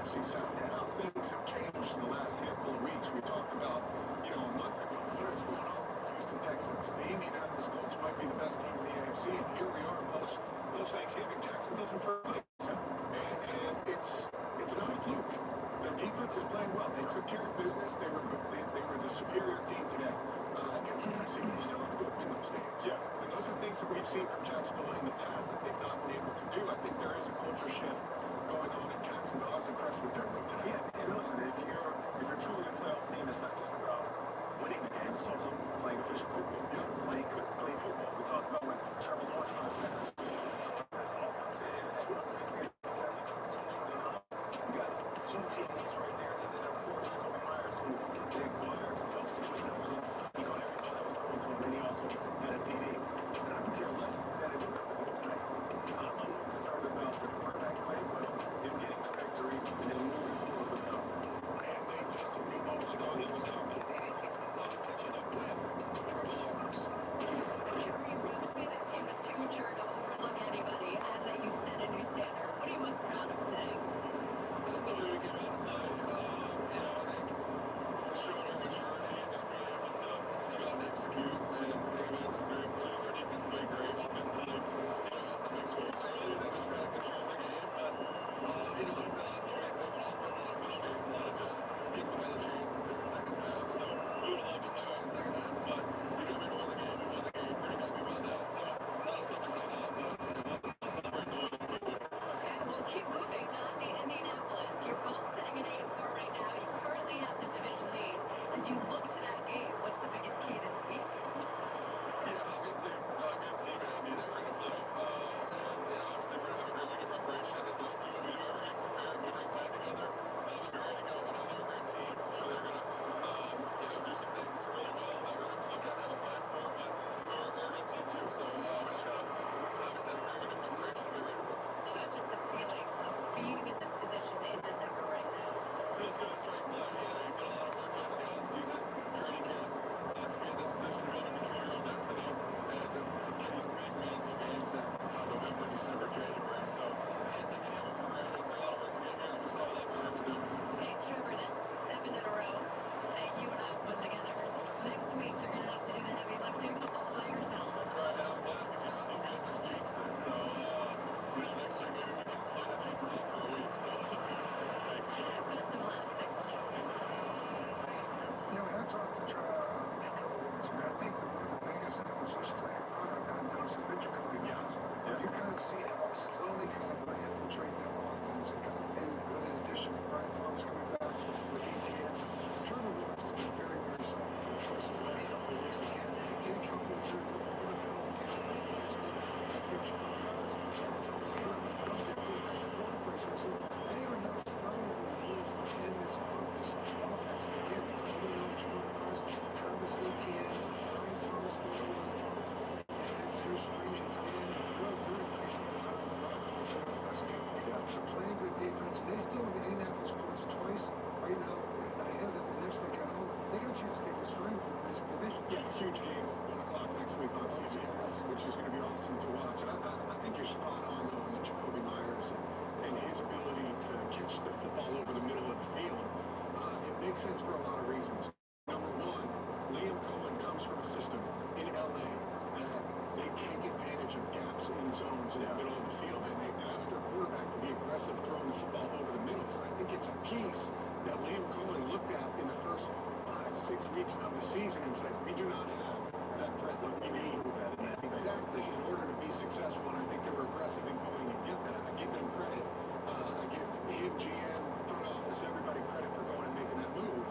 AFC South. And how things have changed in the last handful of weeks. We talked about, a month ago, what is going on with the Houston Texans? The Indianapolis Colts might be the best team in the AFC, and here we are post-Thanksgiving. Jacksonville's in first place. And it's not a fluke. Their defense is playing well. They took care of business. They were the superior team today against Tennessee. You still have to go win those games. Yeah. And those are things that we've seen from Jacksonville in the past that they've not been able to do. I think there is a culture shift going on in Jacksonville. I was impressed with their win today. Yeah, and listen, if you're truly a playoff team, it's not just about winning the game. It's also playing efficient football. Yeah. Playing good, clean football. We talked about when Trevor Lawrence was better. So this offense, it had 16, 7, 29. You got two teams right there, and then of course Jacoby Myers, who they acquired, 6 receptions. He got every ball that was thrown to him, and he also had a TD. So I could care less that it was up against the Titans. I'm more concerned about the quarterback playing well, him getting the victory, and then moving forward with confidence. And they just a few moments ago, it was out, and they didn't keep catching up with Trevor Lawrence. Jerry, you promised me this team was too mature to overlook anybody, and that you've set a new standard. What are you most proud of today? Just the way we came out and play. I think showing our maturity and just being able to come out and execute and take advantage of great teams. Our defense played great. Offensively, had some big scores early that just kind of controlled the game. But, honestly, last time we had club on offense, a lot of penalties, a lot of just getting behind the chains in the second half. So we would have loved to play well in the second half. But we came here to win the game. We won the game. Pretty happy about that. So not a something to clean up, but we'll celebrate the win quickly. Okay, we'll keep moving on to Indianapolis. You're both sitting at 8-4 right now. You currently have the division lead. As you look to that game, what's the biggest key this week? Yeah, obviously, good team in Indy that we're going to play. And, obviously, we're going to have a great week of preparation and just do what we do every week, prepare, we drink wine together, and be ready to go. I know they're a great team. I'm sure they're going to, do some things really well that we're going to look at and have a plan for, but we're a good team, too. So, we just got to, obviously, have a great week of preparation and be ready for it. How about just the feeling of being in this position in December right now? Feels good. It's right play. You put a lot of work in the offseason, training camp, to be in this position to be able to control your own destiny and to play these big, meaningful games in November, December, January. So I can't take any of it for granted. It took a lot of work to get here, and we still have a lot more work to do. Okay, Trevor, that's 7 in a row that you and I have put together. Next week, you're going to have to do the heavy lifting all by yourself. That's right. And I'm glad because I think we can just jinx it. So, next week maybe we can play the jinx off for a week. So, thank you. Best of luck. Thank you. Hats off to Trevor Lawrence. I think that one of the biggest acquisitions they've done has been Jacoby Myers. You kind of see him slowly kind of infiltrate that offense and kind of been a good addition to Brian Thomas coming back with ETN. Trevor Lawrence has been very, very solid for the first last couple of weeks. Again, getting comfortable over the middle, getting nice game. I think Jacoby Myers and Brian Thomas are going to come down with they are now firmly moved within this offense. Again, it's only Jacoby Myers, Travis Etienne, Brian Thomas below on the top, and Serge Strange at the end. Very nice design of the last game. They're playing good defense. They still have the Indianapolis Colts twice right now. Ahead of them the next week at home. They got a chance to take the string in this division. Yeah, a huge game, 1 o'clock next week on CBS, which is going to be awesome to watch. I think you're spot on, though, on the Jacoby Myers and his ability to catch the football over the middle of the field. It makes sense for a lot of reasons. Number one, Liam Cohen comes from a system in LA that they take advantage of gaps in zones in the middle of the field, and they ask their quarterback to be aggressive throwing the football over the middle. So I think it's a piece that Liam Cohen looked at in the first 5-6 weeks of the season and said, we do not have that threat that we need. Exactly, in order to be successful, and I think they were aggressive in going and get that. I give them credit. I give him, GM, front office, everybody credit for going and making that move.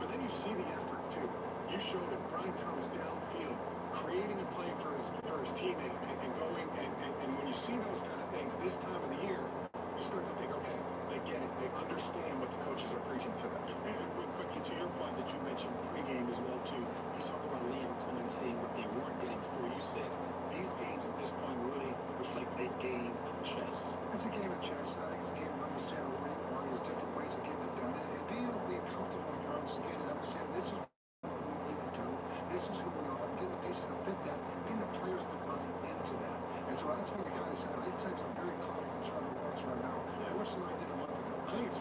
But then you see the effort, too. You showed it. Brian Thomas downfield, creating a play for his teammate and going, and when you see those kind of things this time of the year, you start to think, okay, they get it. They understand what the coaches are preaching to them. And real quickly, to your point that you mentioned pregame as well, too, he's talking about Liam Cohen seeing what they weren't getting before. You said these games at this point really reflect a game of chess. It's a game of chess. I think it's a game of understanding where you are. There's different ways of getting it done. And being able to be comfortable in your own skin and understand this is what we need to do. This is who we are. And get the pieces to fit that. Getting the players to buy into that. And so that's what you kind of said. I sense I'm very confident in Trevor Lawrence right now. Worse than I did a month ago. I think it's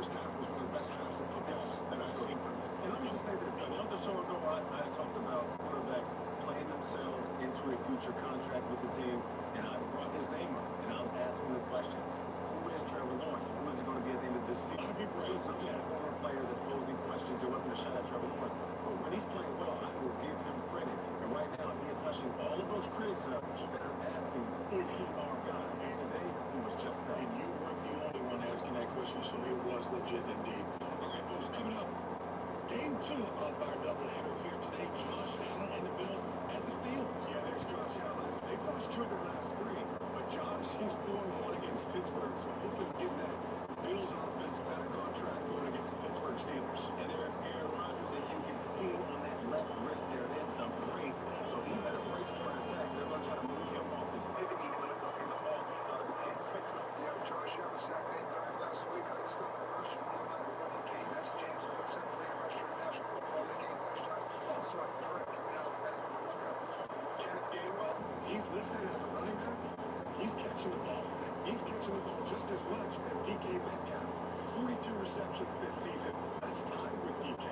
first half was one of the best halves of football that I've seen from him. And let me just say this. A month or so ago, I talked about quarterbacks playing themselves into a future contract with the team, and I brought his name up, and I was asking the question, who is Trevor Lawrence? Who is it going to be at the end of this season? He's not just a former player that's posing questions. It wasn't a shot at Trevor Lawrence. But when he's playing well, I will give him credit. And right now, he is hushing all of those critics up that are asking, is he our guy? And today, he was just that. And you weren't the only one asking that question, so it was legit indeed. All right, folks, coming up, game 2 of our doubleheader here today. Josh Allen and the Bills at the Steelers. Yeah, there's Josh Allen. They've lost 2 of their last 3. But Josh, he's 4-1 against Pittsburgh, so hoping to get that Bills offense back on track going against the Pittsburgh Steelers. And there's Aaron Rodgers, and you can see on that left wrist there is a brace. So he better brace for an attack. They're going to try to move him off his pivot, even though he's taking the ball out of his hand quickly. Yeah, Josh Allen sacked 8 times last week. I just don't rush him on that running game. That's James Cook, second leading rusher in National Football League, 8 touchdowns. Also, a threat coming out of the backfield as well. Kenneth Gainwell, he's listed as a running back. He's catching the ball. He's catching the ball just as much as DK Metcalf. 42 receptions this season. That's tied with DK.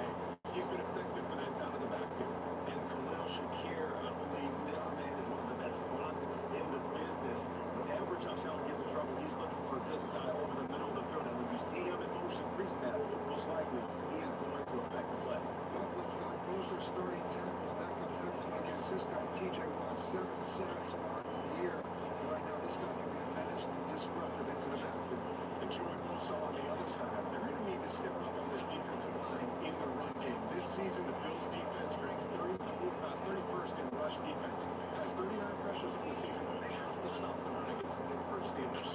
He's been effective for them out of the backfield. And Khalil Shakir, I believe this man is one of the best slots in the business. Whenever Josh Allen gets in trouble, he's looking for this guy over the middle of the field. And when you see him in motion pre-snap, most likely he is going to affect the play. Buffalo got both their starting tackles, backup tackles against this guy, TJ Watt, 7 sacks on the year. And right now, this guy can be a menace and disruptive into the backfield. And Joey Bosa on the other side, they're going to need to step up on this defensive line in the run game. This season, the Bills' defense ranks 31st in rush defense. Has 39 pressures on the season, but they have to stop the run against the Pittsburgh Steelers.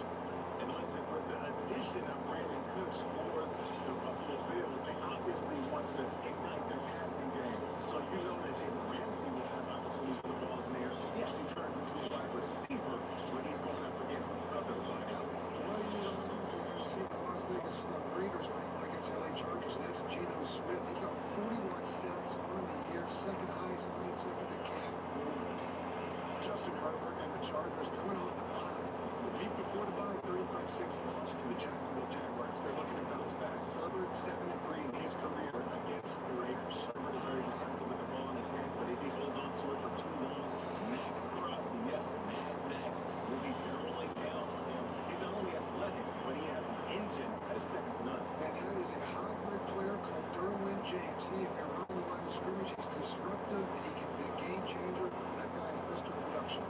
And listen, with the addition of Brandon Cooks for the Buffalo Bills, they obviously want to ignite their passing game. So you know that Jalen Ramsey will have opportunities when the ball's in the air. He actually turns into a wide receiver when he's going up against other wideouts. Well, you know, you're going to see the Las Vegas Raiders going against LA Chargers. That's Geno Smith. He's got 41 sacks on the year, second highest in second to Cam Ward. Justin Herbert and the Chargers coming off the bye. The week before the bye, 35-6 loss to the Jacksonville Jaguars. They're looking to bounce back. Herbert 7-3 in his career against the Raiders. Herbert is very decisive with the ball in his hands, but if he holds on to it for too long, Max Crosby, yes, Mad Max, will be barreling down on him. He's not only athletic, but he has an engine that is second to none. And that is a hybrid player called Derwin James. He's around the line of scrimmage. He's disruptive, and he can be a game changer. That guy is Mr. Production.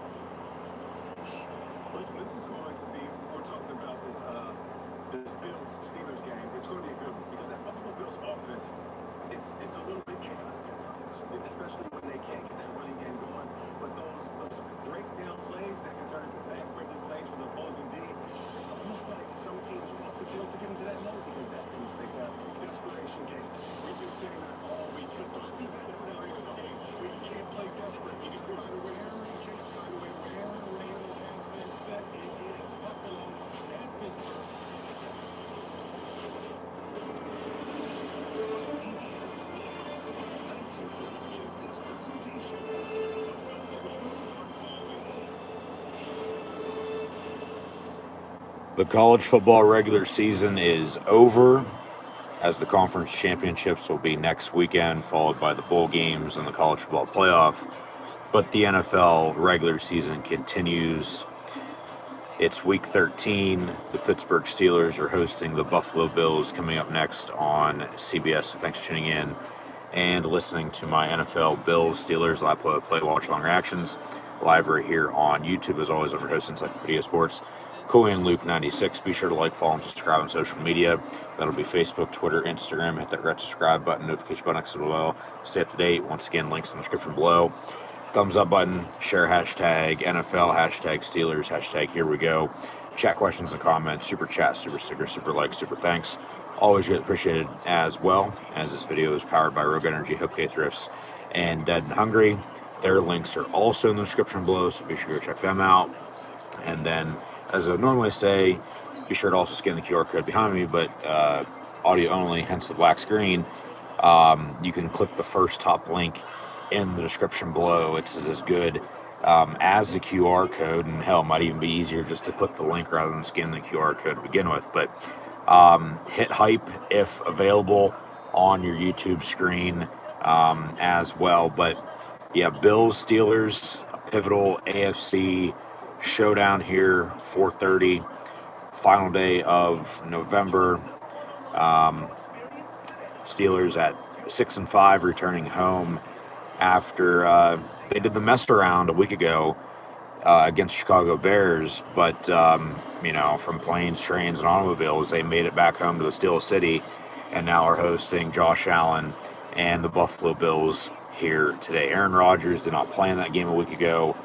Listen, this is going to be, we're talking about this Bills-Steelers game. It's going to be a good one because that Buffalo Bills offense, it's a little bit chaotic at times, especially when they can't get that running game going. But those breakdown plays that can turn into back-breaking plays for the opposing D, it's almost like some teams want the Bills to get into that mode because that's when mistakes happen. Desperation game. We've been saying that all weekend. Don't be desperate in the game. We can't play desperate. You can find a way. You can't find a way. Where the table has been set, it is Buffalo and Pittsburgh. The college football regular season is over, as the conference championships will be next weekend, followed by the bowl games and the college football playoff. But the NFL regular season continues. It's week 13. The Pittsburgh Steelers are hosting the Buffalo Bills coming up next on CBS. So thanks for tuning in and listening to my NFL Bills Steelers live play watch long reactions live right here on YouTube. As always, I'm your host Encyclopedia Sports, Coy and Luke 96. Be sure to like, follow, and subscribe on social media. That'll be Facebook, Twitter, Instagram. Hit that red subscribe button, notification button next to below. Stay up to date. Once again, links in the description below. Thumbs up button, share hashtag NFL, hashtag Steelers, hashtag here we go. Chat questions and comments, super chat, super sticker, super like, super thanks. Always get appreciated as well, as this video is powered by Rogue Energy, HopeKThrifts, and Dead and Hungry. Their links are also in the description below, so be sure to go check them out. And then, as I normally say, be sure to also scan the QR code behind me, but audio only, hence the black screen. You can click the first top link in the description below. It's as good as the QR code, and hell, it might even be easier just to click the link rather than scan the QR code to begin with. But Hit hype if available on your YouTube screen as well. But yeah, Bills, Steelers, a pivotal AFC showdown here, 4:30, final day of November. Steelers at 6-5, returning home after they did the mess around a week ago against Chicago Bears, but from planes, trains, and automobiles, they made it back home to the Steel City, and now are hosting Josh Allen and the Buffalo Bills here today. Aaron Rodgers did not play in that game a week ago.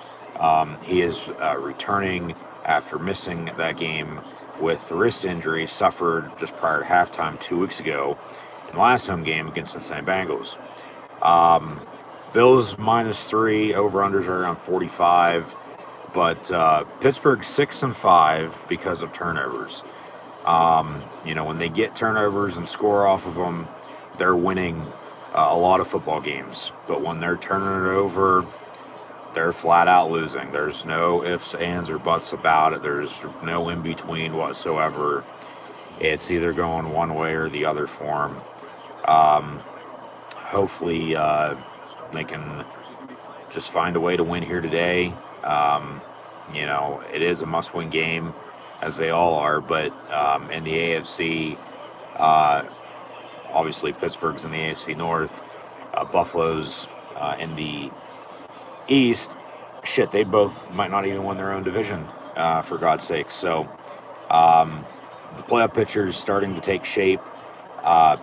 He is returning after missing that game with the wrist injury suffered just prior to halftime 2 weeks ago in the last home game against Cincinnati Bengals. Bills -3, over-unders are around 45. But Pittsburgh 6-5 because of turnovers. When they get turnovers and score off of them, they're winning a lot of football games. But when they're turning it over, they're flat out losing. There's no ifs, ands, or buts about it. There's no in between whatsoever. It's either going one way or the other for them. Hopefully, they can just find a way to win here today. It is a must-win game, as they all are, but in the AFC, obviously Pittsburgh's in the AFC North, Buffalo's in the East. Shit, they both might not even win their own division, for God's sake. So the playoff picture is starting to take shape.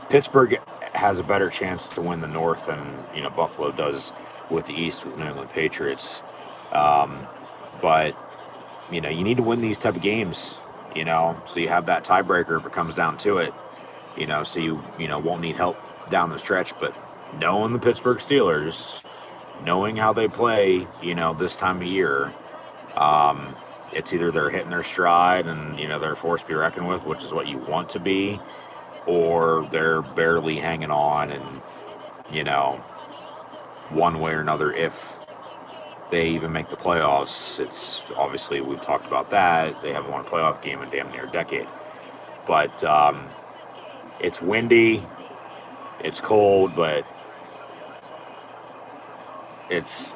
Pittsburgh has a better chance to win the North than Buffalo does with the East with New England Patriots. But you need to win these type of games, so you have that tiebreaker if it comes down to it, so you won't need help down the stretch. But knowing the Pittsburgh Steelers, knowing how they play, this time of year, it's either they're hitting their stride and, they're a force to be reckoned with, which is what you want to be, or they're barely hanging on and, one way or another, if they even make the playoffs, it's obviously, we've talked about that, they haven't won a playoff game in damn near a decade. But it's windy, it's cold, but it's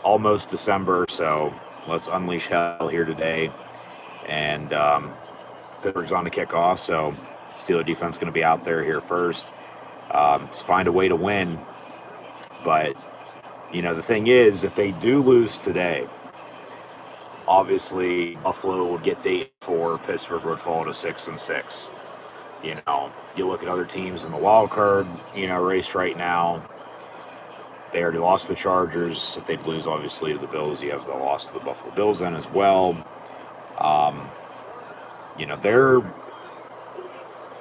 almost December, so let's unleash hell here today. And Pittsburgh's on to kick off, so Steeler defense going to be out there here first. Just find a way to win. But, the thing is, if they do lose today, obviously Buffalo would get to 8-4, Pittsburgh would fall to 6-6. You look at other teams in the wild card, race right now. They already lost to the Chargers. If they lose, obviously, to the Bills, you have the loss to the Buffalo Bills then as well. They're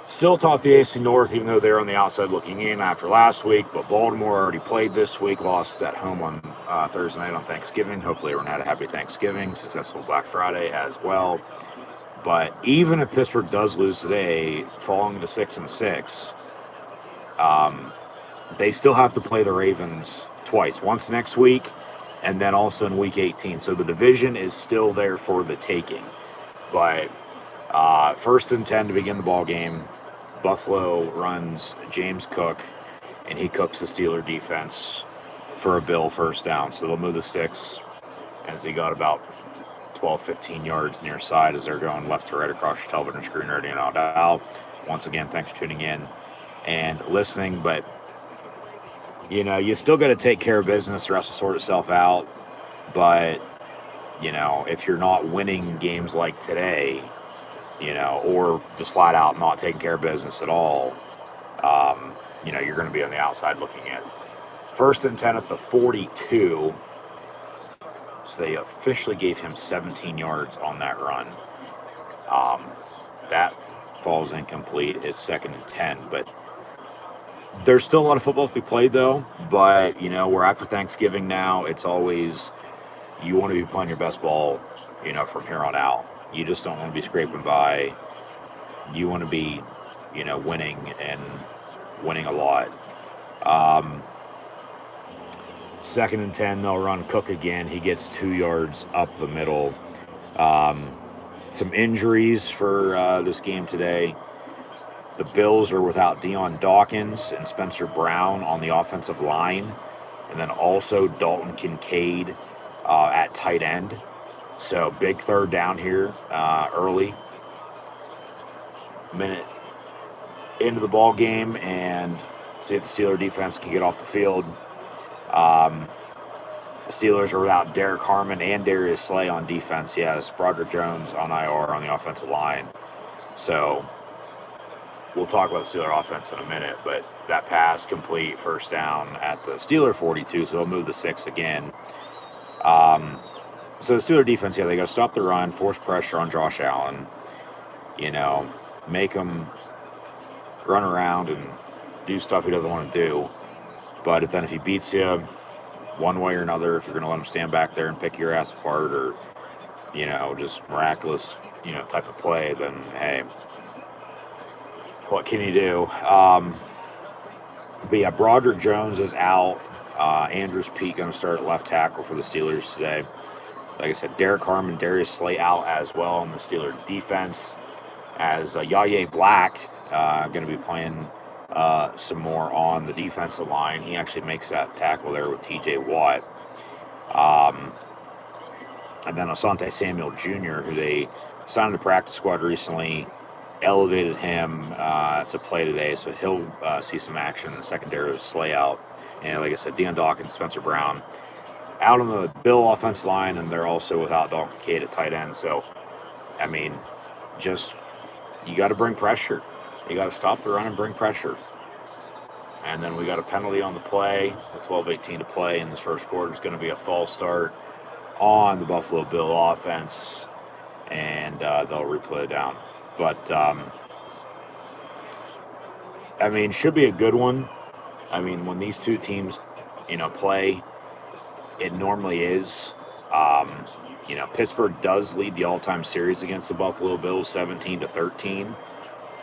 still top the AFC North, even though they're on the outside looking in after last week. But Baltimore already played this week, lost at home on Thursday night on Thanksgiving. Hopefully everyone had a happy Thanksgiving, successful Black Friday as well. But even if Pittsburgh does lose today, falling to 6-6, they still have to play the Ravens twice, once next week and then also in Week 18. So the division is still there for the taking. But 1st and 10 to begin the ball game. Buffalo runs James Cook, and he cooks the Steeler defense for a Bill first down. So they'll move the sticks as he got about 12, 15 yards near side as they're going left to right across your television screen, ready and out. Once again, thanks for tuning in and listening. But, you still got to take care of business. The rest will sort itself out. But, if you're not winning games like today, or just flat out not taking care of business at all, you're going to be on the outside looking in. 1st and 10 at the 42. So they officially gave him 17 yards on that run. That falls incomplete. It's 2nd and 10. But there's still a lot of football to be played, though. But, we're after Thanksgiving now. It's always, you want to be playing your best ball, from here on out. You just don't want to be scraping by. You want to be, winning and winning a lot. 2nd and 10, they'll run Cook again. He gets 2 yards up the middle. Some injuries for this game today. The Bills are without Deion Dawkins and Spencer Brown on the offensive line, and then also Dalton Kincaid at tight end. So big third down here early. Minute into the ball game, and see if the Steeler defense can get off the field. The Steelers are without Derek Harmon and Darius Slay on defense. Yes, Broderick Jones on IR on the offensive line. So we'll talk about the Steeler offense in a minute, but that pass complete, first down at the Steeler 42, so they'll move the 6 again. So the Steeler defense, they got to stop the run, force pressure on Josh Allen, make him run around and do stuff he doesn't want to do. But then if he beats you one way or another, if you're going to let him stand back there and pick your ass apart or, just miraculous, type of play, then, hey, what can you do? But yeah, Broderick Jones is out. Andrews Pete going to start at left tackle for the Steelers today. Like I said, Derek Harmon, Darius Slay out as well on the Steeler defense, as Yaya Black going to be playing some more on the defensive line. He actually makes that tackle there with T.J. Watt. And then Asante Samuel Jr., who they signed to the practice squad recently, elevated him to play today, so he'll see some action in the secondary with Slay out. And like I said, Deion Dawkins, Spencer Brown out on the Bill offense line, and they're also without Dalton Kincaid at tight end. So, you got to bring pressure. You got to stop the run and bring pressure. And then we got a penalty on the play, with 12:18 to play in this first quarter. It's going to be a false start on the Buffalo Bill offense, and they'll replay it down. But, should be a good one. When these two teams, play, it normally is. Pittsburgh does lead the all-time series against the Buffalo Bills 17-13,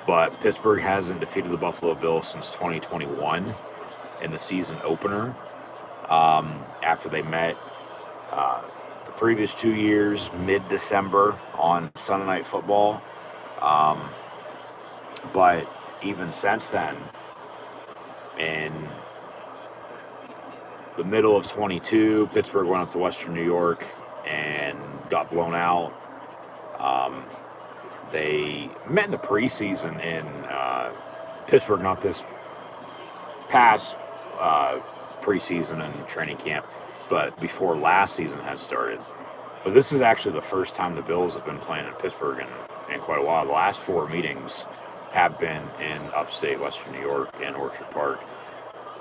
but Pittsburgh hasn't defeated the Buffalo Bills since 2021 in the season opener, after they met the previous 2 years, mid-December on Sunday Night Football. But even since then, in the middle of 22, Pittsburgh went up to Western New York and got blown out. They met in the preseason in Pittsburgh, not this past preseason and training camp, but before last season had started. But this is actually the first time the Bills have been playing in Pittsburgh in quite a while. The last 4 meetings have been in upstate Western New York in Orchard Park.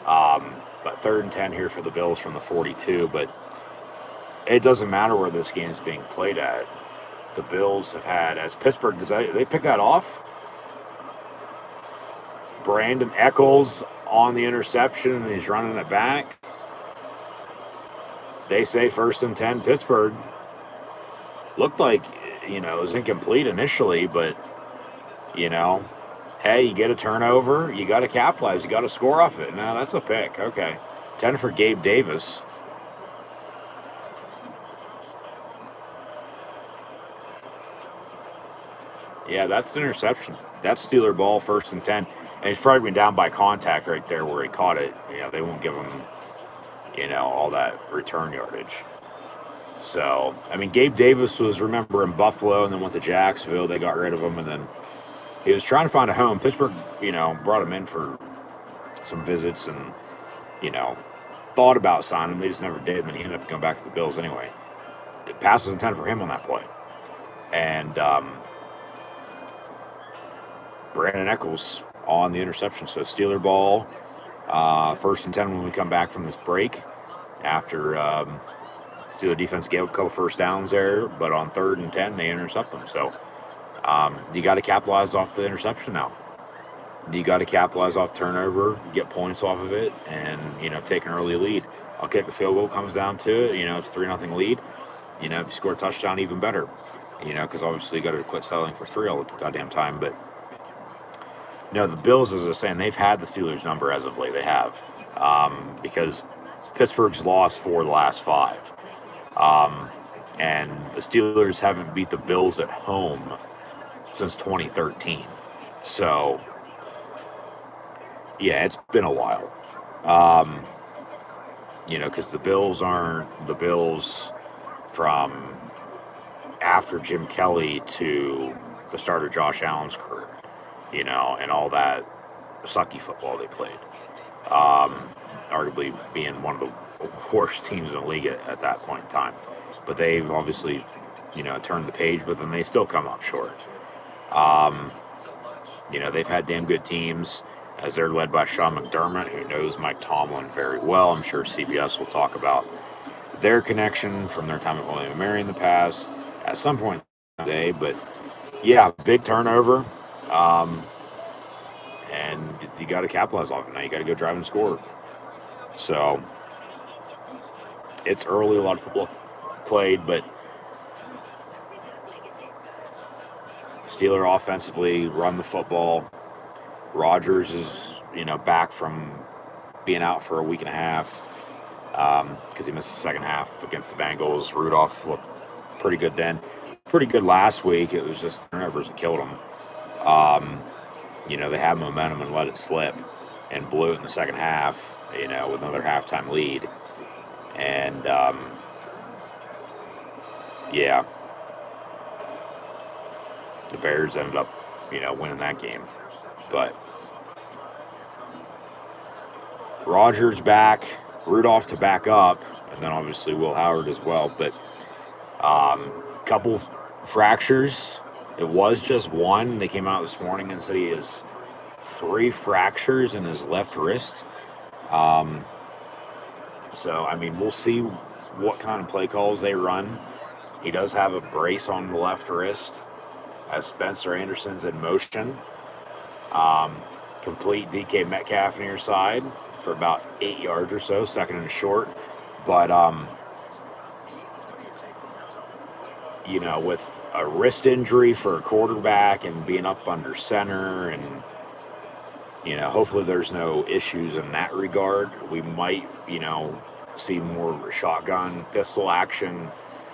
But 3rd and 10 here for the Bills from the 42, but it doesn't matter where this game is being played at. The Bills have had, as Pittsburgh, they pick that off? Brandon Echols on the interception, and he's running it back. They say 1st and 10 Pittsburgh. Looked like, it was incomplete initially, but, hey, you get a turnover, you got to capitalize, you got to score off it. No, that's a pick. Okay. 10 for Gabe Davis. Yeah, that's an interception. That's Steeler ball, 1st and 10. And he's probably been down by contact right there where he caught it. They won't give him, all that return yardage. So, Gabe Davis was, remember, in Buffalo and then went to Jacksonville. They got rid of him, and then he was trying to find a home. Pittsburgh, brought him in for some visits and, thought about signing him. They just never did, and then he ended up going back to the Bills anyway. The pass was intended for him on that play. And Brandon Echols on the interception. So Steeler ball, 1st and 10 when we come back from this break. After Steeler defense gave a couple first downs there, but on 3rd and 10, they intercept them. So you got to capitalize off the interception now. You got to capitalize off turnover, get points off of it, and, take an early lead. I'll kick the field goal, comes down to it. It's 3-0 lead. If you score a touchdown, even better. Because obviously you got to quit settling for 3 all the goddamn time. But, the Bills, as I was saying, they've had the Steelers' number as of late. They have. Because Pittsburgh's lost 4 of the last 5. And the Steelers haven't beat the Bills at home since 2013. So, Yeah, it's been a while. Um, because the Bills aren't the Bills from after Jim Kelly to the start of Josh Allen's career, and all that sucky football they played. Arguably being one of the worst teams in the league at that point in time. But they've obviously, turned the page, but then they still come up short. They've had damn good teams as they're led by Sean McDermott, who knows Mike Tomlin very well. I'm sure CBS will talk about their connection from their time at William & Mary in the past at some point today. But yeah, big turnover. And you got to capitalize off it now. You got to go drive and score. So it's early, a lot of football played, but Steeler offensively run the football. Rodgers is, back from being out for a week and a half because he missed the second half against the Bengals. Rudolph looked pretty good then. Pretty good last week. It was just turnovers that killed him. They had momentum and let it slip and blew it in the second half, with another halftime lead. And, yeah, the Bears ended up, winning that game. But Rodgers back, Rudolph to back up, and then obviously Will Howard as well. But couple fractures. It was just one. They came out this morning and said he has 3 fractures in his left wrist. So, we'll see what kind of play calls they run. He does have a brace on the left wrist as Spencer Anderson's in motion. Complete DK Metcalf near side for about 8 yards or so, second and short. But, with a wrist injury for a quarterback and being up under center and, hopefully there's no issues in that regard. We might, see more shotgun pistol action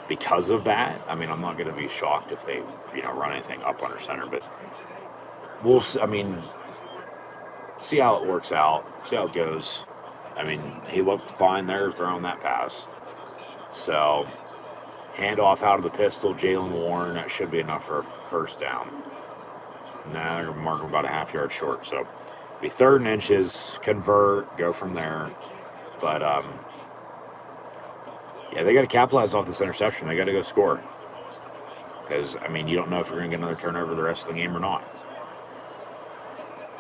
because of that. I'm not going to be shocked if they, run anything up under center, but we'll, see how it works out, see how it goes. He looked fine there throwing that pass. So, handoff out of the pistol, Jalen Warren, that should be enough for a first down. Now they're marking about a half yard short, so be 3rd and inches, convert, go from there. But, yeah, they got to capitalize off this interception. They got to go score. Because, you don't know if you're going to get another turnover the rest of the game or not.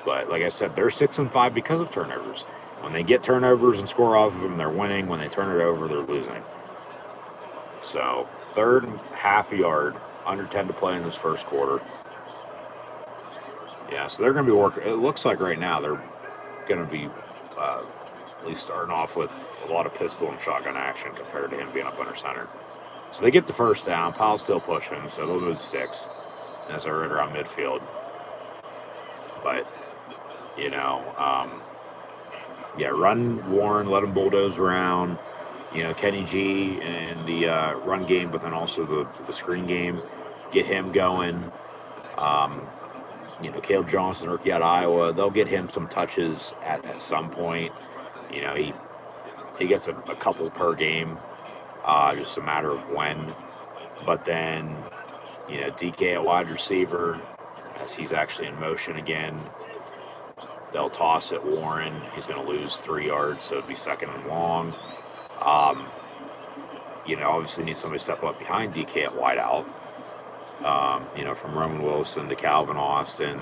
But, like I said, they're 6-5 because of turnovers. When they get turnovers and score off of them, they're winning. When they turn it over, they're losing. So, 3rd and half a yard, under 10 to play in this first quarter. Yeah, so they're going to be working. It looks like right now they're going to be at least starting off with a lot of pistol and shotgun action compared to him being up under center. So they get the first down. Powell's still pushing, so they'll move 6 as they're right around midfield. But, yeah, run Warren, let him bulldoze around. Kenny G in the run game, but then also the screen game. Get him going. Caleb Johnson, rookie out of Iowa, they'll get him some touches at some point. He gets a couple per game, just a matter of when. But then, DK at wide receiver, as he's actually in motion again. They'll toss at Warren. He's going to lose 3 yards, so it'd be 2nd and long. Obviously need somebody to step up behind DK at wide out. From Roman Wilson to Calvin Austin,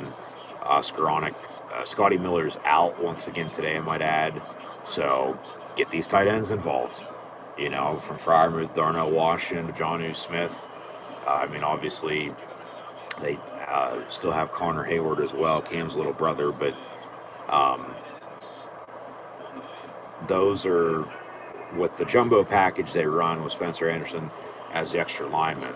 Skoranek. Scotty Miller's out once again today, I might add. So get these tight ends involved. From Freiermuth, Darnell Washington to Jonnu Smith. Obviously they still have Connor Hayward as well, Cam's little brother, but those are with the jumbo package they run with Spencer Anderson as the extra lineman,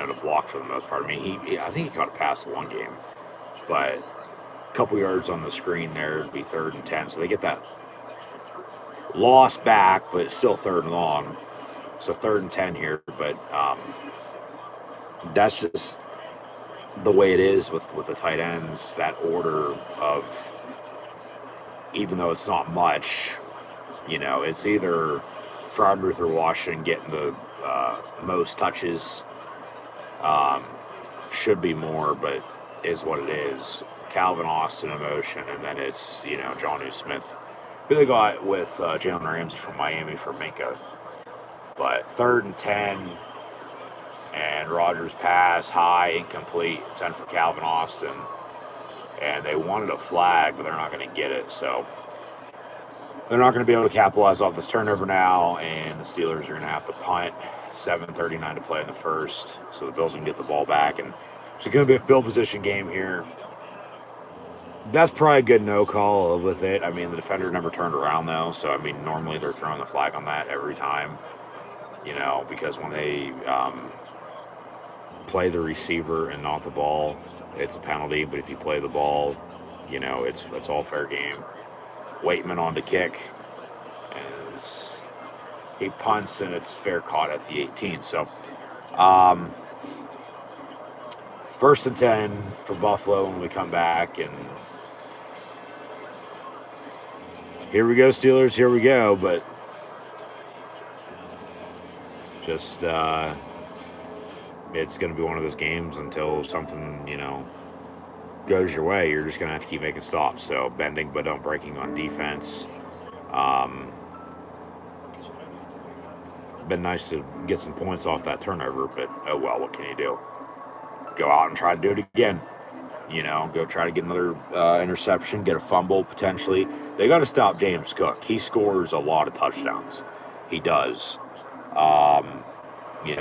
to block for the most part. I think he caught a pass in one game, but a couple yards on the screen there would be 3rd and 10. So they get that loss back, but it's still 3rd and long. So 3rd and 10 here, but that's just the way it is with the tight ends, that order of, even though it's not much, it's either Freiermuth or Washington getting the most touches. Should be more, but is what it is. Calvin Austin in motion, and then it's, Jonnu Smith, who they got with Jalen Ramsey from Miami for Minka. But 3rd and 10, and Rodgers pass, high, incomplete, 10 for Calvin Austin. And they wanted a flag, but they're not going to get it, so they're not going to be able to capitalize off this turnover now, and the Steelers are going to have to punt. 7:39 to play in the first, so the Bills can get the ball back, and it's going to be a field position game here. That's probably a good no call with it. I mean, the defender never turned around, though, so, I mean, normally they're throwing the flag on that every time, because when they play the receiver and not the ball, it's a penalty, but if you play the ball, it's all fair game. Waitman on to kick, as he punts, and it's fair caught at the 18. So, 1st and 10 for Buffalo when we come back, and here we go, Steelers, here we go, but just, it's going to be one of those games until something, goes your way. You're just going to have to keep making stops. So bending but don't breaking on defense. Been nice to get some points off that turnover, but oh well, what can you do? Go out and try to do it again. Go try to get another interception, get a fumble potentially. They got to stop James Cook. He scores a lot of touchdowns. He does.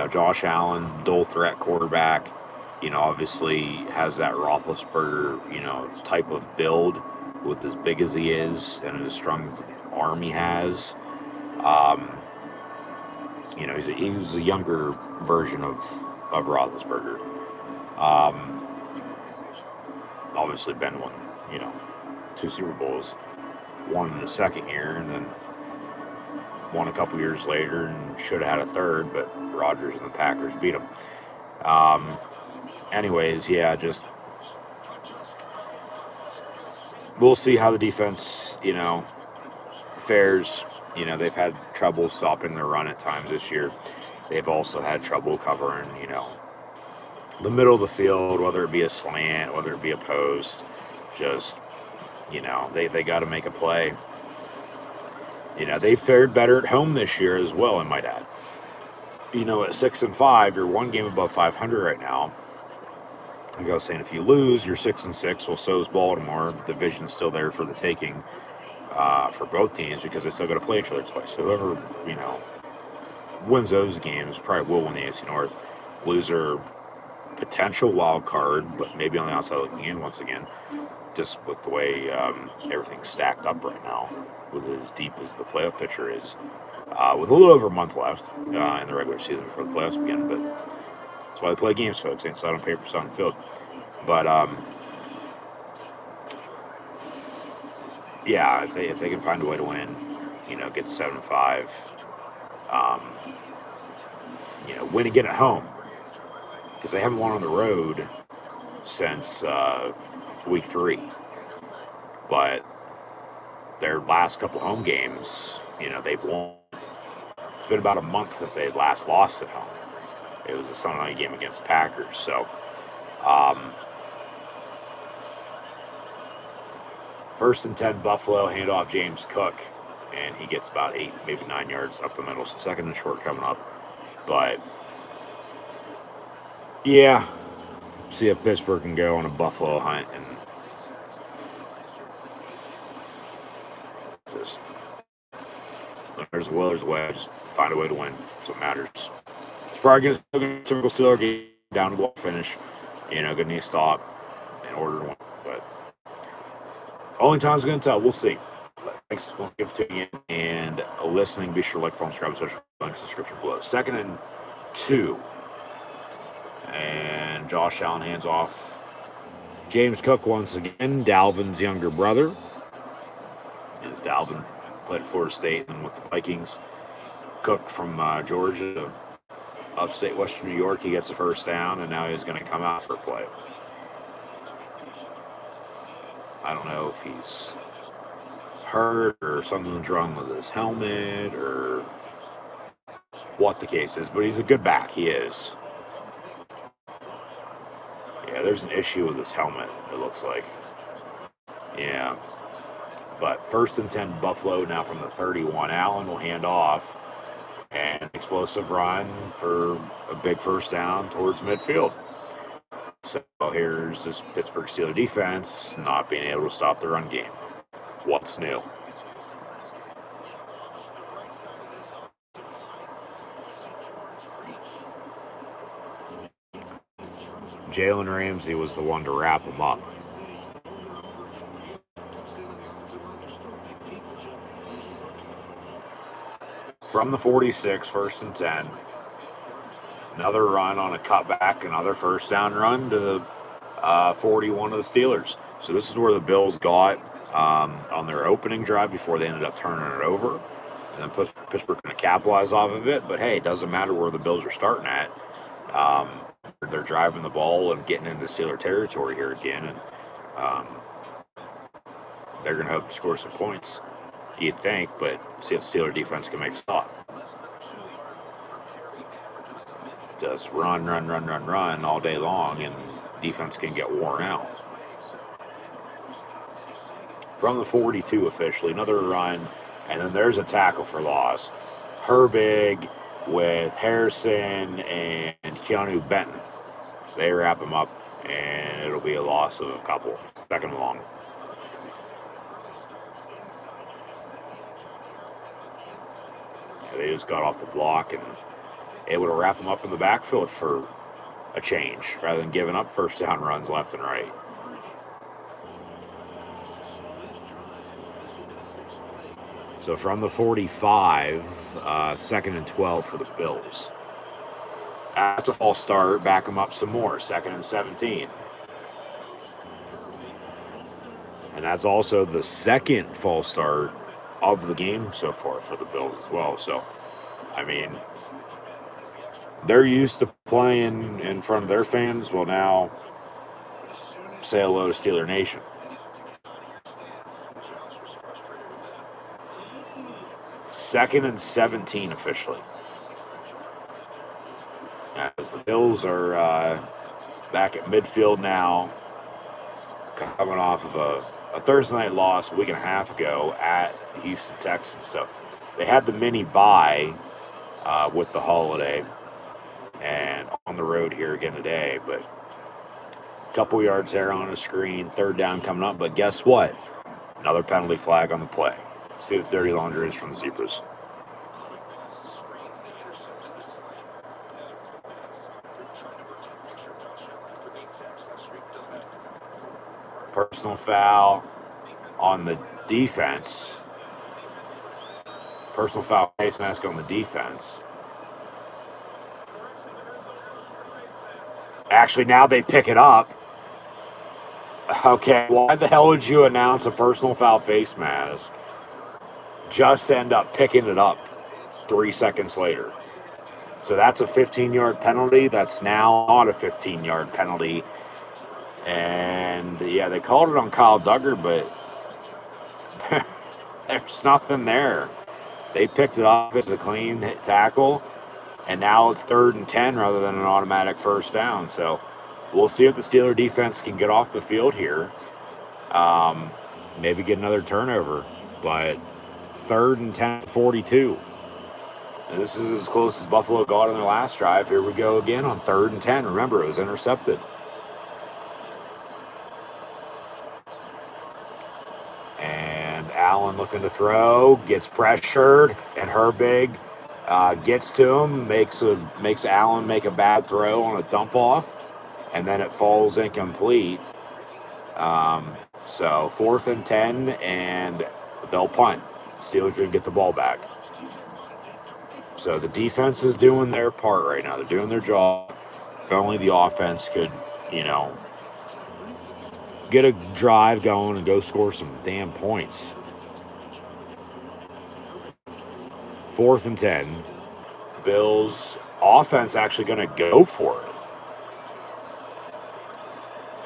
Josh Allen, dual threat quarterback, obviously has that Roethlisberger, type of build with as big as he is and as strong arm he has. He's a younger version of Roethlisberger. Obviously Ben won, 2 Super Bowls, one in the second year, and then won a couple years later and should have had a third, but Rodgers and the Packers beat him. Anyways, yeah, just we'll see how the defense, fares. They've had trouble stopping their run at times this year. They've also had trouble covering, the middle of the field, whether it be a slant, whether it be a post. Just, they got to make a play. They fared better at home this year as well, I might add. At 6-5, you're one game above 500 right now. Like I was saying, if you lose, you're 6-6. Well, so is Baltimore. The division's still there for the taking for both teams because they still got to play each other twice. So whoever, wins those games probably will win the AFC North. Loser, potential wild card, but maybe on the outside looking in once again, just with the way everything's stacked up right now, with as deep as the playoff picture is, with a little over a month left in the regular season before the playoffs begin. But that's why they play games, folks. It's not on paper, it's on the field. But yeah, if they can find a way to win, get 7-5, win again at home, because they haven't won on the road since week 3. But their last couple home games, they've won. It's been about a month since they last lost at home. It was a Sunday night game against the Packers. So, 1st and 10, Buffalo, hand off James Cook, and he gets about 8, maybe 9 yards up the middle. So 2nd and short coming up. But, yeah, see if Pittsburgh can go on a Buffalo hunt and just, there's a will, there's a way. Just find a way to win. That's what matters. It's probably going to be a typical Steelers game, down to the finish. Good knee stop in order to win. But only time's going to tell. We'll see. Thanks for tuning in and listening. Be sure to like, follow, subscribe, social links, description below. 2nd and 2. And Josh Allen hands off James Cook once again, Dalvin's younger brother. As Dalvin played at Florida State and with the Vikings. Cook from Georgia, upstate Western New York, he gets the first down, and now he's going to come out for a play. I don't know if he's hurt or something's wrong with his helmet or what the case is, but he's a good back. He is. Yeah, there's an issue with his helmet, it looks like. Yeah. But 1st and 10 Buffalo now from the 31. Allen will hand off. And explosive run for a big first down towards midfield. So here's this Pittsburgh Steelers defense not being able to stop the run game. What's new? Jalen Ramsey was the one to wrap him up. From the 46, 1st and 10. Another run on a cutback, another first down run to the 41 of the Steelers. So this is where the Bills got on their opening drive before they ended up turning it over. And then Pittsburgh going to capitalize off of it. But hey, it doesn't matter where the Bills are starting at. They're driving the ball and getting into Steeler territory here again. And they're going to hope to score some points, you'd think, but see if the Steeler defense can make a stop. Just run all day long, and defense can get worn out. From the 42 officially, another run, and then there's a tackle for loss. Herbig with Harrison and Keanu Benton. They wrap him up, and it'll be a loss of a couple, 2nd and long. They just got off the block and able to wrap them up in the backfield for a change rather than giving up first down runs left and right. So from the 45, 2nd and 12 for the Bills. That's a false start. Back them up some more. 2nd and 17. And that's also the second false start of the game so far for the Bills as well. So, I mean, they're used to playing in front of their fans. Well, now, say hello to Steeler Nation. Second and 17 officially. As the Bills are back at midfield now, coming off of a Thursday night loss a week and a half ago at the Houston Texans. So they had the mini bye with the holiday and on the road here again today. But a couple yards there on the screen, 3rd down coming up. But guess what? Another penalty flag on the play. See what dirty laundry is from the Zebras. Personal foul on the defense. Personal foul face mask on the defense. Actually, now they pick it up. Okay, why the hell would you announce a personal foul face mask? Just end up picking it up 3 seconds later. So that's a 15-yard penalty. That's now not a 15-yard penalty. And, yeah, they called it on Kyle Duggar, but there's nothing there. They picked it up as a clean tackle, and now it's 3rd and 10 rather than an automatic first down. So we'll see if the Steeler defense can get off the field here. Maybe get another turnover, but 3rd and 10, 42. And this is as close as Buffalo got on their last drive. Here we go again on 3rd and 10. Remember, it was intercepted. And Allen looking to throw, gets pressured, and Herbig gets to him, makes Allen make a bad throw on a dump off, and then it falls incomplete. So 4th and 10, and they'll punt. Steelers will get the ball back. So the defense is doing their part right now. They're doing their job. If only the offense could, get a drive going and go score some damn points. 4th and 10. Bills offense actually going to go for it.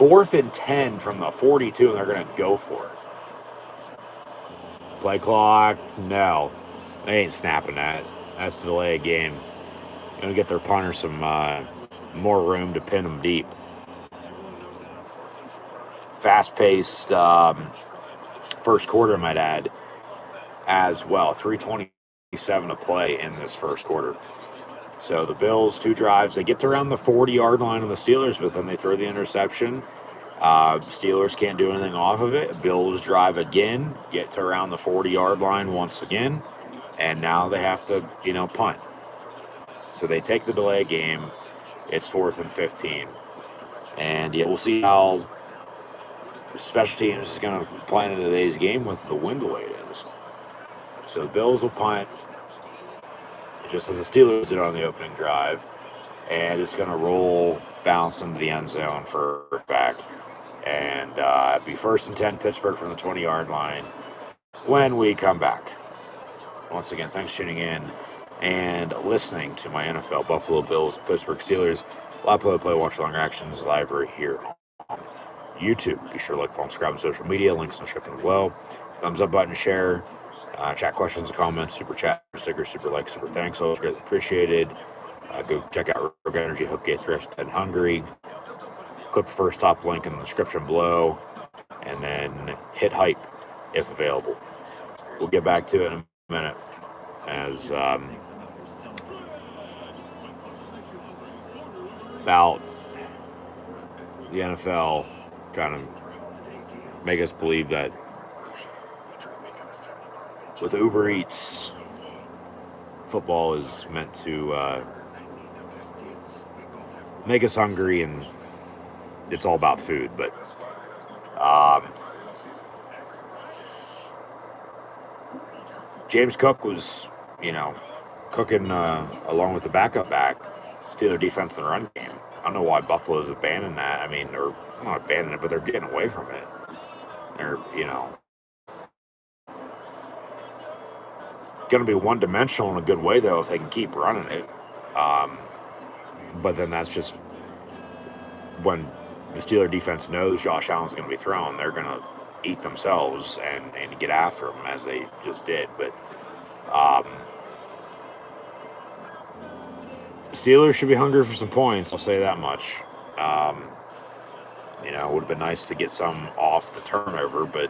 4th and 10 from the 42, and they're going to go for it. Play clock, no. They ain't snapping that. That's to delay a game. Going to get their punter some more room to pin them deep. Fast-paced first quarter, I might add, as well. 3:27 to play in this first quarter. So the Bills, 2 drives. They get to around the 40-yard line of the Steelers, but then they throw the interception. Steelers can't do anything off of it. Bills drive again, get to around the 40-yard line once again, and now they have to, punt. So they take the delay game. It's 4th and 15. And we'll see how special teams is going to play in today's game with the wind the way it is. So the Bills will punt, just as the Steelers did on the opening drive, and it's going to roll, bounce into the end zone for back, and be 1st and 10 Pittsburgh from the 20-yard line when we come back. Once again, thanks for tuning in and listening to my NFL Buffalo Bills, Pittsburgh Steelers, live play, watch longer actions live right here on YouTube. Be sure to like, follow, subscribe on social media. Links in the description below. Thumbs up button, share, chat questions, comments, super chat, stickers, super likes, super thanks. Always greatly appreciated. Go check out Rogue Energy, HopeKThrifts, and Hungry. Click the first top link in the description below, and then hit hype if available. We'll get back to it in a minute as about the NFL trying to make us believe that with Uber Eats, football is meant to make us hungry, and it's all about food. But James Cook was, cooking along with the backup back, Steeler defense in the run game. I don't know why Buffalo's abandoned that. I mean, they're not abandoning it, but they're getting away from it. They're, going to be one-dimensional in a good way, though, if they can keep running it. But then that's just when the Steeler defense knows Josh Allen's going to be thrown, they're going to eat themselves and get after him as they just did. But Steelers should be hungry for some points, I'll say that much. It would have been nice to get some off the turnover, but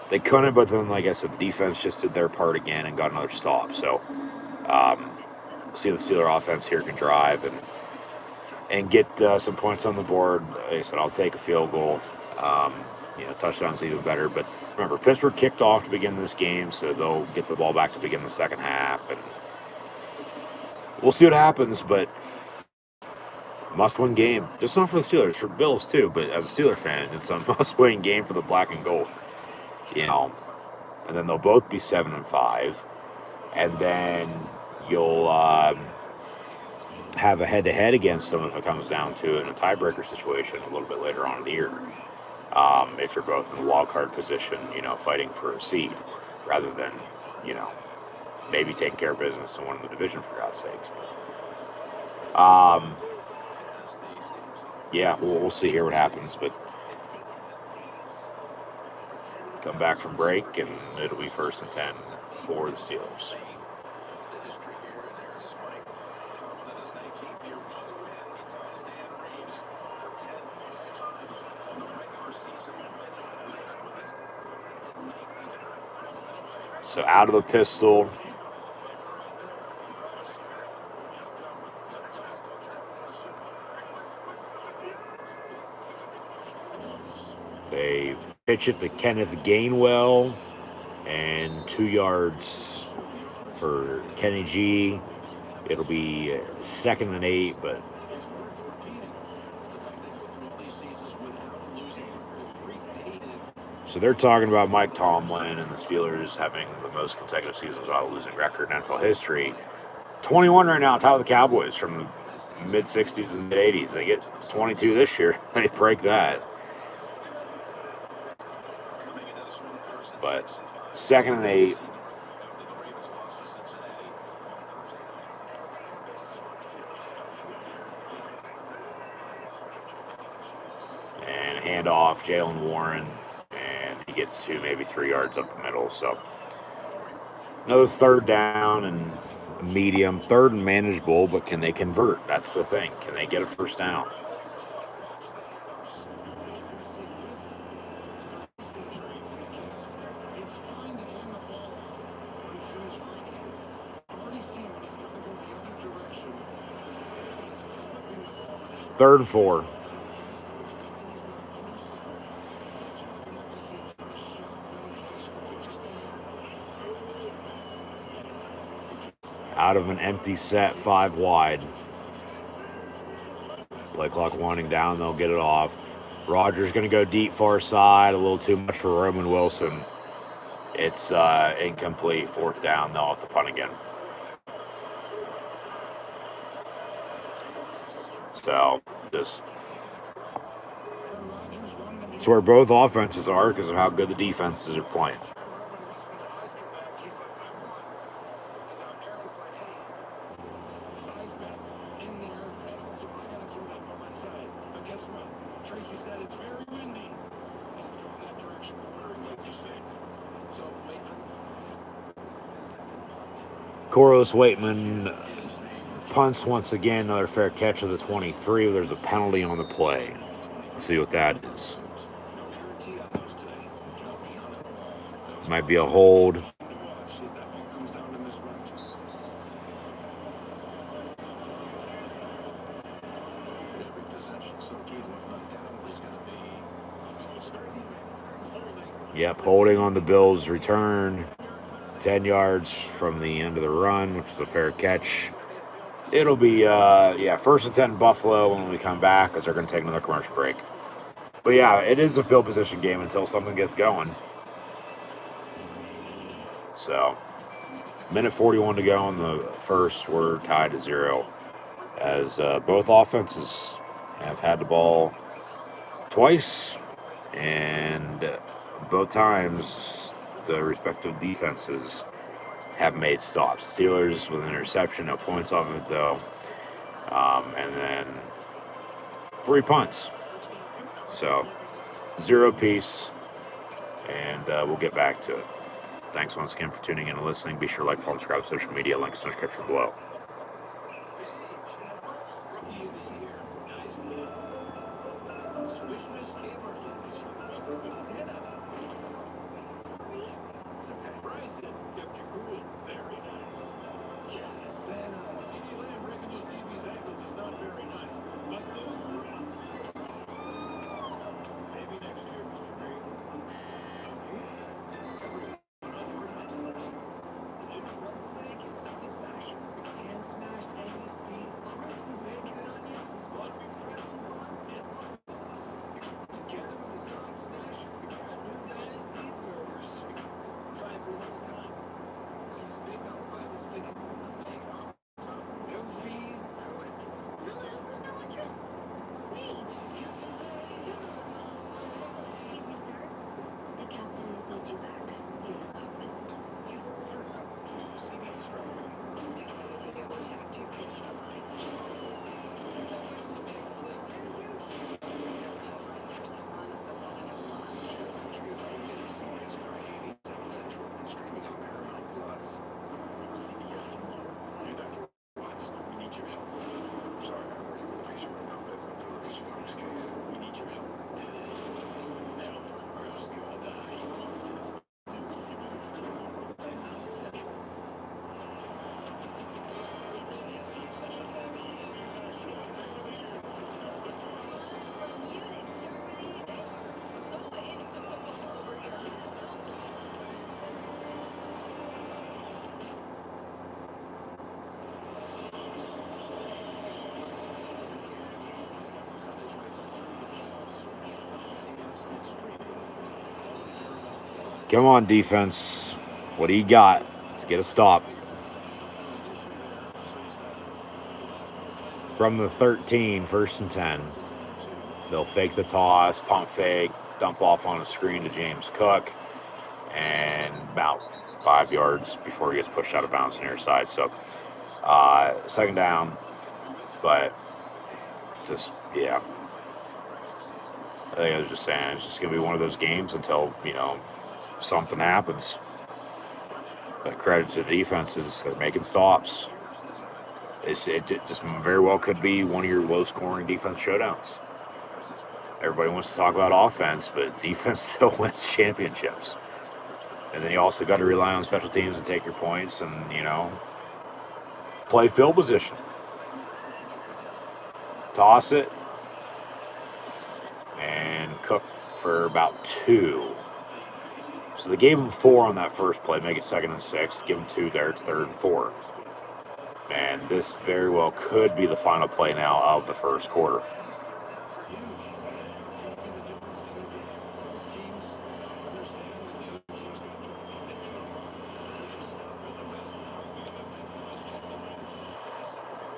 they couldn't. But then, like I said, the defense just did their part again and got another stop. So see if the Steeler offense here can drive and get some points on the board. Like I said, I'll take a field goal. Touchdowns even better. But remember, Pittsburgh kicked off to begin this game, so they'll get the ball back to begin the second half. And we'll see what happens, but must-win game. Just not for the Steelers, for Bills too, but as a Steeler fan, it's a must-win game for the black and gold. And then they'll both be 7-5. And then you'll have a head-to-head against them if it comes down to it in a tiebreaker situation a little bit later on in the year. If you're both in the wild card position, fighting for a seed, rather than, maybe taking care of business and winning the division, for God's sakes. But, we'll see here what happens. But come back from break, and it'll be 1st and 10 for the Steelers. So out of the pistol. They pitch it to Kenneth Gainwell, and 2 yards for Kenny G. It'll be 2nd and 8, but so they're talking about Mike Tomlin and the Steelers having the most consecutive seasons without a losing record in NFL history. 21 right now, top of the Cowboys from the mid-60s and mid-80s. They get 22 this year. They break that. But 2nd and 8. And hand off Jalen Warren, and he gets 2, maybe 3 yards up the middle. So another third down and medium, third and manageable, but can they convert? That's the thing. Can they get a first down? Third and 4. Out of an empty set, 5 wide. Play clock winding down, they'll get it off. Rodgers going to go deep far side, a little too much for Roman Wilson. It's incomplete, 4th down, they'll have to punt again. So, it's where both offenses are because of how good the defenses are playing. Corliss Waitman punts once again, another fair catch of the 23. There's a penalty on the play. Let's see what that is. Might be a hold. Yep, holding on the Bills' return. 10 yards from the end of the run, which is a fair catch. It'll be, 1st and 10 Buffalo when we come back because they're going to take another commercial break. But yeah, it is a field position game until something gets going. So, minute 41 to go in the first. We're tied at 0 as both offenses have had the ball twice, and both times the respective defenses have made stops. Steelers with an interception, no points off of it though, and then 3 punts. So 0 apiece, and we'll get back to it. Thanks once again for tuning in and listening. Be sure to like, follow, subscribe to social media. Links in the description below. Come on, defense. What do you got? Let's get a stop. From the 13, 1st and 10. They'll fake the toss, pump fake, dump off on a screen to James Cook, and about 5 yards before he gets pushed out of bounds near side. So, 2nd down, but just, yeah. I was just saying, it's just going to be one of those games until, something happens. But credit to the defenses, they're making stops. It just very well could be one of your low-scoring defense showdowns. Everybody wants to talk about offense, but defense still wins championships. And then you also got to rely on special teams and take your points and, play field position. Toss it and cook for about 2. So they gave him 4 on that first play, make it 2nd and 6. Give him 2 there, it's 3rd and 4. And this very well could be the final play now of the first quarter.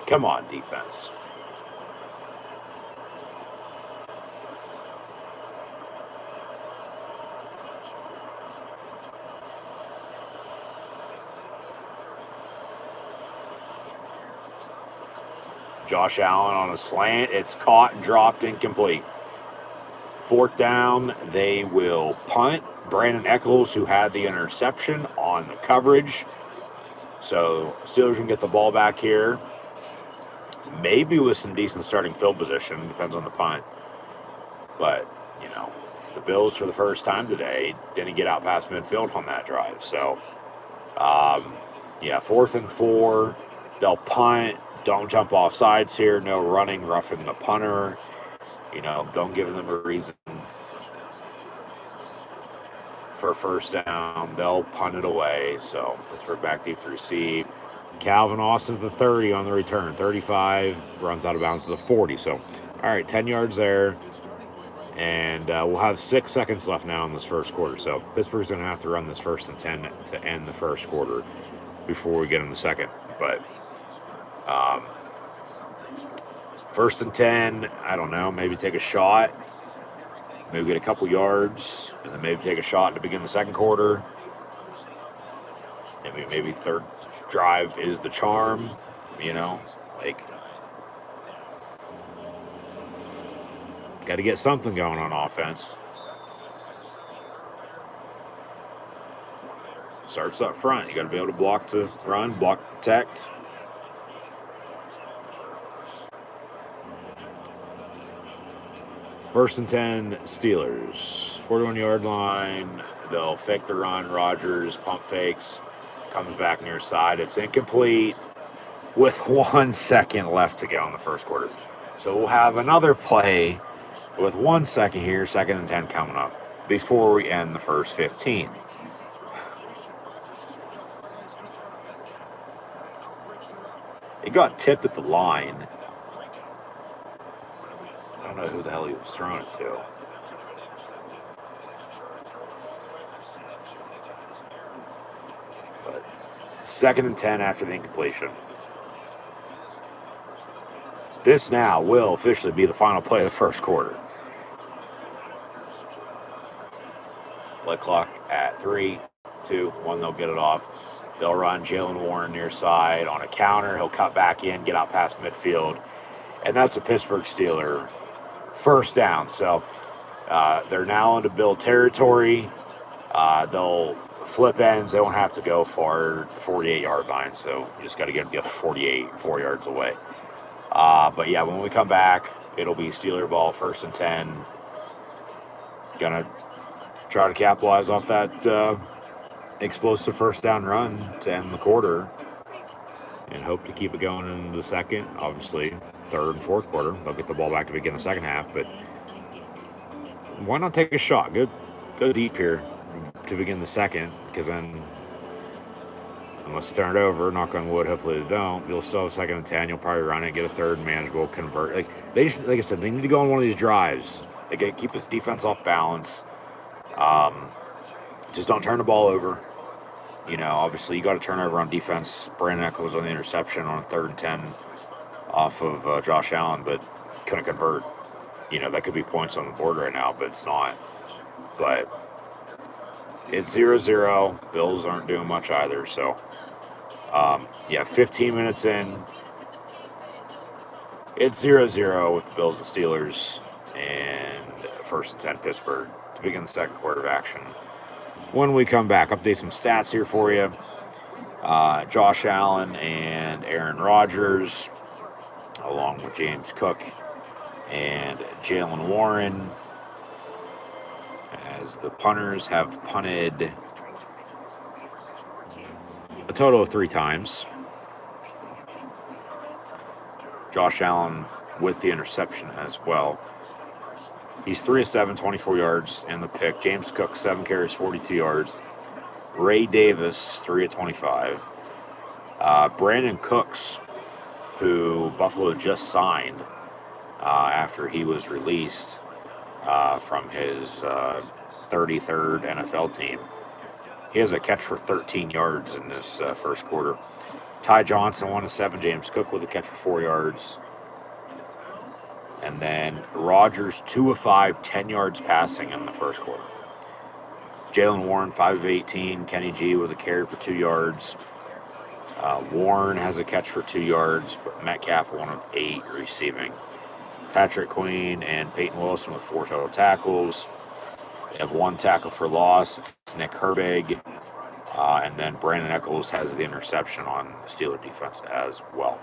Come on, defense. Josh Allen on a slant. It's caught and dropped incomplete. 4th down, they will punt. Brandon Eccles, who had the interception, on the coverage. So Steelers can get the ball back here. Maybe with some decent starting field position. Depends on the punt. But, the Bills for the first time today didn't get out past midfield on that drive. So, 4th and 4. They'll punt. Don't jump off sides here. No running, roughing the punter. Don't give them a reason for a first down. They'll punt it away. So Pittsburgh back deep to receive. Calvin Austin to the 30 on the return. 35, runs out of bounds to the 40. So, all right, 10 yards there. And we'll have 6 seconds left now in this first quarter. So Pittsburgh's going to have to run this 1st and 10 to end the first quarter before we get in the second. But 1st and 10, I don't know, maybe take a shot. Maybe get a couple yards. And then maybe take a shot to begin the second quarter. I mean, maybe third drive is the charm, got to get something going on offense. Starts up front. You got to be able to block to run, block to protect. First and 10, Steelers. 41-yard line. They'll fake the run. Rodgers pump fakes. Comes back near side. It's incomplete with 1 second left to go in the first quarter. So we'll have another play with 1 second here, 2nd and 10 coming up before we end the first 15. It got tipped at the line. I don't know who the hell he was throwing it to. But 2nd and 10 after the incompletion. This now will officially be the final play of the first quarter. Play clock at 3, 2, 1. They'll get it off. They'll run Jalen Warren near side on a counter. He'll cut back in, get out past midfield. And that's a Pittsburgh Steeler first down. So they're now into Bill territory. They'll flip ends. They won't have to go far, the 48-yard line. So you just got to get the other 48, 4 yards away. But yeah, when we come back, it'll be Steeler ball, 1st and 10. Gonna try to capitalize off that explosive first down run to end the quarter and hope to keep it going into the second. Obviously, 3rd and 4th quarter, they'll get the ball back to begin the second half. But why not take a shot? Go deep here to begin the second, because then, unless they turn it over, knock on wood, hopefully they don't, you'll still have 2nd and 10. You'll probably run it, get a 3rd manageable, convert. Like I said, they need to go on one of these drives. They got to keep this defense off balance. Just don't turn the ball over. Obviously you got to turn over on defense. Brandon Eccles on the interception on 3rd and 10 off of Josh Allen, but couldn't convert. That could be points on the board right now, but it's not. But it's 0-0. Bills aren't doing much either. So, 15 minutes in. It's 0-0 with the Bills and Steelers. And first and 10 Pittsburgh to begin the second quarter of action. When we come back, update some stats here for you. Josh Allen and Aaron Rodgers, along with James Cook and Jalen Warren, as the punters have punted a total of 3 times. Josh Allen with the interception as well. He's 3 of 7, 24 yards in the pick. James Cook, 7 carries, 42 yards. Ray Davis, 3 of 25. Brandon Cooks, who Buffalo just signed after he was released from his 33rd NFL team. He has a catch for 13 yards in this first quarter. Ty Johnson, 1 of 7. James Cook with a catch for 4 yards. And then Rodgers, 2 of 5, 10 yards passing in the first quarter. Jalen Warren, 5 of 18. Kenny G with a carry for 2 yards. Warren has a catch for 2 yards, but Metcalf, 1 of 8 receiving. Patrick Queen and Peyton Wilson with 4 total tackles. They have 1 tackle for loss. It's Nick Herbig. And then Brandon Echols has the interception on the Steeler defense as well.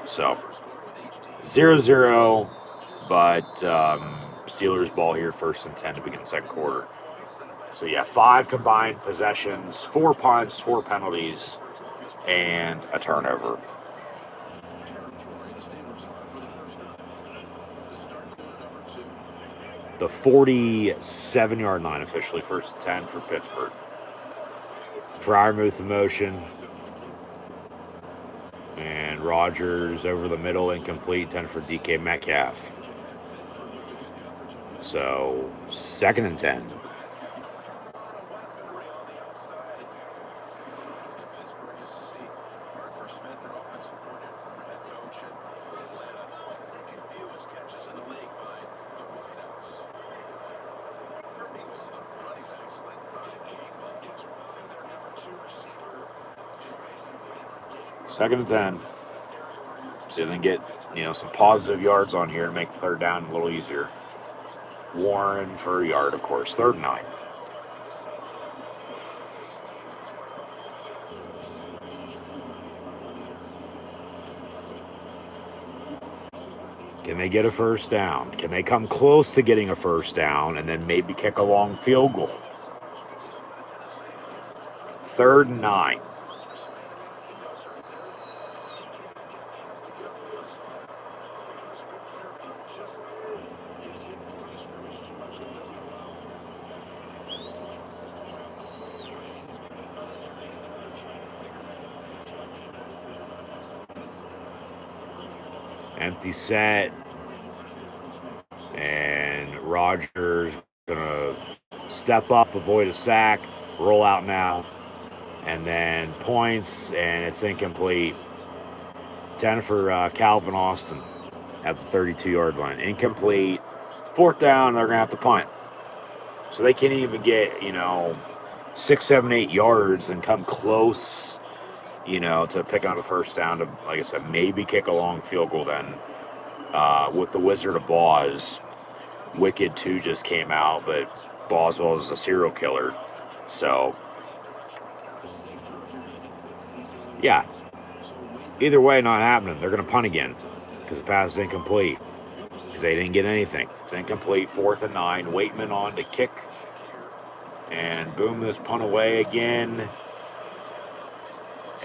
So, 0-0, but Steelers ball here, first and 10 to begin the second quarter. So, yeah, 5 combined possessions, 4 punts, 4 penalties, and a turnover. The 47-yard line officially, first and 10 for Pittsburgh. Freiermuth in motion. And Rodgers over the middle, incomplete, 10 for DK Metcalf. So, second and 10. Second and 10. See if they can get, some positive yards on here to make the third down a little easier. Warren for a yard, of course. 3rd and 9. Can they get a first down? Can they come close to getting a first down and then maybe kick a long field goal? 3rd and 9. Empty set, and Rodgers gonna step up, avoid a sack, roll out now, and then points, and it's incomplete. 10 for Calvin Austin at the 32-yard line. Incomplete. 4th down, they're gonna have to punt. So they can't even get 6, 7, 8 yards and come close to pick up a first down to, like I said, maybe kick a long field goal then. With the Wizard of Boz, Wicked 2 just came out, but Boswell is a serial killer. So, yeah. Either way, not happening. They're going to punt again because the pass is incomplete because they didn't get anything. It's incomplete, 4th and 9. Waitman on to kick. And boom, this punt away again.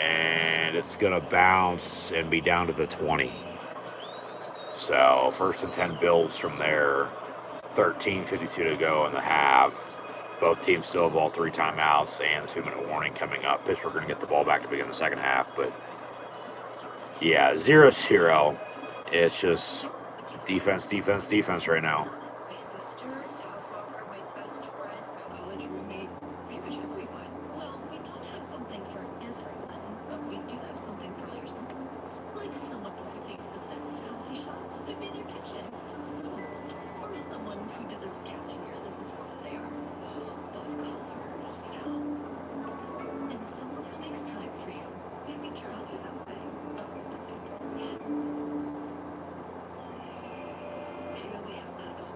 And it's going to bounce and be down to the 20. So, 1st and 10 Bills from there. 13:52 to go in the half. Both teams still have all 3 timeouts and the 2-minute warning coming up. Pittsburgh going to get the ball back to begin the second half. But, yeah, 0-0. It's just defense right now. My sister, dog walker, my best friend, my college roommate, pretty much everyone. Well, we don't have something for everyone, but we do have something for your someones. Like someone who takes the best coffee shop to be their kitchen. Or someone who deserves cashmere that's as warm as they are. Those colors. And someone who makes time for you. Maybe Carol is something. Oh, it's nothing. Here we have maps.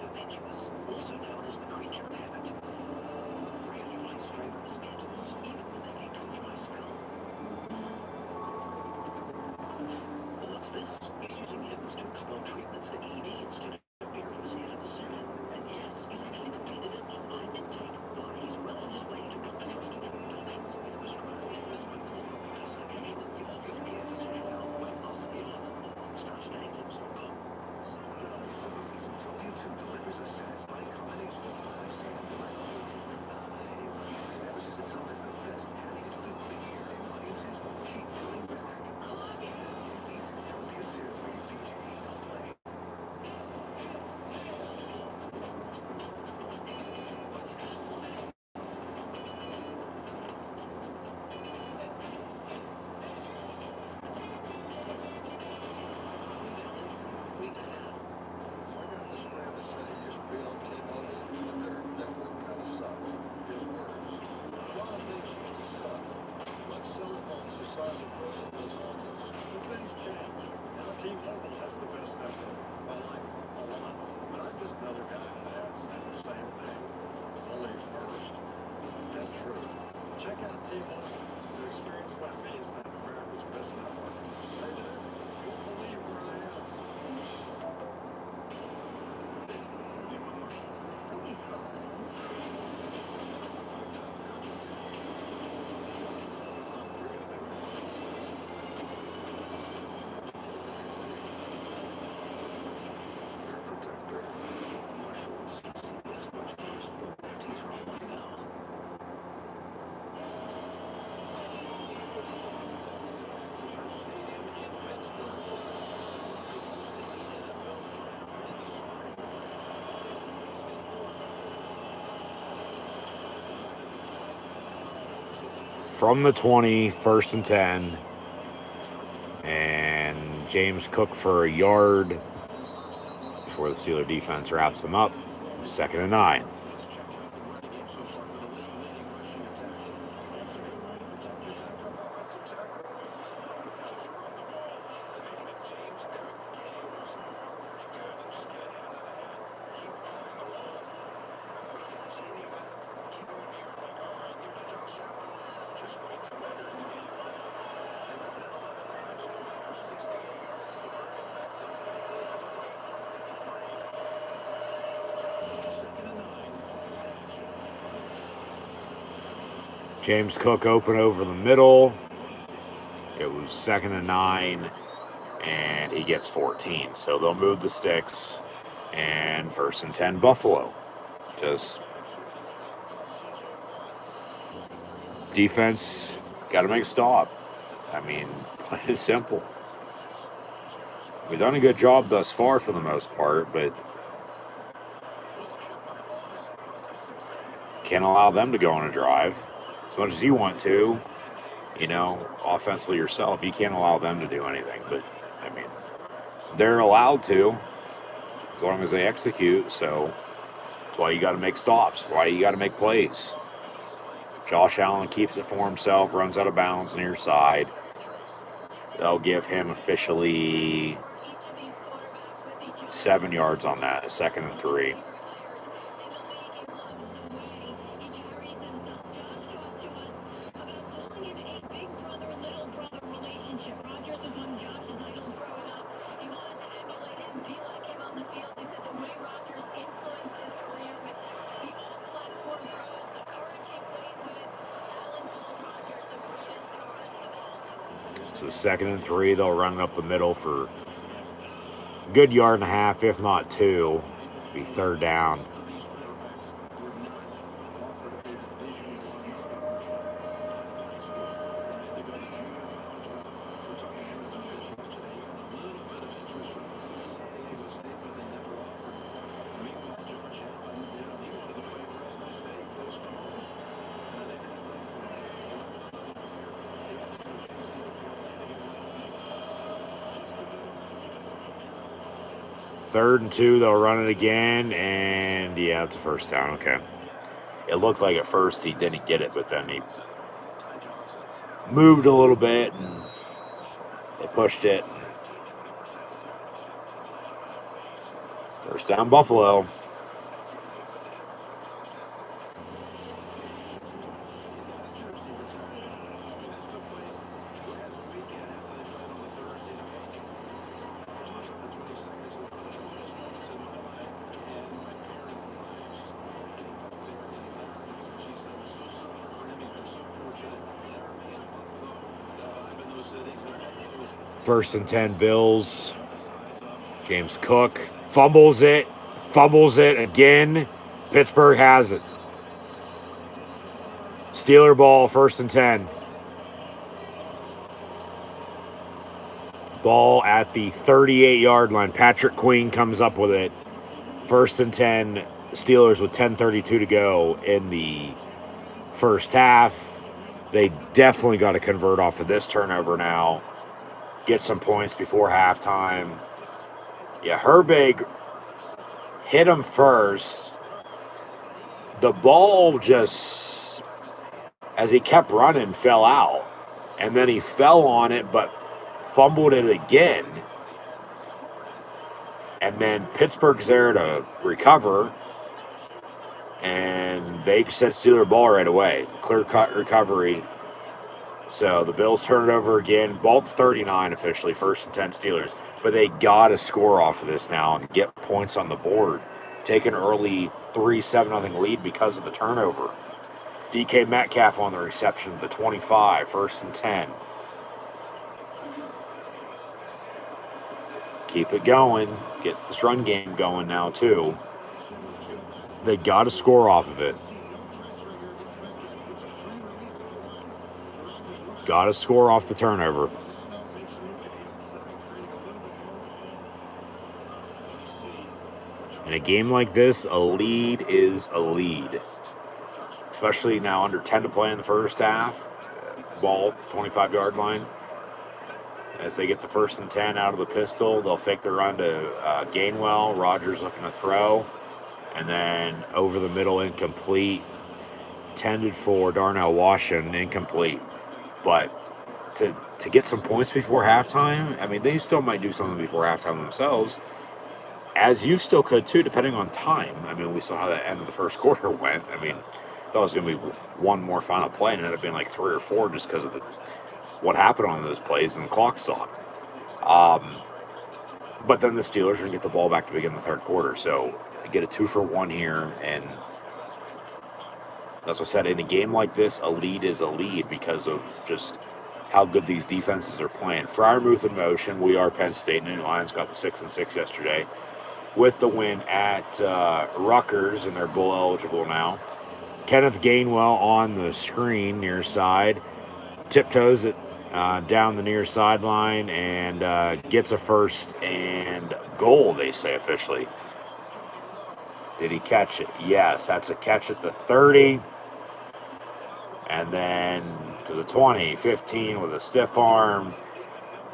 from the 20, 1st and 10. And James Cook for a yard before the Steeler defense wraps them up. 2nd and 9. James Cook open over the middle. It was 2nd and 9, and he gets 14. So they'll move the sticks, and 1st and 10 Buffalo. Just defense got to make a stop. I mean, plain and simple. We've done a good job thus far for the most part, but can't allow them to go on a drive. As much as you want to, offensively yourself, you can't allow them to do anything. But, I mean, they're allowed to as long as they execute. So that's why you got to make stops, why you got to make plays. Josh Allen keeps it for himself, runs out of bounds near side. They'll give him officially 7 yards on that, a 2nd and 3. So 2nd and 3, they'll run it up the middle for a good yard and a half, if not 2. Be 3rd down. Third and 2, they'll run it again, and yeah, it's a 1st down. Okay. It looked like at first he didn't get it, but then he moved a little bit, and they pushed it. 1st down, Buffalo. First and 10 Bills. James Cook fumbles it again. Pittsburgh has it. Steeler ball, 1st and 10. Ball at the 38-yard line. Patrick Queen comes up with it. 1st and 10. Steelers with 10:32 to go in the first half. They definitely got to convert off of this turnover now. Get some points before halftime. Yeah, Herbig hit him first. The ball just, as he kept running, fell out. And then he fell on it, but fumbled it again. And then Pittsburgh's there to recover. And they said Steeler ball right away. Clear-cut recovery. So the Bills turn it over again. Ball 39 officially, 1st and 10 Steelers. But they got to score off of this now and get points on the board. Take an early 3-7-0 lead because of the turnover. DK Metcalf on the reception, the 25, 1st and 10. Keep it going. Get this run game going now, too. They got to score off of it. Got to score off the turnover. In a game like this, a lead is a lead. Especially now under 10 to play in the first half. ball, 25-yard line. As they get the 1st and 10 out of the pistol, they'll fake the run to Gainwell. Rodgers looking to throw. And then over the middle, incomplete. Intended for Darnell Washington, incomplete. But to get some points before halftime, I mean, they still might do something before halftime themselves, as you still could too, depending on time. I mean, we saw how the end of the first quarter went. I mean, that was going to be one more final play, and it ended up being like 3 or 4 just because of what happened on those plays, and the clock stopped. But then the Steelers are going to get the ball back to begin the third quarter, so they get a 2-for-1 here, and that's what I said. In a game like this, a lead is a lead because of just how good these defenses are playing. Freiermuth in motion. We are Penn State, and the Lions got the 6-6 yesterday with the win at Rutgers, and they're bowl eligible now. Kenneth Gainwell on the screen near side, tiptoes it down the near sideline, and gets a 1st and goal, they say officially. Did he catch it? Yes, that's a catch at the 30. And then to the 20, 15 with a stiff arm.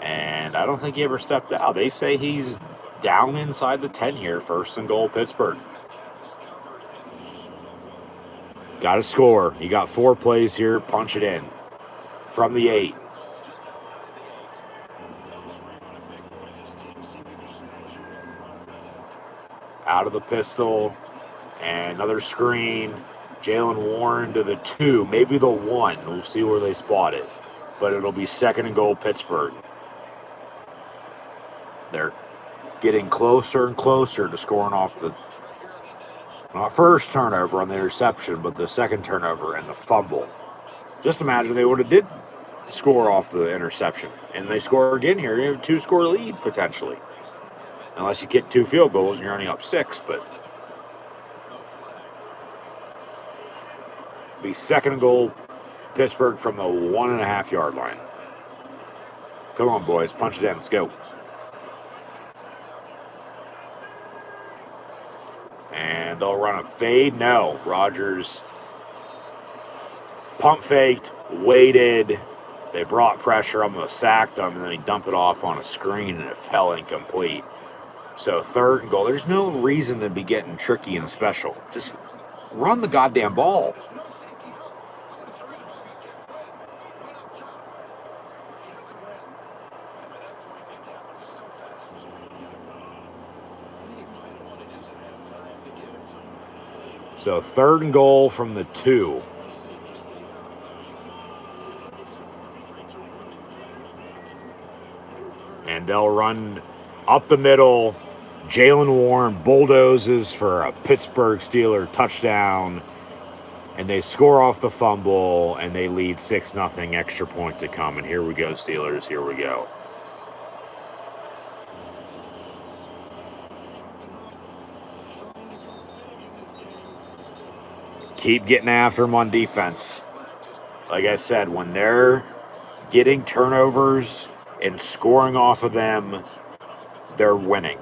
And I don't think he ever stepped out. They say he's down inside the 10 here. 1st and goal, Pittsburgh. Got to score. You got 4 plays here. Punch it in. From the 8. Out of the pistol. And another screen. Jalen Warren to the 2, maybe the 1. We'll see where they spot it. But it'll be 2nd and goal, Pittsburgh. They're getting closer and closer to scoring off the not first turnover on the interception, but the 2nd turnover and the fumble. Just imagine they would have did score off the interception. And they score again here. You have a 2-score lead, potentially. Unless you kick 2 field goals and you're only up 6, but be 2nd and goal, Pittsburgh from the 1.5-yard line. Come on, boys. Punch it in. Let's go. And they'll run a fade. No. Rodgers pump faked, waited. They brought pressure, almost sacked him, and then he dumped it off on a screen, and it fell incomplete. So 3rd and goal. There's no reason to be getting tricky and special. Just run the goddamn ball. So 3rd and goal from the 2. And they'll run up the middle. Jalen Warren bulldozes for a Pittsburgh Steeler touchdown. And they score off the fumble, and they lead 6-0, extra point to come. And here we go, Steelers. Here we go. Keep getting after them on defense. Like I said, when they're getting turnovers and scoring off of them, they're winning.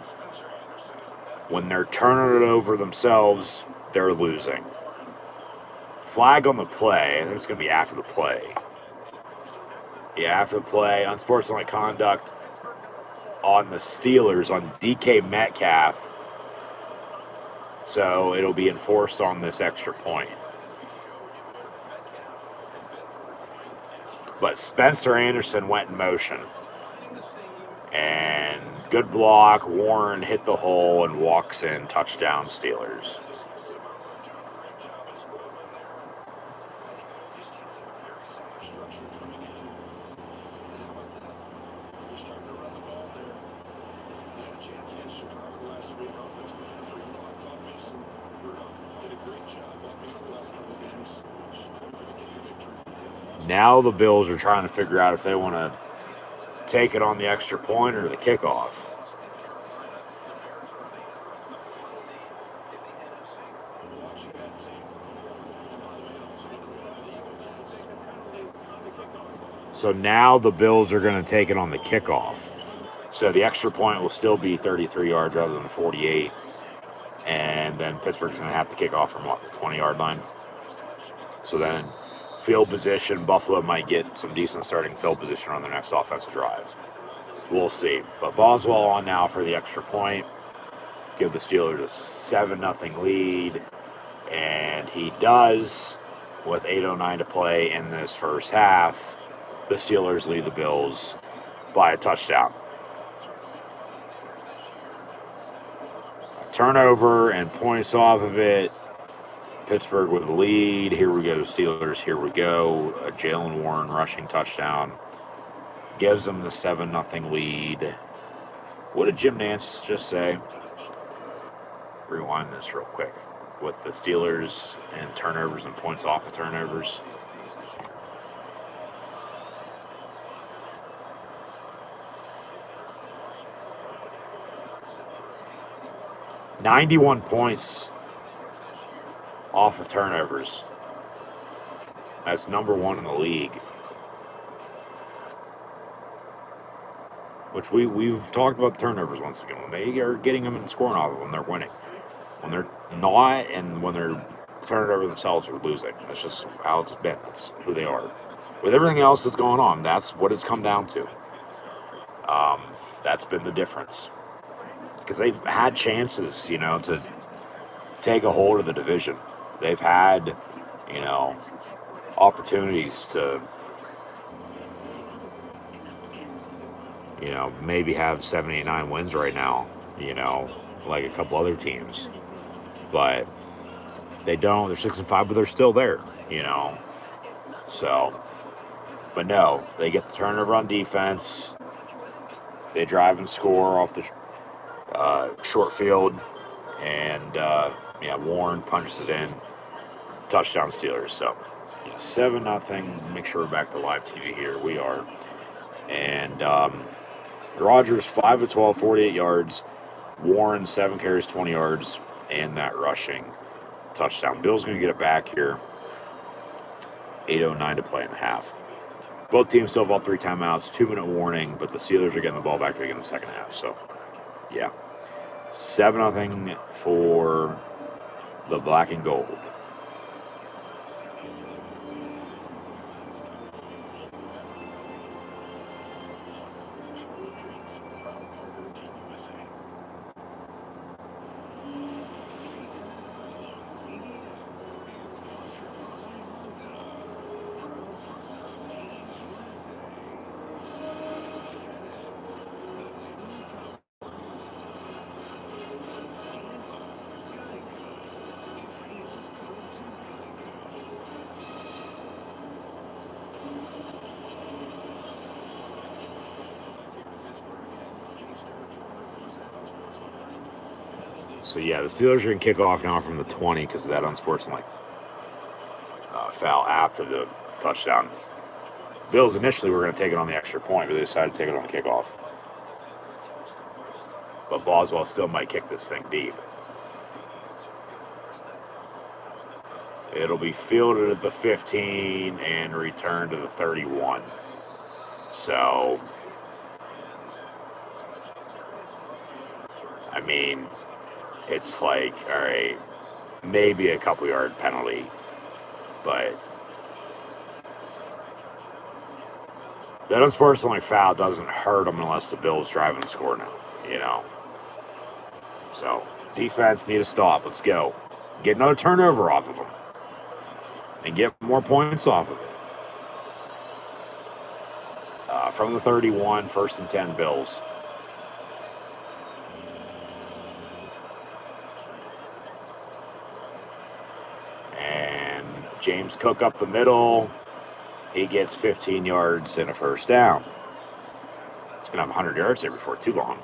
When they're turning it over themselves, they're losing. Flag on the play. I think it's going to be after the play. Yeah, after the play. Unsportsmanlike conduct on the Steelers, on DK Metcalf. So it'll be enforced on this extra point. But Spencer Anderson went in motion. And good block. Warren hit the hole and walks in. Touchdown, Steelers. Now the Bills are trying to figure out if they want to take it on the extra point or the kickoff. So now the Bills are going to take it on the kickoff. So the extra point will still be 33 yards rather than 48. And then Pittsburgh's going to have to kick off from, the 20-yard line. So then field position. Buffalo might get some decent starting field position on their next offensive drive. We'll see. But Boswell on now for the extra point. Give the Steelers a 7-0 lead. And he does with 8:09 to play in this first half. The Steelers lead the Bills by a touchdown. A turnover and points off of it. Pittsburgh with the lead. Here we go, Steelers. Here we go. A Jalen Warren rushing touchdown. Gives them the 7-0 lead. What did Jim Nance just say? Rewind this real quick. With the Steelers and turnovers and points off of turnovers. $91 points off of turnovers. That's number one in the league. Which we've talked about turnovers once again. When they are getting them and scoring off of them, they're winning. When they're not, and when they're turning it over themselves, are losing. That's just how it's been. That's who they are. With everything else that's going on, that's what it's come down to. That's been the difference. Because they've had chances, to take a hold of the division. They've had, opportunities to, maybe have 7, 8, 9 wins right now, like a couple other teams. But they don't. They're 6-5, but they're still there, So, but no, they get the turnover on defense. They drive and score off the short field, and Warren punches it in. Touchdown Steelers. So 7-0. Make sure we're back to live TV here. We are, and Rodgers 5 of 12, 48 yards. Warren 7 carries, 20 yards, and that rushing touchdown. Bill's going to get it back here. 8:09 to play in the half. Both teams still have all 3 timeouts, 2-minute warning, but the Steelers are getting the ball back to begin the second half. So, 7-0 for the black and gold. So, the Steelers are going to kick off now from the 20 because of that unsportsmanlike foul after the touchdown. Bills initially were going to take it on the extra point, but they decided to take it on the kickoff. But Boswell still might kick this thing deep. It'll be fielded at the 15 and returned to the 31. So, it's like, all right, maybe a couple yard penalty, but that unsportsmanlike foul doesn't hurt them unless the Bills drive and score now, So, defense need to stop. Let's go. Get another turnover off of them and get more points off of it. From the 31, 1st and 10 Bills. James Cook up the middle. He gets 15 yards and a first down. He's going to have 100 yards there before too long.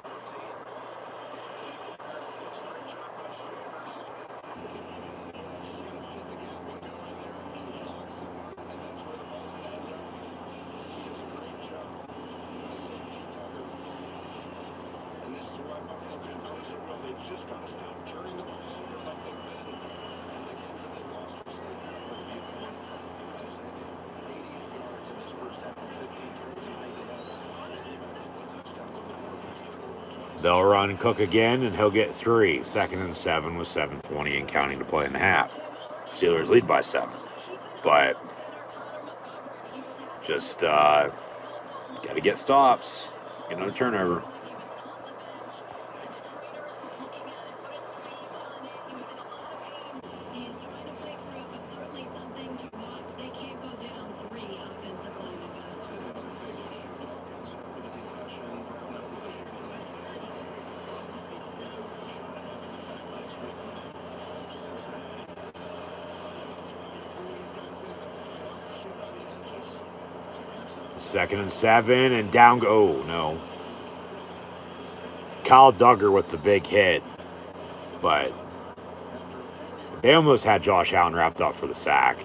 They'll run Cook again, and he'll get 3. 2nd and 7 with 7:20 and counting to play in the half. Steelers lead by 7. But Just got to get stops, get another turnover. Second and 7, and down go. Oh, no. Kyle Duggar with the big hit, but they almost had Josh Allen wrapped up for the sack.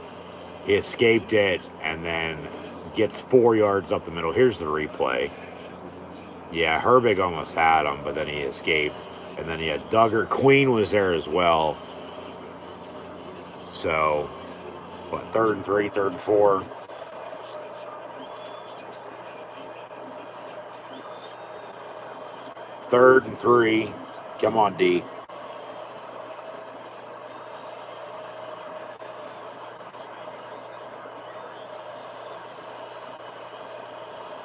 He escaped it and then gets 4 yards up the middle. Here's the replay. Yeah, Herbig almost had him, but then he escaped. And then he had Duggar. Queen was there as well. So, what, 3rd and 3, 3rd and 4. Third and 3. Come on, D.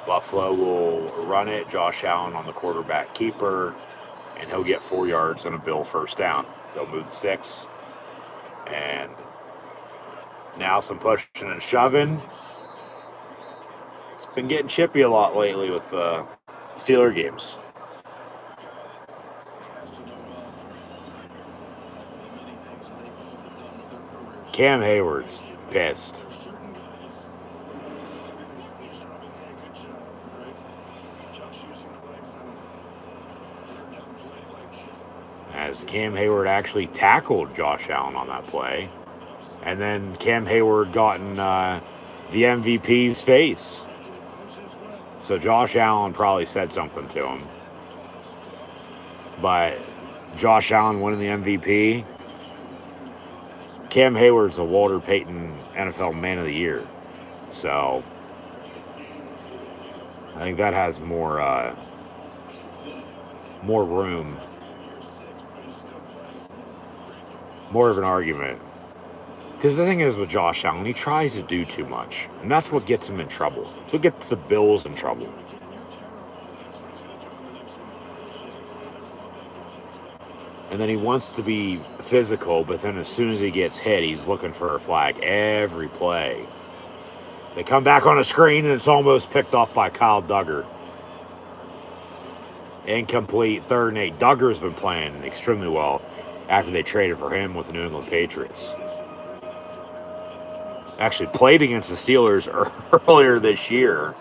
Buffalo will run it. Josh Allen on the quarterback keeper, and he'll get 4 yards and a Bill first down. They'll move the 6. And now some pushing and shoving. It's been getting chippy a lot lately with Steeler games. Cam Hayward's pissed. As Cam Hayward actually tackled Josh Allen on that play. And then Cam Hayward got in the MVP's face. So Josh Allen probably said something to him. But Josh Allen winning the MVP. Cam Hayward's a Walter Payton NFL Man of the Year. So I think that has more room, more of an argument. Because the thing is with Josh Allen, he tries to do too much. And that's what gets him in trouble. That's what gets the Bills in trouble. And then he wants to be physical, but then as soon as he gets hit, he's looking for a flag every play. They come back on a screen, and it's almost picked off by Kyle Duggar. Incomplete, 3rd and 8. Duggar's been playing extremely well after they traded for him with the New England Patriots. Actually played against the Steelers earlier this year,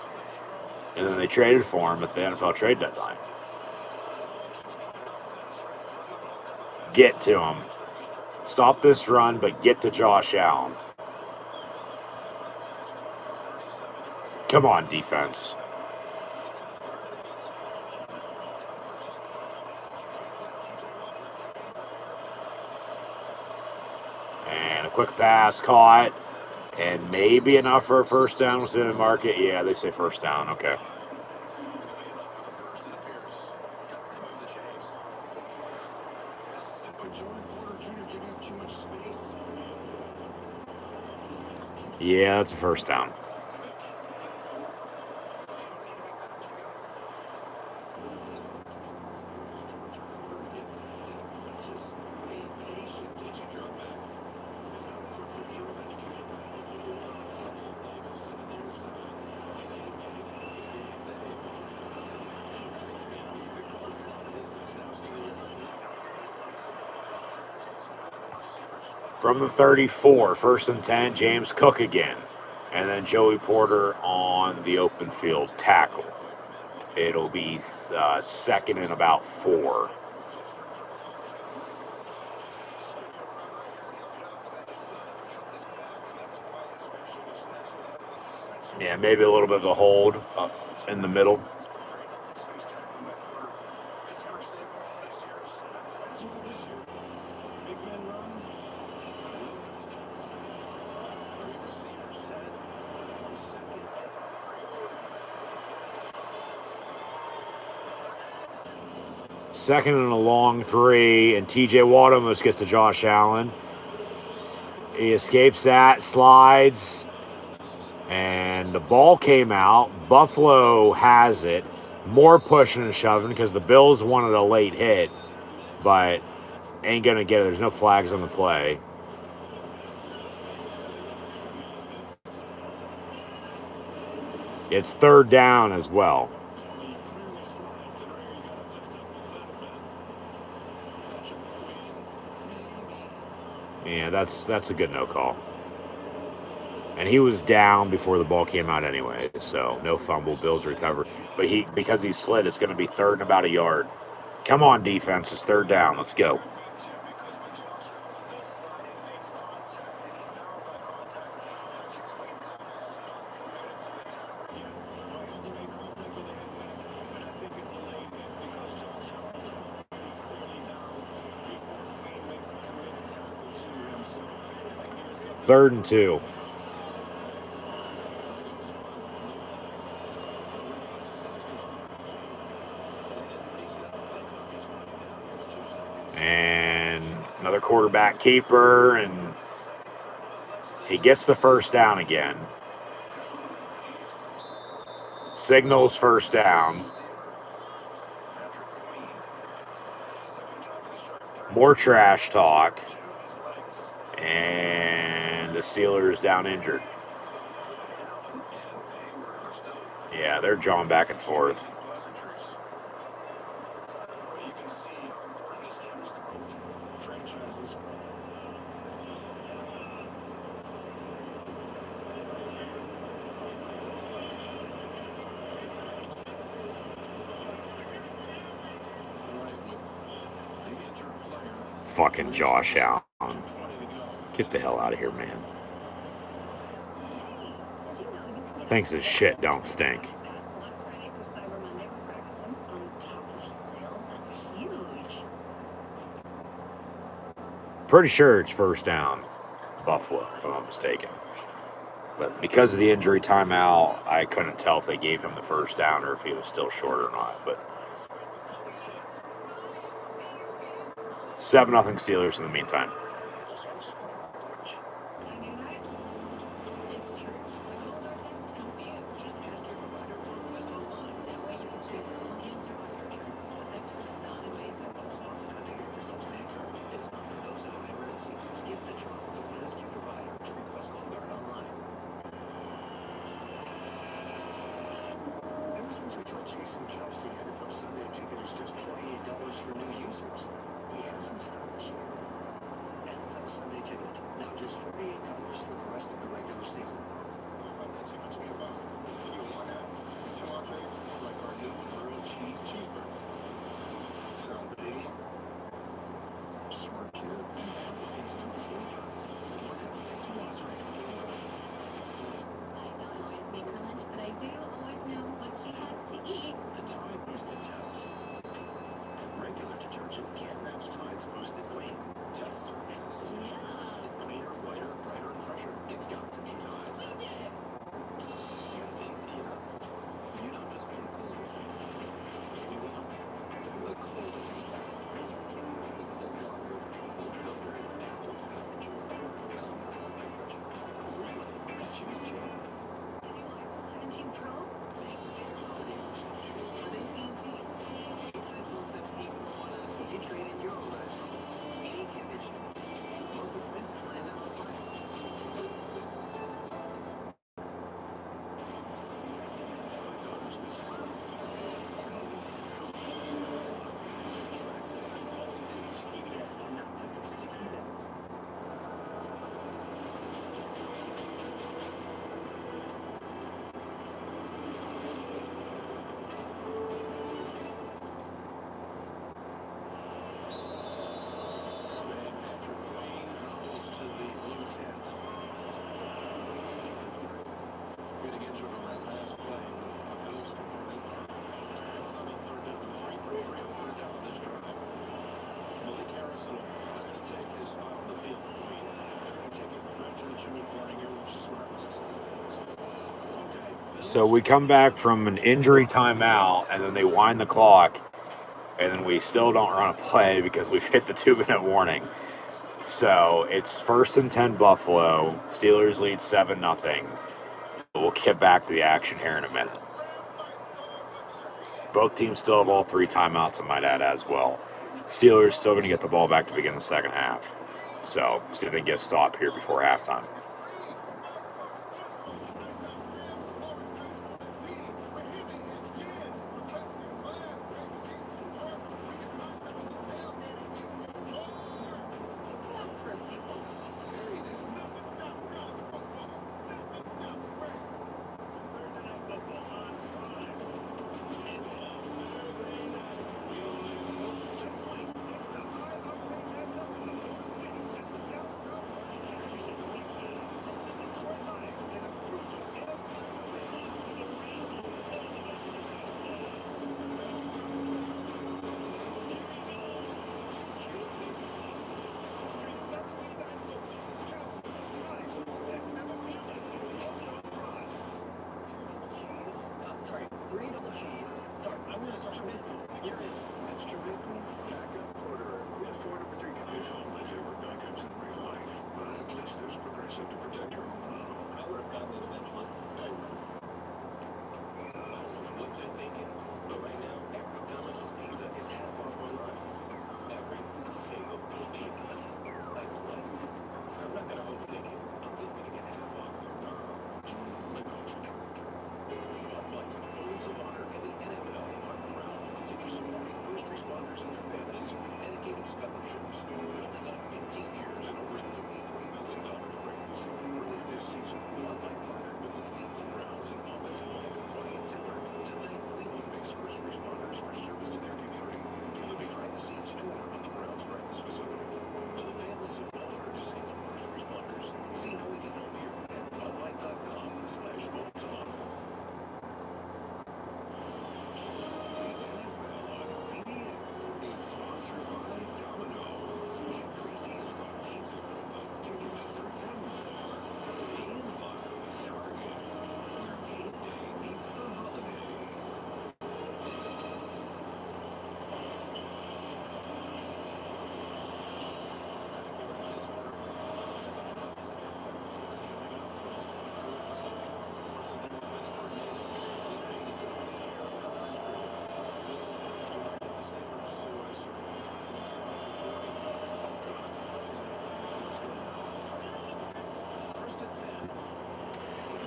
and then they traded for him at the NFL trade deadline. Get to him. Stop this run, but get to Josh Allen. Come on, defense. And a quick pass caught. And maybe enough for a first down within the market. Yeah, they say first down. Okay. Yeah, that's a first down. From the 34, 1st and 10, James Cook again. And then Joey Porter on the open field tackle. It'll be 2nd and about 4. Yeah, maybe a little bit of a hold up in the middle. Second and a long 3, and TJ Watt almost gets to Josh Allen. He escapes that, slides, And the ball came out. Buffalo has it. More pushing and shoving because the Bills wanted a late hit, but ain't going to get it. There's no flags on the play. It's third down as well. Yeah, that's a good no call. And he was down before the ball came out anyway, so no fumble. Bills recover. But because he slid, it's going to be third and about a yard. Come on, defense. It's third down. Let's go. Third and 2. And another quarterback keeper, and he gets the first down again. Signals first down. More trash talk. And the Steelers down injured. Yeah, they're jawing back and forth. Fucking Josh Allen. Get the hell out of here, man. Thanks as shit don't stink. Pretty sure it's first down, Buffalo, if I'm not mistaken. But because of the injury timeout, I couldn't tell if they gave him the first down or if he was still short or not. But 7-0 Steelers in the meantime. So we come back from an injury timeout, and then they wind the clock, and then we still don't run a play because we've hit the 2-minute warning. So it's 1st and 10 Buffalo. Steelers lead 7-0. But we'll get back to the action here in a minute. Both teams still have all 3 timeouts, I might add, as well. Steelers still going to get the ball back to begin the second half. So, see if they can get a stop here before halftime.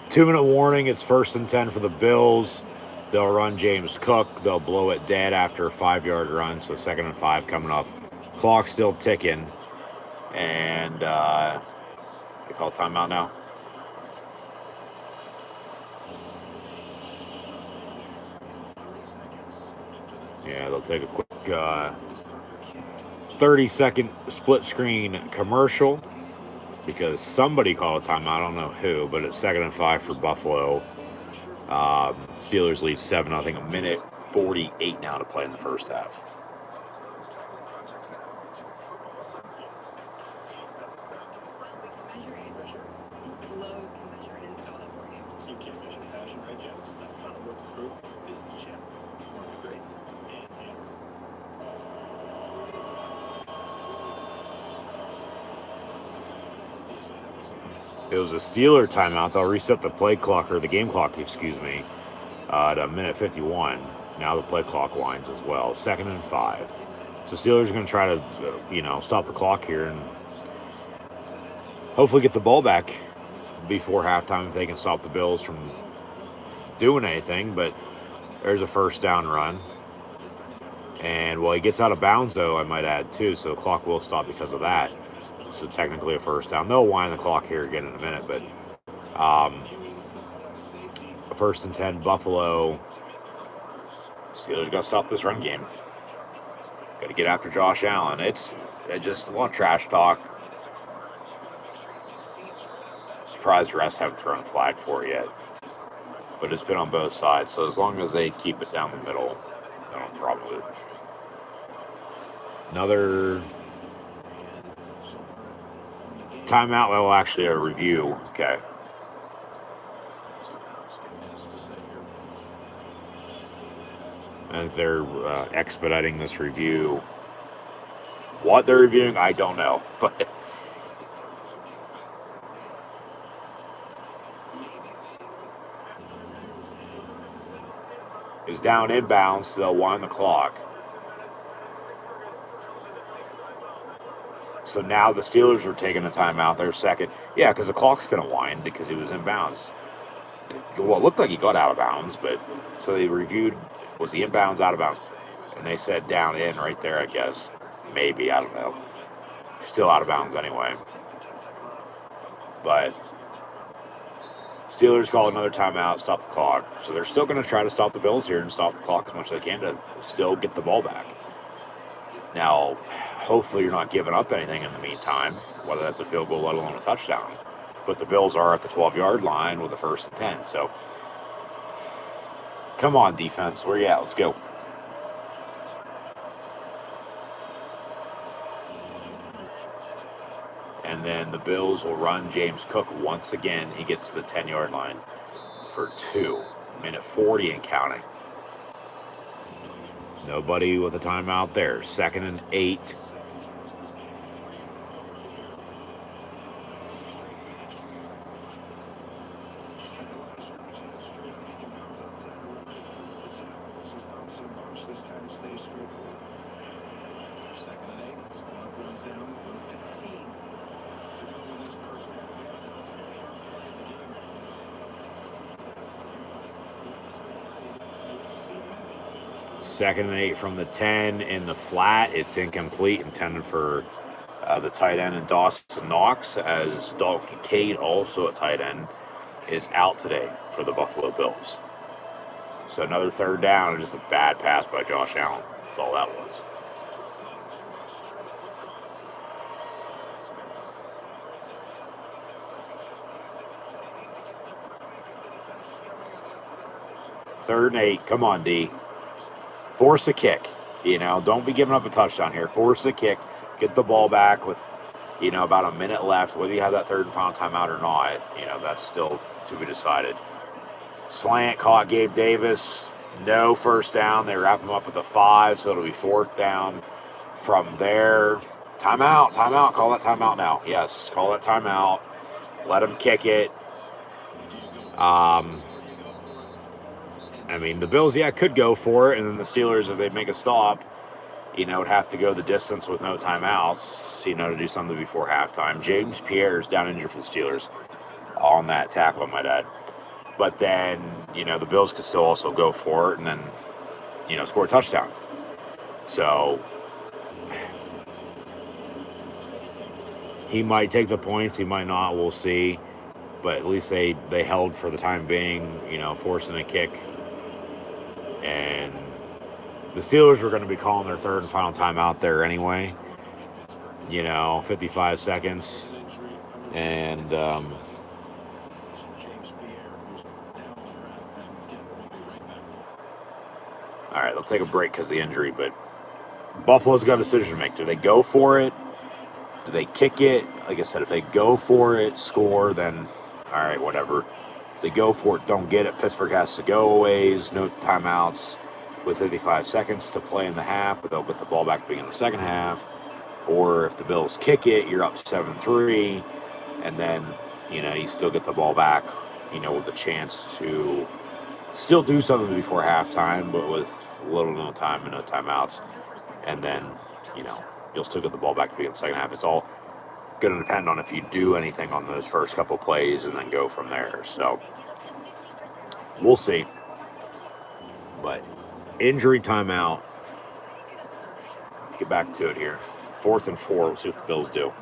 Two-minute warning. It's 1st and 10 for the Bills. They'll run James Cook. They'll blow it dead after a 5-yard run. So 2nd and 5 coming up. Clock still ticking. And they call timeout now. Yeah, they'll take a quick 30-second split screen commercial. Because somebody called a timeout, I don't know who, but it's 2nd and 5 for Buffalo. Steelers lead 7-0, a minute 48 now to play in the first half. It was a Steeler timeout. They'll reset the play clock, or the game clock, excuse me, at a minute 51. Now the play clock winds as well. 2nd and 5. So Steelers are going to try to, stop the clock here and hopefully get the ball back before halftime if they can stop the Bills from doing anything. But there's a first down run. And, well, he gets out of bounds, though, I might add, too. So the clock will stop because of that. So technically a first down. They'll wind the clock here again in a minute, but 1st and 10, Buffalo. Steelers got to stop this run game. Got to get after Josh Allen. It's just a lot of trash talk. Surprised refs haven't thrown a flag for it yet. But it's been on both sides, so as long as they keep it down the middle, they don't have a problem with it. Another timeout, well, actually a review. Okay. I think they're expediting this review. What they're reviewing, I don't know. But is down inbounds, so they'll wind the clock. So now the Steelers are taking a timeout. They're second. Yeah, because the clock's going to wind because he was inbounds. Well, it looked like he got out of bounds, but so they reviewed, was he inbounds, out of bounds? And they said down in right there, I guess. Maybe, I don't know. Still out of bounds anyway. But Steelers call another timeout, stop the clock. So they're still going to try to stop the Bills here and stop the clock as much as they can to still get the ball back. Now, hopefully you're not giving up anything in the meantime, whether that's a field goal, let alone a touchdown. But the Bills are at the 12-yard line with a 1st and 10. So, come on, defense. Where you at? Let's go. And then the Bills will run James Cook once again. He gets to the 10-yard line for 2. Minute 40 and counting. Nobody with a timeout there. 2nd and 8. Second and 8 from the 10 in the flat. It's incomplete, intended for the tight end and Dawson Knox, as Dalton Kincaid, also a tight end, is out today for the Buffalo Bills. So another 3rd down, just a bad pass by Josh Allen. That's all that was. Third and 8. Come on, D. Force a kick. Don't be giving up a touchdown here. Force a kick. Get the ball back with, about a minute left. Whether you have that 3rd and final timeout or not, that's still to be decided. Slant caught Gabe Davis. No first down. They wrap him up with a 5, so it'll be 4th down. From there, timeout. Call that timeout now. Yes, call that timeout. Let him kick it. The Bills, could go for it, and then the Steelers, if they make a stop, would have to go the distance with no timeouts, to do something before halftime. James Pierre is down injured for the Steelers on that tackle, I might add. But then, the Bills could still also go for it and then, score a touchdown. So, he might take the points, he might not, we'll see. But at least they held for the time being, forcing a kick. And the Steelers were going to be calling their 3rd and final timeout there anyway. 55 seconds. And all right, they'll take a break because of the injury. But Buffalo's got a decision to make. Do they go for it? Do they kick it? Like I said, if they go for it, score, then all right, whatever. They go for it, don't get it. Pittsburgh has to go aways, no timeouts with 55 seconds to play in the half, but they'll get the ball back at the beginning of the second half. Or if the Bills kick it, you're up 7-3, and then, you still get the ball back, with a chance to still do something before halftime, but with little no time and no timeouts. And then, you'll still get the ball back at the beginning of the second half. It's all going to depend on if you do anything on those first couple plays and then go from there. So we'll see. But injury timeout. Get back to it here. 4th and 4. We'll see what the Bills do.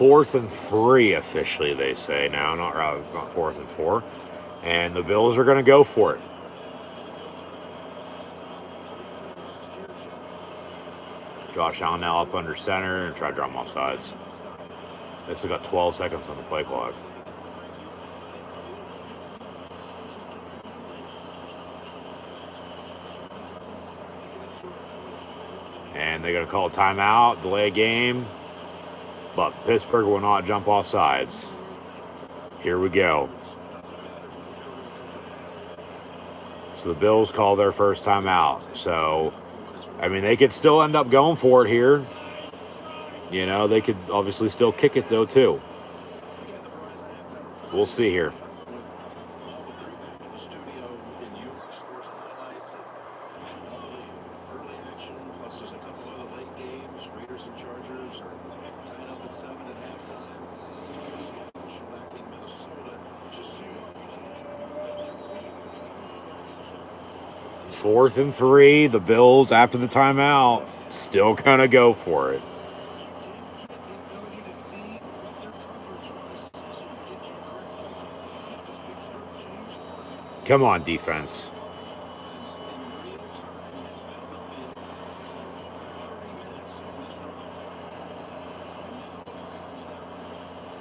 4th and 3 officially, they say now, not 4th and 4. And the Bills are going to go for it. Josh Allen now up under center and try to draw him off sides. They still got 12 seconds on the play clock. And they're going to call a timeout, delay a game. But Pittsburgh will not jump off sides. Here we go. So the Bills call their first timeout. So, I mean, they could still end up going for it here. You know, they could obviously still kick it, though, too. We'll see here. Fourth and 3, the Bills, after the timeout, still gonna go for it. Come on, defense.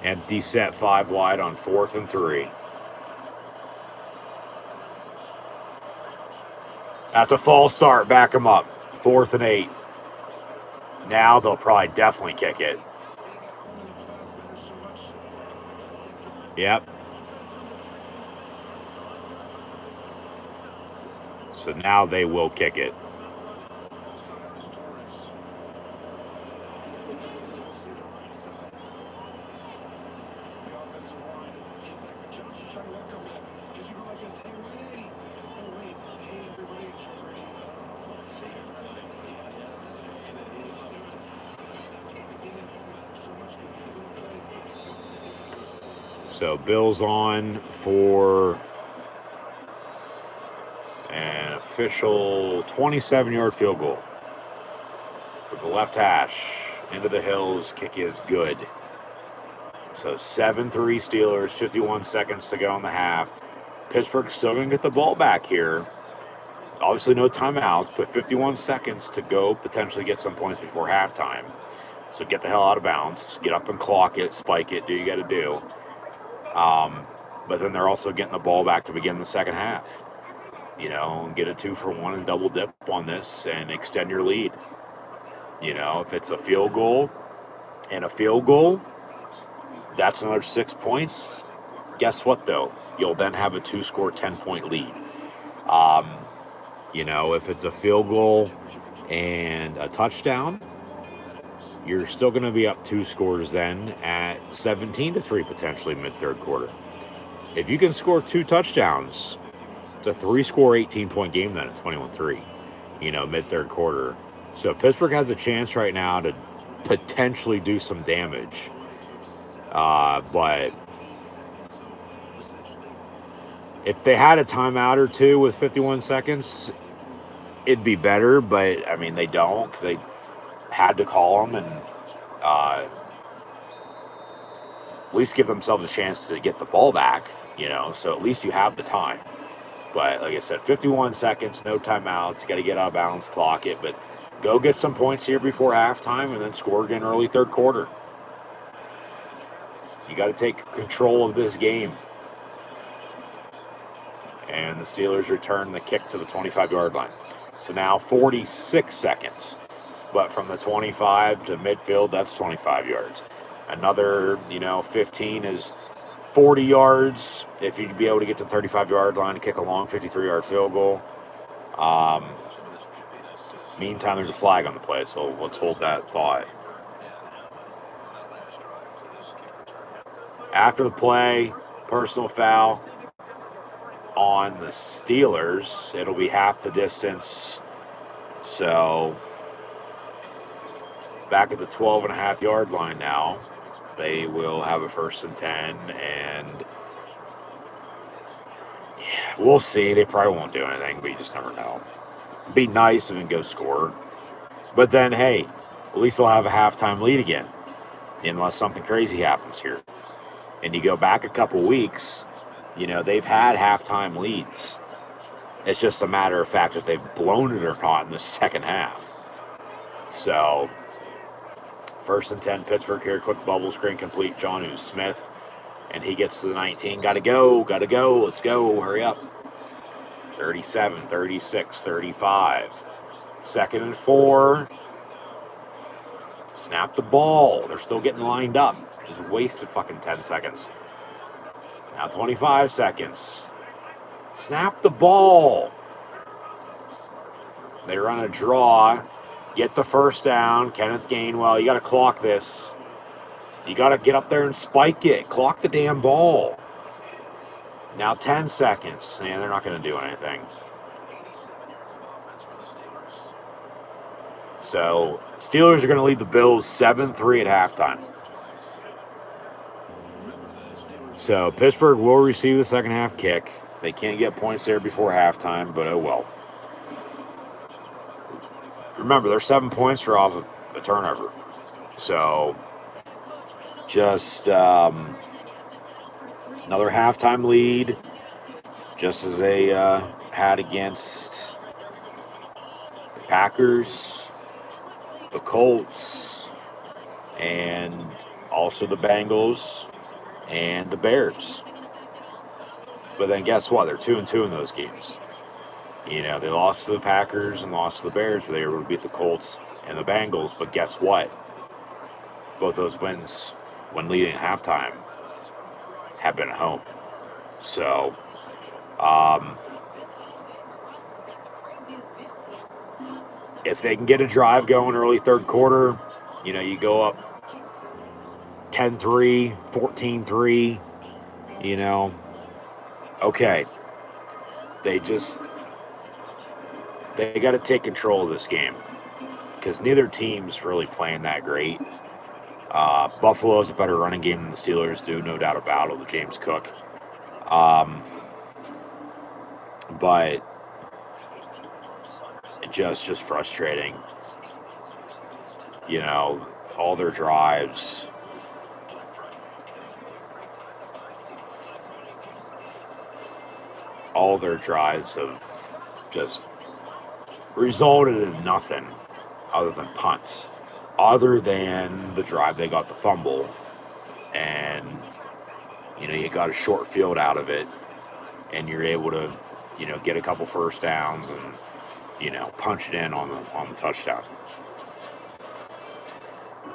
Empty set 5 wide on 4th and 3. That's a false start. Back them up. 4th and 8. Now they'll probably definitely kick it. Yep. So now they will kick it. So Bills on for an official 27-yard field goal for the left hash into the hills. Kick is good. So 7-3 Steelers, 51 seconds to go in the half. Pittsburgh's still going to get the ball back here. Obviously no timeouts, but 51 seconds to go, potentially get some points before halftime. So get the hell out of bounds. Get up and clock it, spike it, do what you got to do. But then they're also getting the ball back to begin the second half. You know, and get a 2-for-1 and double dip on this and extend your lead. You know, if it's a field goal and a field goal, that's another 6 points. Guess what, though? You'll then have a 2-score, 10-point lead. You know, if it's a field goal and a touchdown, you're still going to be up 2 scores then at 17-3 potentially mid-third quarter. If you can score 2 touchdowns, it's a 3-score, 18-point game then at 21-3, you know, mid-third quarter. So Pittsburgh has a chance right now to potentially do some damage. But if they had a timeout or two with 51 seconds, it'd be better. But, I mean, they don't because they had to call them and at least give themselves a chance to get the ball back, you know, so at least you have the time. But like I said, 51 seconds, no timeouts, got to get out of bounds, clock it, but go get some points here before halftime and then score again early third quarter. You got to take control of this game. And the Steelers return the kick to the 25-yard line. So now 46 seconds. But from the 25 to midfield, that's 25 yards. Another, 15 is 40 yards. If you'd be able to get to the 35-yard line to kick a long 53-yard field goal. Meantime, there's a flag on the play, so let's hold that thought. After the play, personal foul on the Steelers. It'll be half the distance. So back at the 12.5-yard line now. They will have a 1st and 10, and yeah, we'll see. They probably won't do anything, but you just never know. It'd be nice if it go score. But then, hey, at least they'll have a halftime lead again. unless something crazy happens here. And you go back a couple weeks, they've had halftime leads. It's just a matter of fact if they've blown it or not in the second half. So, 1st and 10, Pittsburgh here. Quick bubble screen complete. Jonnu Smith. And he gets to the 19. Gotta go. Let's go. Hurry up. 37, 36, 35. 2nd and 4. Snap the ball. They're still getting lined up. Just wasted fucking 10 seconds. Now 25 seconds. Snap the ball. They run a draw. Get the first down. Kenneth Gainwell, you got to clock this. You got to get up there and spike it. Clock the damn ball. Now 10 seconds. And they're not going to do anything. So, Steelers are going to lead the Bills 7-3 at halftime. So, Pittsburgh will receive the second half kick. They can't get points there before halftime, but oh well. Remember, their 7 points are off of a turnover. So, just another halftime lead, just as they had against the Packers, the Colts, and also the Bengals and the Bears. But then guess what? They're 2-2 in those games. They lost to the Packers and lost to the Bears, but they were able to beat the Colts and the Bengals. But guess what? Both those wins, when leading at halftime, have been at home. So, if they can get a drive going early third quarter, you go up 10-3, 14-3, okay. They got to take control of this game because neither team's really playing that great. Buffalo's a better running game than the Steelers do, no doubt about it, with James Cook. But just frustrating. All their drives. Have just resulted in nothing other than punts. Other than the drive, they got the fumble. And, you got a short field out of it. And you're able to, get a couple first downs and, punch it in on the touchdown.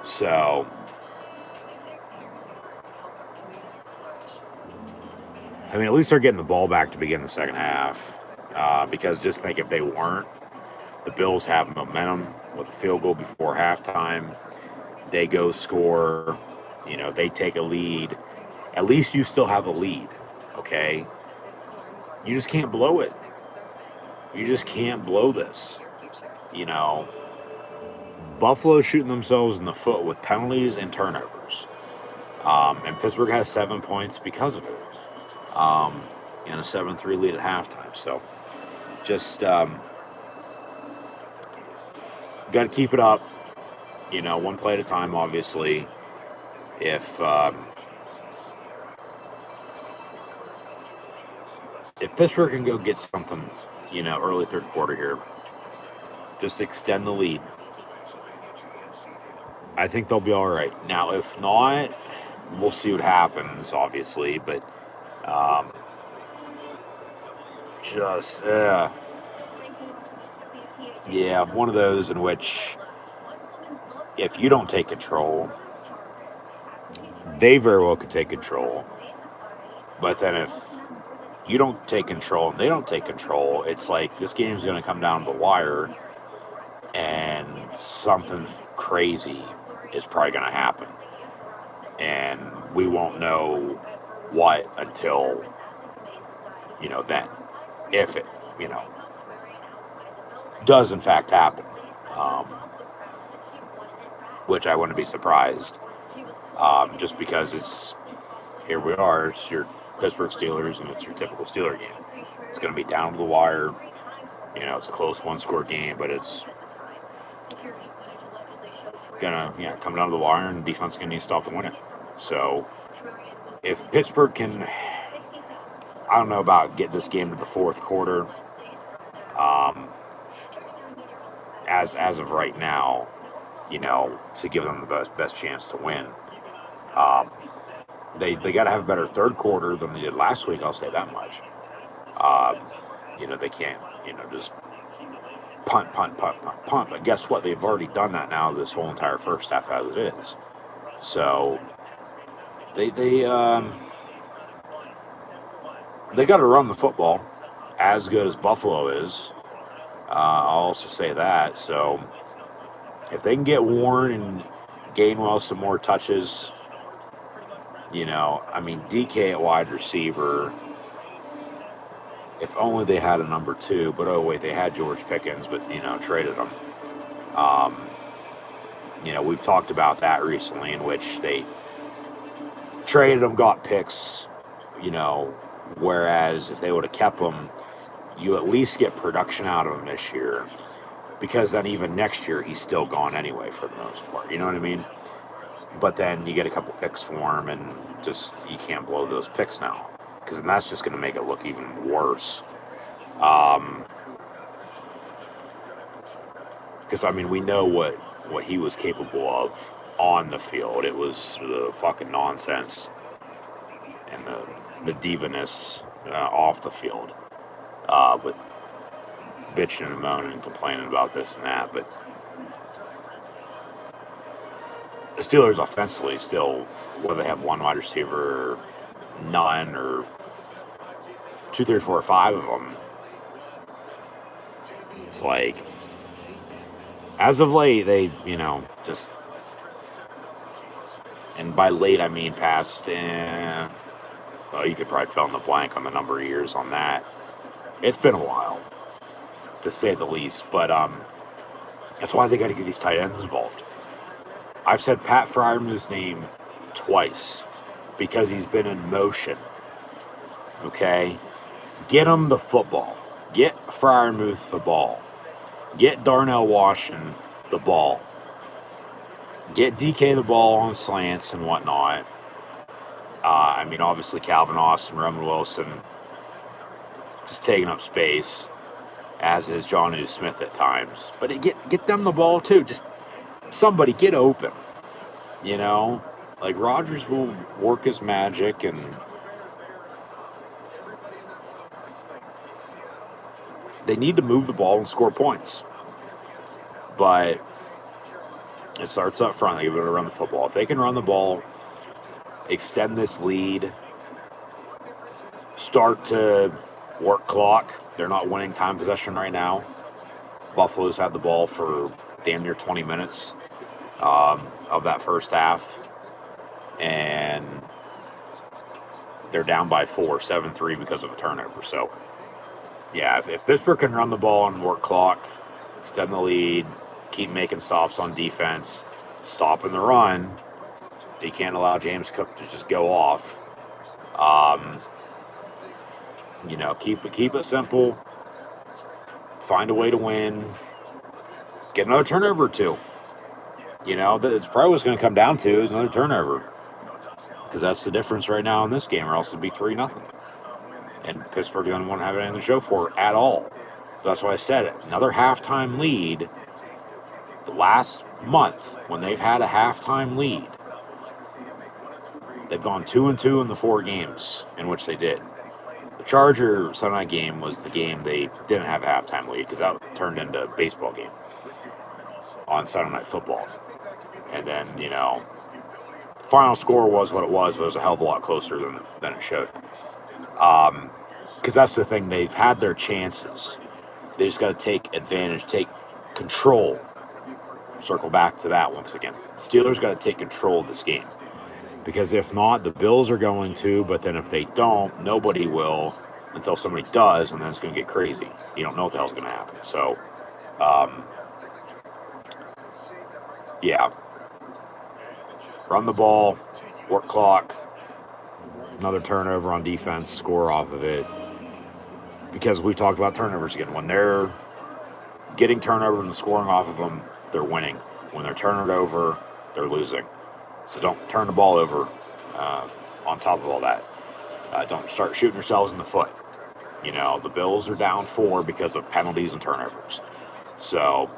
So, at least they're getting the ball back to begin the second half. Because just think if they weren't, the Bills have momentum with a field goal before halftime. They go score. They take a lead. At least you still have a lead, okay? You just can't blow it. You just can't blow this. Buffalo's shooting themselves in the foot with penalties and turnovers. And Pittsburgh has 7 points because of it. And a 7-3 lead at halftime. So, just got to keep it up. One play at a time, obviously. If Pittsburgh can go get something, early third quarter here, just extend the lead, I think they'll be all right. Now, if not, we'll see what happens, obviously, but one of those in which if you don't take control, they very well could take control. But then if you don't take control and they don't take control, it's like this game's going to come down to the wire and something crazy is probably going to happen. And we won't know what until, then. If it, does in fact happen. Which I wouldn't be surprised. Just because here we are, it's your Pittsburgh Steelers and it's your typical Steeler game. It's going to be down to the wire. It's a close one-score game, but it's gonna come down to the wire, and the defense gonna need to stop to win it. So if Pittsburgh can, I don't know about get this game to the fourth quarter. As of right now, to give them the best chance to win. They got to have a better third quarter than they did last week. I'll say that much. They can't just punt. But guess what? They've already done that now this whole entire first half as it is. So they got to run the football as good as Buffalo is. I'll also say that. So if they can get Warren and Gainwell some more touches, DK at wide receiver, if only they had a number 2, but oh wait, they had George Pickens, but, traded him. We've talked about that recently, in which they traded him, got picks, whereas if they would have kept him, you at least get production out of him this year, because then even next year he's still gone anyway for the most part. You know what I mean? But then you get a couple picks for him, and just you can't blow those picks now, because then that's just going to make it look even worse. Because we know what he was capable of on the field. It was the fucking nonsense and the diva-ness off the field. With bitching and moaning and complaining about this and that, but the Steelers offensively still, whether they have one wide receiver, or none, or 2, 3, 4, or 5 of them, it's like, as of late, they, just, and by late I mean past, well, you could probably fill in the blank on the number of years on that. It's been a while, to say the least, but that's why they got to get these tight ends involved. I've said Pat Freiermuth's name twice because he's been in motion. Okay? Get him the football. Get Freiermuth the ball. Get Darnell Washington the ball. Get DK the ball on slants and whatnot. Obviously Calvin Austin, Roman Wilson, just taking up space, as is Jonnu Smith at times. But get them the ball too. Just somebody get open. Like Rodgers will work his magic, and they need to move the ball and score points. But it starts up front. They got to run the football. If they can run the ball, extend this lead, start to work clock. They're not winning time possession right now. Buffalo's had the ball for damn near 20 minutes of that first half. And they're down by 4, 7-3 because of a turnover. So, yeah, if Pittsburgh can run the ball and work clock, extend the lead, keep making stops on defense, stopping the run, they can't allow James Cook to just go off. Keep it simple. Find a way to win. Get another turnover or two. It's probably what's going to come down to is another turnover. Because that's the difference right now in this game, or else it'd be 3-0. And Pittsburgh doesn't want to have anything to show for it at all. So that's why I said it. Another halftime lead. The last month, when they've had a halftime lead, they've gone 2-2 in the 4 games in which they did. The Charger Sunday night game was the game they didn't have a halftime lead, because that turned into a baseball game on Sunday Night Football. And then, the final score was what it was, but it was a hell of a lot closer than it showed. Because that's the thing, they've had their chances. They just got to take advantage, take control. Circle back to that once again. The Steelers got to take control of this game. Because if not, the Bills are going to, but then if they don't, nobody will until somebody does, and then it's going to get crazy. You don't know what the hell's going to happen. So, yeah. Run the ball, work clock, another turnover on defense, score off of it. Because we talked about turnovers again. When they're getting turnovers and scoring off of them, they're winning. When they're turning it over, they're losing. So don't turn the ball over on top of all that. Don't start shooting yourselves in the foot. The Bills are down 4 because of penalties and turnovers. So,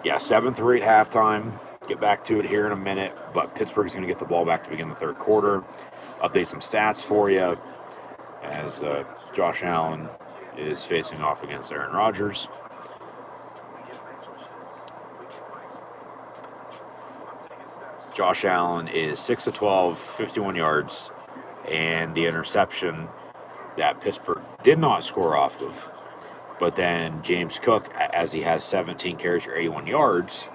yeah, 7-3 at halftime. Get back to it here in a minute, but Pittsburgh's going to get the ball back to begin the third quarter. Update some stats for you as Josh Allen is facing off against Aaron Rodgers. Josh Allen is 6 of 12, 51 yards, and the interception that Pittsburgh did not score off of. But then James Cook, as he has 17 carries for 81 yards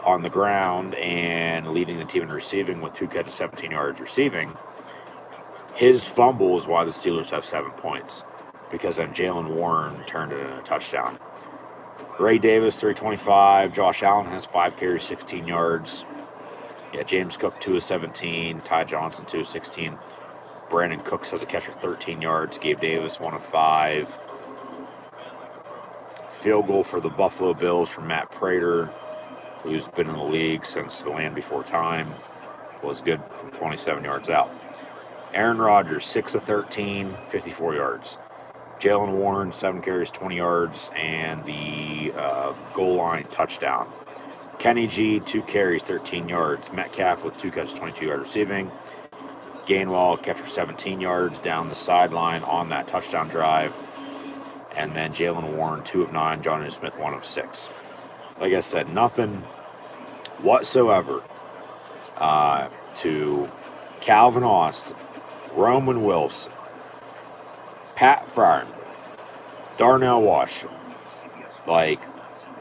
on the ground and leading the team in receiving with 2 catches, 17 yards receiving, his fumble is why the Steelers have 7 points, because then Jalen Warren turned it into a touchdown. Ray Davis, 325. Josh Allen has 5 carries, 16 yards. Yeah, James Cook, 2 of 17. Ty Johnson, 2 of 16. Brandon Cooks has a catch for 13 yards. Gabe Davis, 1 of 5. Field goal for the Buffalo Bills from Matt Prater, who's been in the league since the Land Before Time, was good from 27 yards out. Aaron Rodgers, 6 of 13, 54 yards. Jalen Warren, 7 carries, 20 yards, and the goal line touchdown. Kenny G, 2 carries, 13 yards. Metcalf with 2 catches, 22 yards receiving. Gainwell, catch for 17 yards down the sideline on that touchdown drive. And then Jalen Warren, 2 of 9. Johnny Smith, 1 of 6. Like I said, nothing whatsoever to Calvin Austin, Roman Wilson, Pat Freiermuth, Darnell Washington.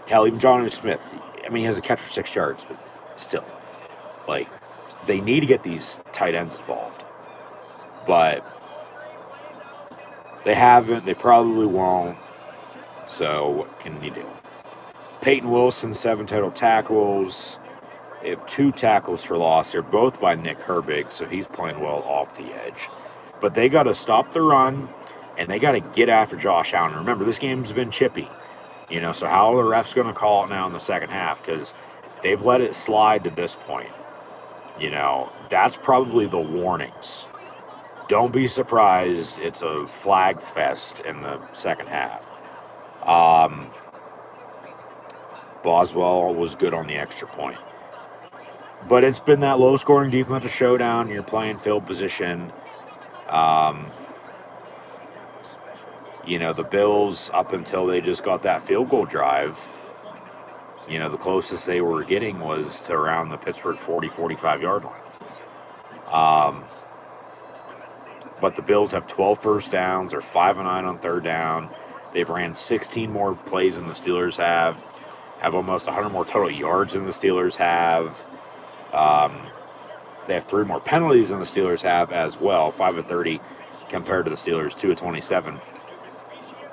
Hell, even Johnny Smith. I mean, he has a catch for 6 yards, but still. They need to get these tight ends involved. But they haven't. They probably won't. So what can you do? Peyton Wilson, 7 total tackles. They have 2 tackles for loss. They're both by Nick Herbig, so he's playing well off the edge. But they got to stop the run, and they got to get after Josh Allen. Remember, this game's been chippy. So how are the refs going to call it now in the second half? Because they've let it slide to this point. That's probably the warnings. Don't be surprised it's a flag fest in the second half. Boswell was good on the extra point. But it's been that low-scoring defensive showdown. You're playing field position. The Bills, up until they just got that field goal drive, the closest they were getting was to around the Pittsburgh 40, 45-yard line. But the Bills have 12 first downs. They're 5 of 9 on third down. They've ran 16 more plays than the Steelers have almost 100 more total yards than the Steelers have. They have 3 more penalties than the Steelers have as well, 5 of 30 compared to the Steelers, 2 of 27.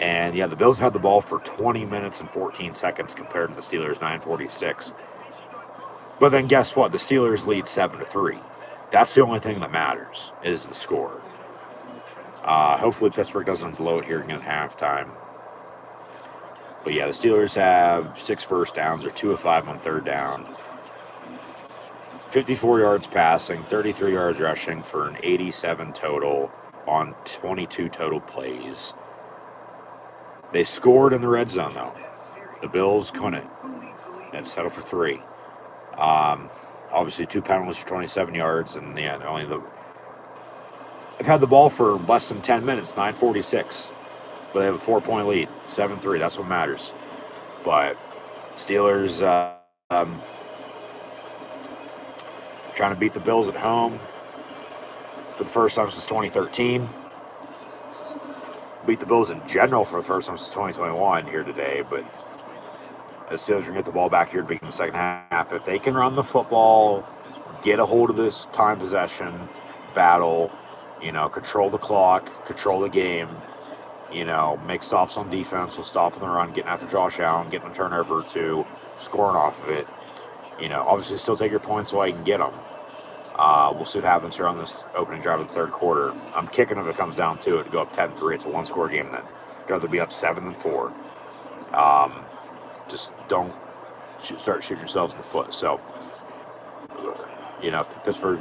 And, yeah, the Bills have had the ball for 20 minutes and 14 seconds compared to the Steelers, 9:46. But then guess what? The Steelers lead 7-3. That's the only thing that matters is the score. Hopefully Pittsburgh doesn't blow it here again at halftime. But, yeah, the Steelers have 6 first downs. They're 2 of 5 on third down. 54 yards passing, 33 yards rushing for an 87 total on 22 total plays. They scored in the red zone, though. The Bills couldn't. And settled for 3. Obviously, 2 penalties for 27 yards. And, yeah, they've had the ball for less than 10 minutes, 9:46. But they have a 4-point lead, 7-3. That's what matters. But Steelers trying to beat the Bills at home for the first time since 2013. Beat the Bills in general for the first time since 2021 here today, but the Steelers are going to get the ball back here to begin the second half. If they can run the football, get a hold of this time possession battle, control the clock, control the game, make stops on defense, will stop in the run, getting after Josh Allen, getting a turnover or 2, scoring off of it. Obviously still take your points while you can get them. We'll see what happens here on this opening drive of the third quarter. I'm kicking if it comes down to it to go up 10-3. It's a 1-score game then. I'd rather be up 7 than 4. Just don't start shooting yourselves in the foot. So, Pittsburgh,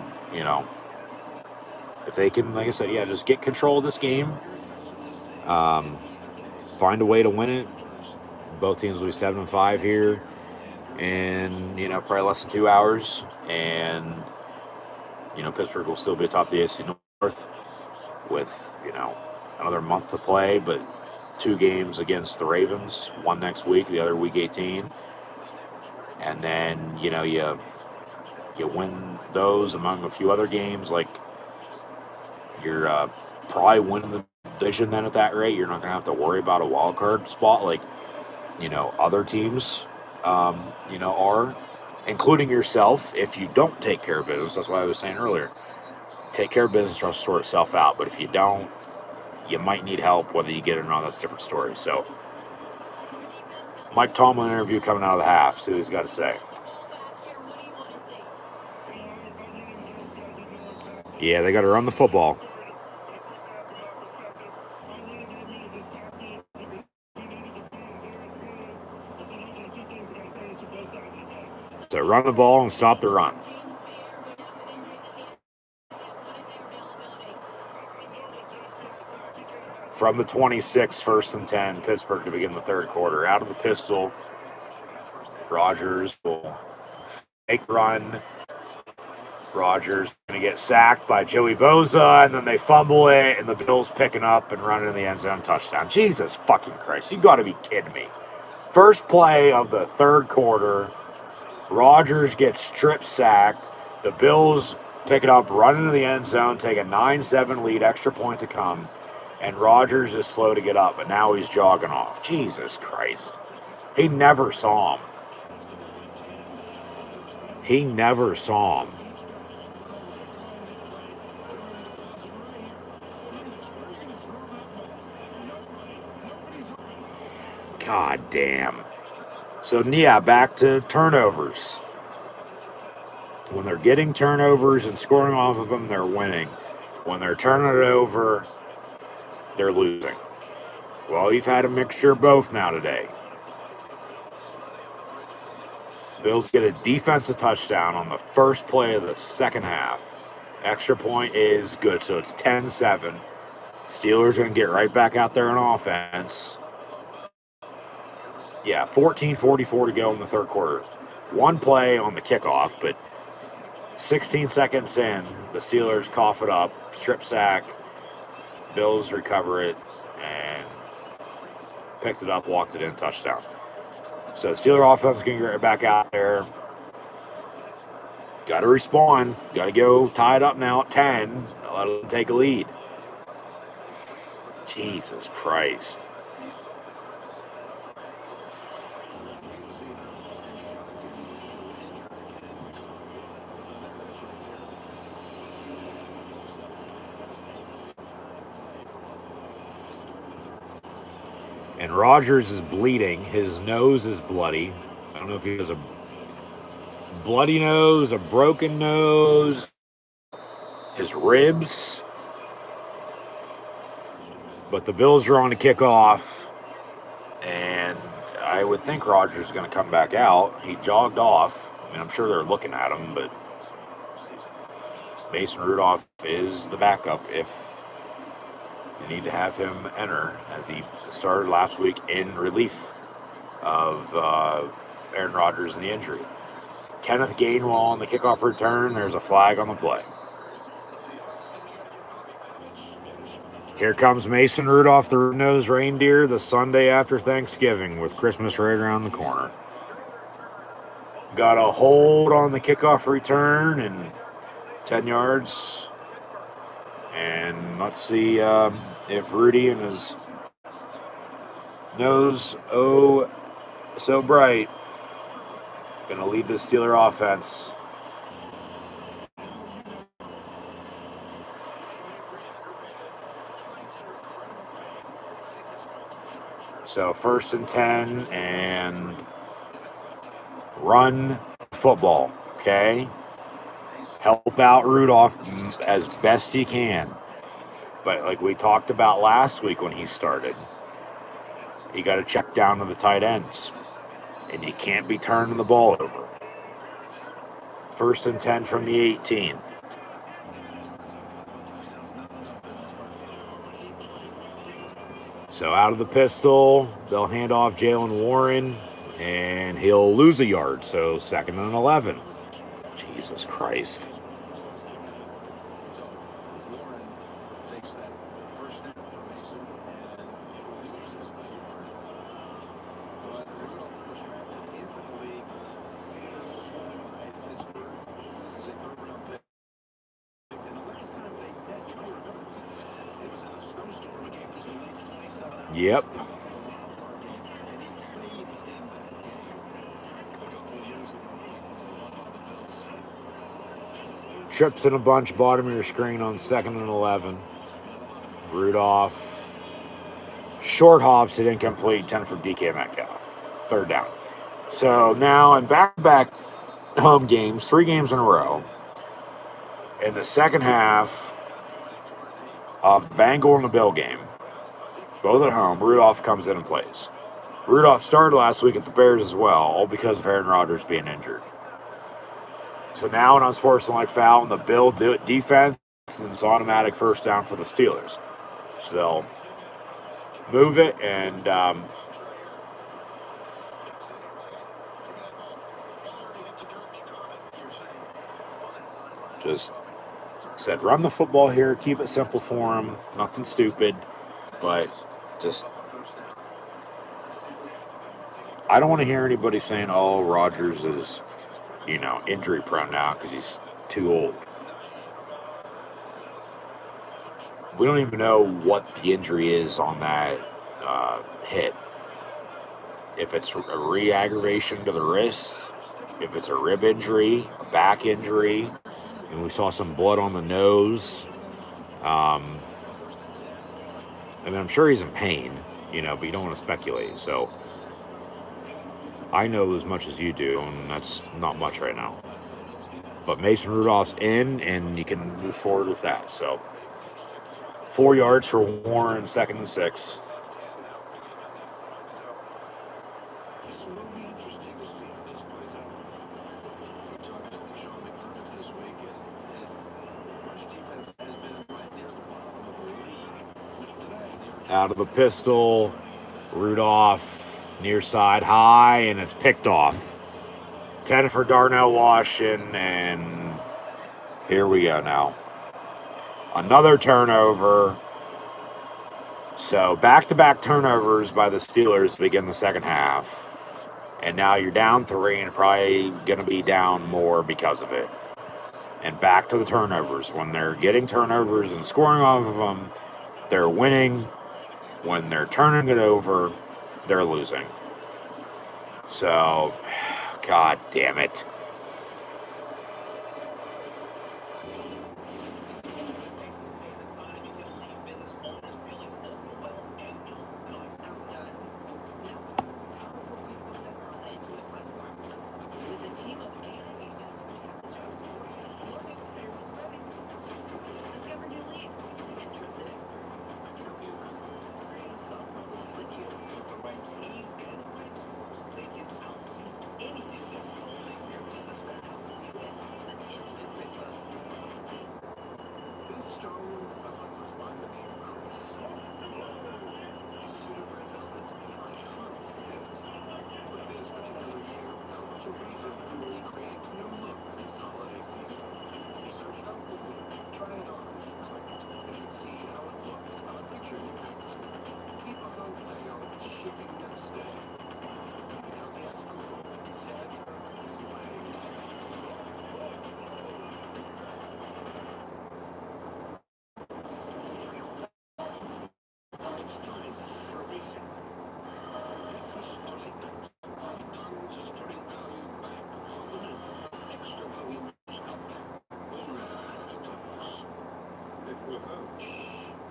if they can, like I said, just get control of this game, find a way to win it. Both teams will be 7-5 here in, probably less than 2 hours. And, Pittsburgh will still be atop the AFC North with, another month to play, but 2 games against the Ravens, one next week, the other week 18. And then, you win those among a few other games. Like, you're probably winning the division then at that rate. You're not going to have to worry about a wild card spot like, other teams, are, including yourself. If you don't take care of business, that's why I was saying earlier, take care of business or sort itself out. But if you don't, you might need help. Whether you get it or not, that's a different story. So, Mike Tomlin interview coming out of the half. See what he's got to say. Yeah, they got to run the football. So run the ball and stop the run. From the 26, 1st and 10, Pittsburgh to begin the third quarter. Out of the pistol, Rodgers will fake run. Rodgers going to get sacked by Joey Bosa, and then they fumble it, and the Bills picking up and running in the end zone touchdown. Jesus fucking Christ, you got to be kidding me. First play of the third quarter, Rodgers gets strip sacked. The Bills pick it up, run into the end zone, take a 9-7 lead, extra point to come, and Rodgers is slow to get up, but now he's jogging off. Jesus Christ. He never saw him. He never saw him. God damn. So, back to turnovers. When they're getting turnovers and scoring off of them, they're winning. When they're turning it over, they're losing. Well, you've had a mixture of both now today. Bills get a defensive touchdown on the first play of the second half. Extra point is good, so it's 10-7. Steelers are going to get right back out there on offense. 14:44 to go in the third quarter. One play on the kickoff, but 16 seconds in, the Steelers cough it up, strip sack, Bills recover it, and picked it up, walked it in, touchdown. So Steeler offense is going to get back out there. Got to respond. Got to go tie it up now at 10. Let them take a lead. Jesus Christ. And Rodgers is bleeding. His nose is bloody. I don't know if he has a bloody nose, a broken nose, his ribs. But the Bills are on to kick off. And I would think Rodgers is going to come back out. He jogged off. I mean, I'm sure they're looking at him, but Mason Rudolph is the backup if you need to have him enter, as he started last week in relief of Aaron Rodgers and the injury. Kenneth Gainwell on the kickoff return. There's a flag on the play. Here comes Mason Rudolph, the red-nosed reindeer, the Sunday after Thanksgiving with Christmas right around the corner. Got a hold on the kickoff return and 10 yards. And let's see if Rudy and his nose, so bright, going to lead the Steeler offense. So 1st and 10 and run football, okay? Help out Rudolph as best you can. But like we talked about last week when he started, you got to check down to the tight ends. and you can't be turning the ball over. 1st and 10 from the 18. So out of the pistol, they'll hand off Jalen Warren, and he'll lose a yard. So 2nd and 11. Jesus Christ. Warren takes that first snap from Mason and loses a yard. But Rudolph was drafted into the league by Pittsburgh as a third-round pick. And the last time they met, you may remember, it was in a snowstorm. A game was delayed 27 hours. Yep. And he played in that game a couple of years ago. The Bills. Trips in a bunch, bottom of your screen on 2nd and 11. Rudolph. Short hops, it incomplete, 10 for DK Metcalf. 3rd down. So now in back-to-back home games, 3 games in a row, in the second half of the Bengal and the Bill game, both at home, Rudolph comes in and plays. Rudolph started last week at the Bears as well, all because of Aaron Rodgers being injured. So now an unsportsmanlike foul in the Bill defense, and it's automatic 1st down for the Steelers. So they'll move it, and just said, run the football here, keep it simple for them, nothing stupid, but just, I don't want to hear anybody saying, oh, Rodgers is, injury prone now because he's too old. We don't even know what the injury is on that hit. If it's a re-aggravation to the wrist, if it's a rib injury, a back injury, and we saw some blood on the nose. And I'm sure he's in pain, but you don't want to speculate. So I know as much as you do, and that's not much right now. But Mason Rudolph's in, and you can move forward with that. So 4 yards for Warren, 2nd and 6. Out of the pistol, Rudolph near side high, and it's picked off. 10 for Darnell Washington, and here we go now. Another turnover. So back-to-back turnovers by the Steelers to begin the second half. And now you're down 3 and probably going to be down more because of it. And back to the turnovers. When they're getting turnovers and scoring off of them, they're winning. When they're turning it over, they're losing. So, God damn it.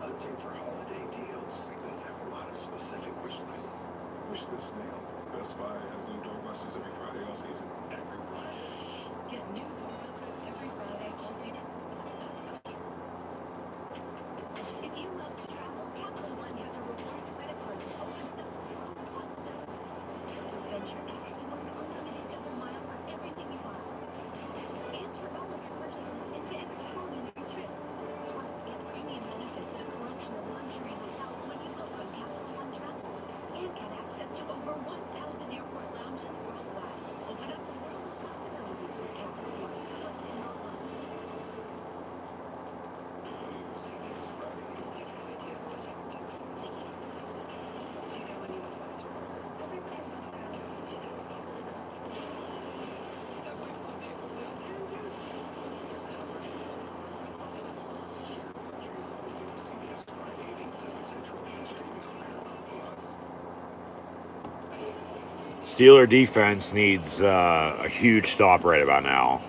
Hunting for holiday deals. We have a lot of specific wish lists. Wish list now. Best Buy has new doorbusters every Friday all season. Every Friday. Get new doorbusters every Friday all season. If you love to travel, Capital One has a rewards credit card that opens the world of possibilities. Adventure next. Steeler defense needs a huge stop right about now.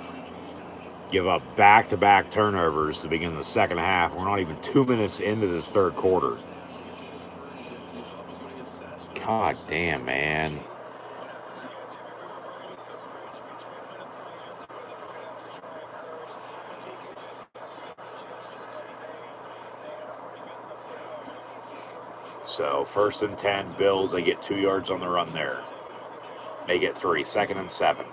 Give up back-to-back turnovers to begin the second half. We're not even 2 minutes into this third quarter. God damn, man. So 1st and 10, Bills, they get 2 yards on the run there. They get 3, 2nd and 7.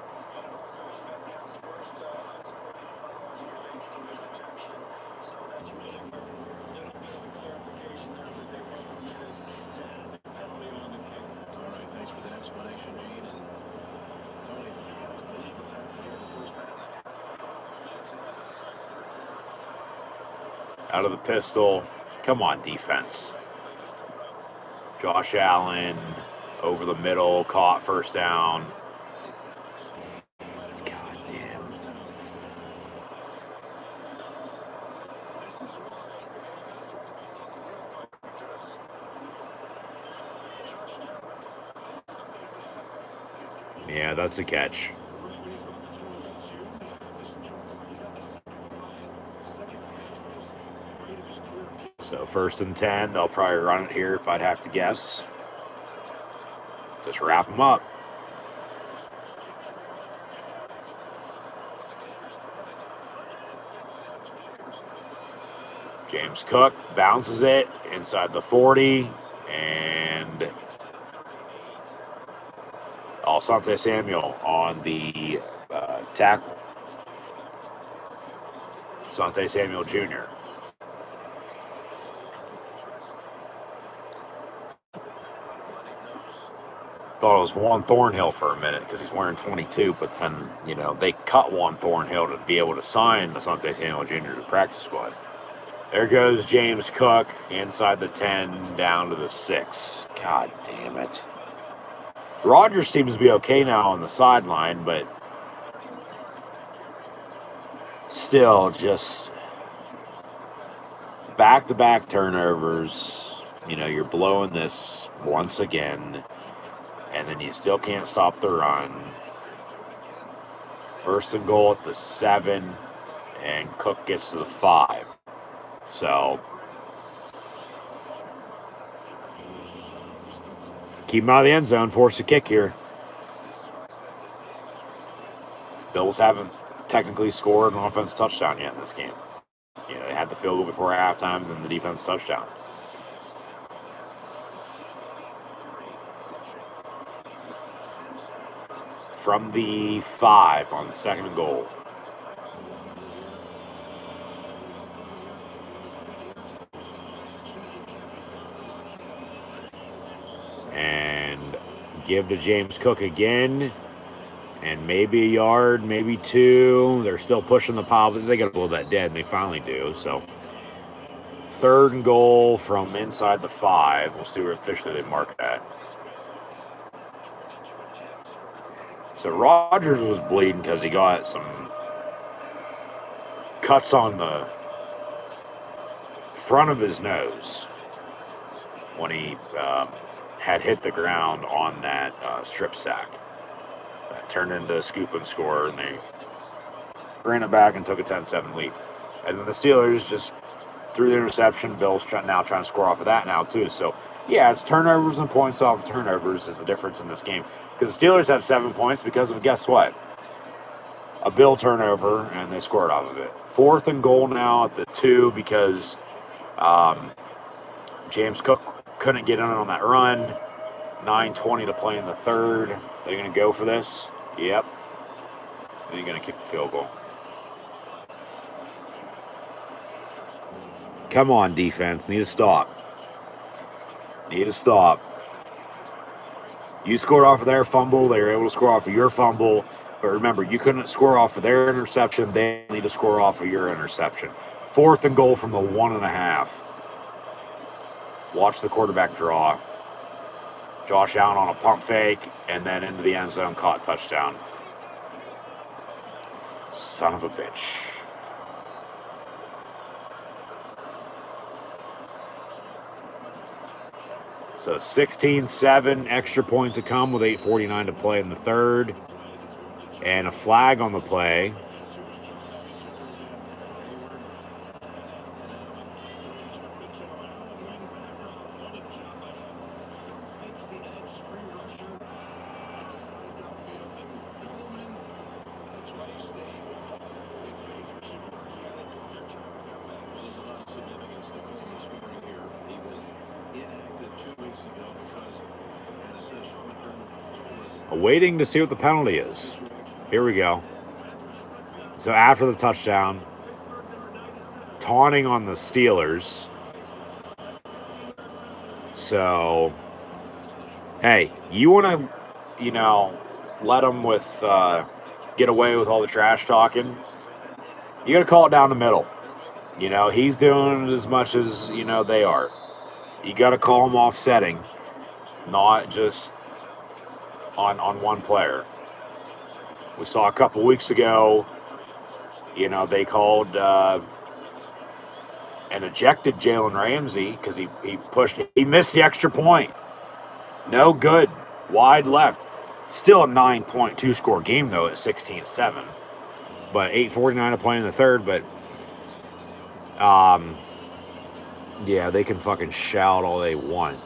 Out of the pistol. Come on, defense. Josh Allen over the middle, caught, first down. God damn. Yeah, that's a catch. So 1st and 10, they'll probably run it here if I'd have to guess. Just wrap them up. James Cook bounces it inside the 40, and Asante Samuel on the tackle. Asante Samuel Jr. Thought it was Juan Thornhill for a minute because he's wearing 22, but then, they cut Juan Thornhill to be able to sign Asante Samuel Jr. to the practice squad. There goes James Cook inside the 10, down to the 6. God damn it. Rodgers seems to be okay now on the sideline, but still just back-to-back turnovers. You're blowing this once again, and then you still can't stop the run. 1st and goal at the 7, and Cook gets to the 5. So, keep him out of the end zone, force a kick here. Bills haven't technically scored an offense touchdown yet in this game. They had the field goal before halftime, and then the defense touchdown. From the 5 on the 2nd and goal. And give to James Cook again. And maybe a yard, maybe 2. They're still pushing the pile, but they got to blow that dead, and they finally do. So 3rd and goal from inside the 5. We'll see where officially they mark that. So Rodgers was bleeding because he got some cuts on the front of his nose when he had hit the ground on that strip sack. That turned into a scoop and score, and they ran it back and took a 10-7 lead. And then the Steelers just threw the interception. Bills now trying to score off of that now, too. So, yeah, it's turnovers and points off of turnovers is the difference in this game. Because the Steelers have 7 points because of, guess what? A Bill turnover, and they scored off of it. 4th and goal now at the 2 because James Cook couldn't get in on that run. 9:20 to play in the 3rd. They're going to go for this. Yep. They're going to kick the field goal. Come on, defense. Need to stop. You scored off of their fumble. They were able to score off of your fumble. But remember, you couldn't score off of their interception. They need to score off of your interception. 4th and goal from the 1.5. Watch the quarterback draw. Josh Allen on a pump fake, and then into the end zone, caught, touchdown. Son of a bitch. So 16-7, extra point to come with 8:49 to play in the third. And a flag on the play. Waiting to see what the penalty is. Here we go. So after the touchdown, taunting on the Steelers. So, hey, you want to, let them get away with all the trash talking? You got to call it down the middle. He's doing it as much as, they are. You got to call him offsetting, not just on one player. We saw a couple weeks ago, they called and ejected Jalen Ramsey because he missed the extra point. No good. Wide left. Still a 9.2 score game, though, at 16-7. But 8:49 to play in the third. But, yeah, they can fucking shout all they want.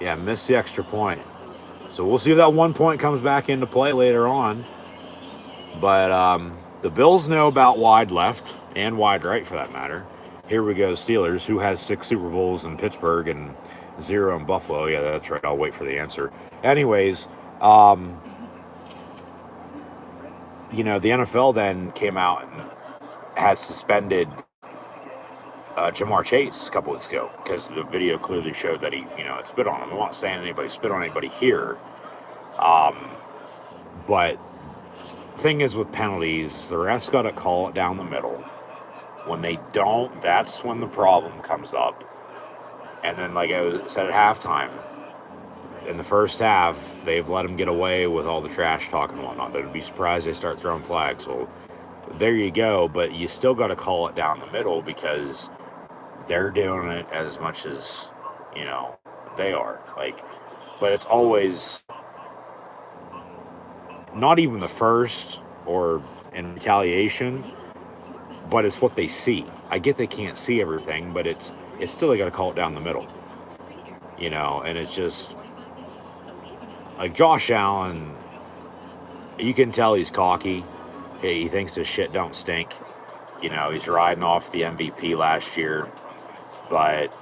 Yeah, missed the extra point. So we'll see if that 1 point comes back into play later on. But the Bills know about wide left and wide right, for that matter. Here we go, Steelers, who has 6 Super Bowls in Pittsburgh and 0 in Buffalo. Yeah, that's right. I'll wait for the answer. Anyways, the NFL then came out and had suspended Jamar Chase a couple weeks ago because the video clearly showed that he, had spit on him. I'm not saying anybody spit on anybody here. But the thing is with penalties, the refs got to call it down the middle. When they don't, that's when the problem comes up. And then, like I said at halftime, in the first half, they've let them get away with all the trash talk and whatnot. They'd be surprised they start throwing flags. Well, there you go. But you still got to call it down the middle because they're doing it as much as, they are. But it's always not even the first or in retaliation, but it's what they see. I get they can't see everything, but it's still they got to call it down the middle. And it's just like Josh Allen, you can tell he's cocky. He thinks his shit don't stink. He's riding off the MVP last year, but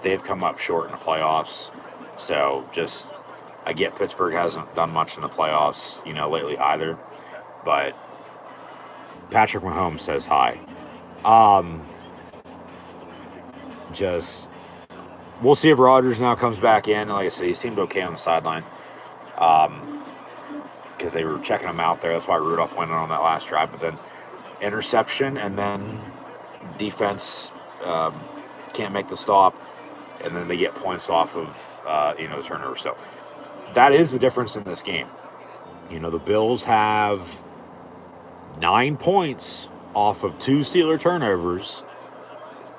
they've come up short in the playoffs. So I get Pittsburgh hasn't done much in the playoffs, lately either. But Patrick Mahomes says hi. We'll see if Rodgers now comes back in. Like I said, he seemed okay on the sideline because they were checking him out there. That's why Rudolph went on that last drive. But then interception, and then defense can't make the stop, and then they get points off of the turnover. So that is the difference in this game. The Bills have 9 points off of 2 Steeler turnovers.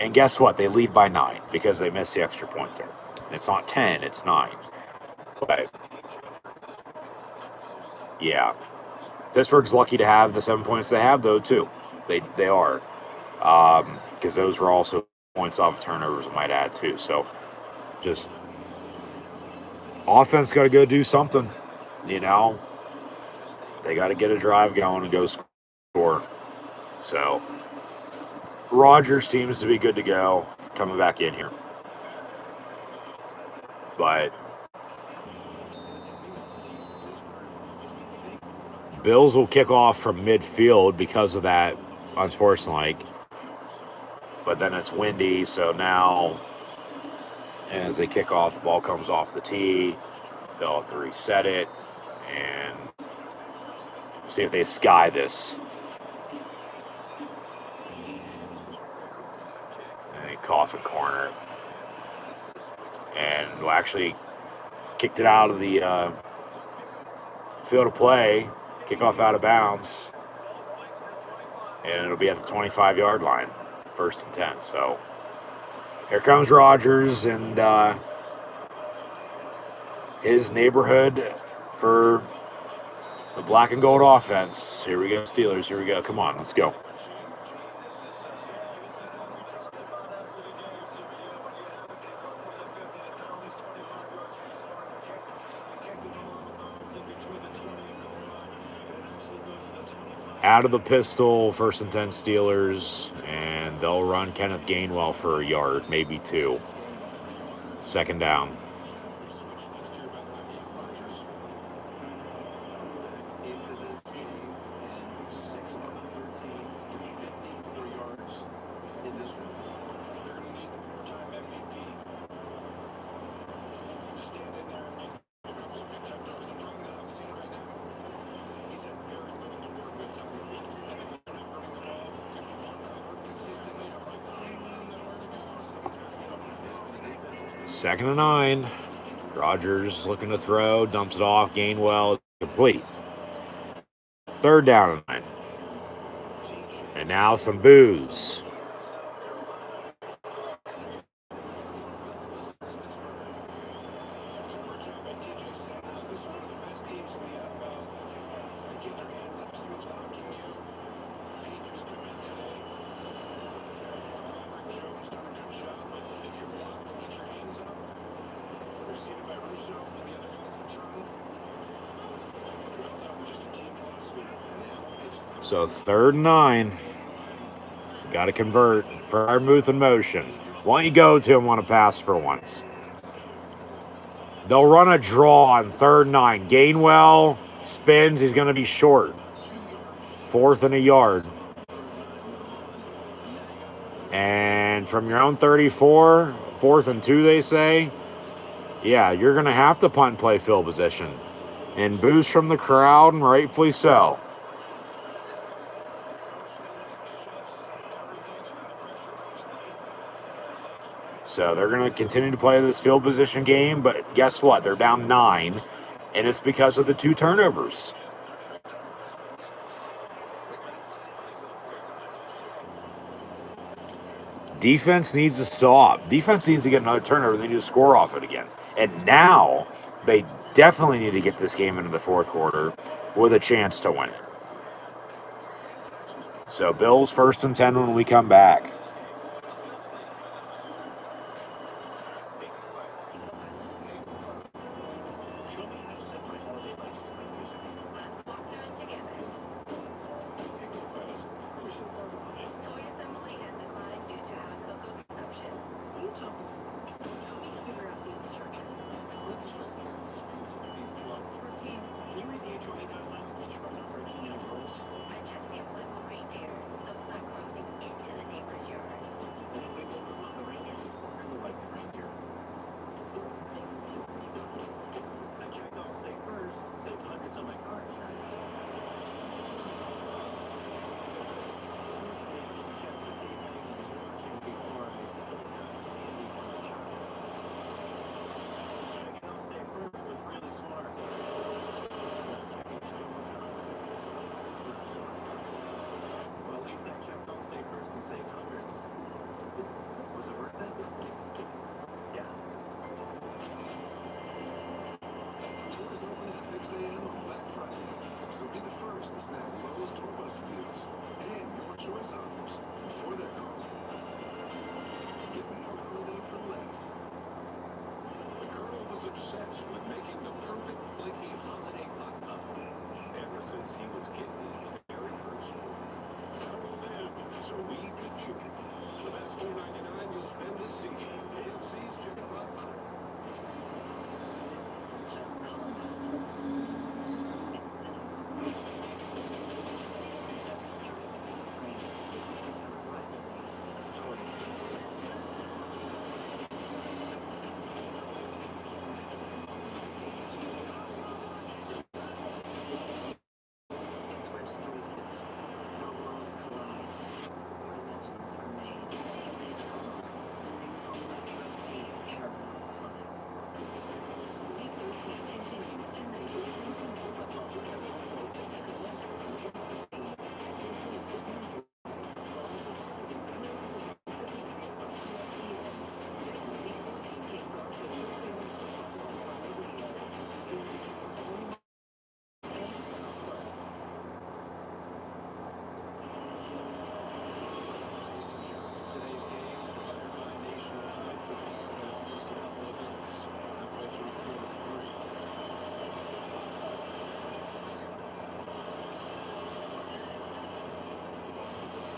And guess what? They lead by 9 because they missed the extra point there. It's not 10, it's 9. But, yeah. Pittsburgh's lucky to have the 7 points they have, though, too. They are. Because those were also points off of turnovers, I might add, too. So, just offense got to go do something, They got to get a drive going and go score. So, Rodgers seems to be good to go coming back in here. But Bills will kick off from midfield because of that, unsportsmanlike. But then it's windy, so now as they kick off, the ball comes off the tee. They'll have to reset it and see if they sky this. Coffin corner, and actually kicked it out of the field of play, kickoff out of bounds, and it'll be at the 25-yard line, 1st and 10. So Here comes Rodgers and his neighborhood for the black and gold offense. Here we go, Steelers. Here we go. Come on, let's go. Out of the pistol, 1st and 10 Steelers, and they'll run Kenneth Gainwell for a yard, maybe 2. 2nd down. Second and 9. Rodgers looking to throw, dumps it off. Gainwell, complete. 3rd down and 9. And now some boos. So 3rd and 9. Got to convert. Freiermuth in motion. Why don't you go to him on a pass for once? They'll run a draw on 3rd and 9. Gainwell spins. He's going to be short. 4th and a yard. And from your own 34, 4th and 2, they say. Yeah, you're going to have to punt and play field position. And boos from the crowd, and rightfully so. So they're going to continue to play this field position game, but guess what? They're down 9, and it's because of the 2 turnovers. Defense needs to stop. Defense needs to get another turnover. They need to score off it again. And now they definitely need to get this game into the 4th quarter with a chance to win it. So Bills 1st and 10 when we come back.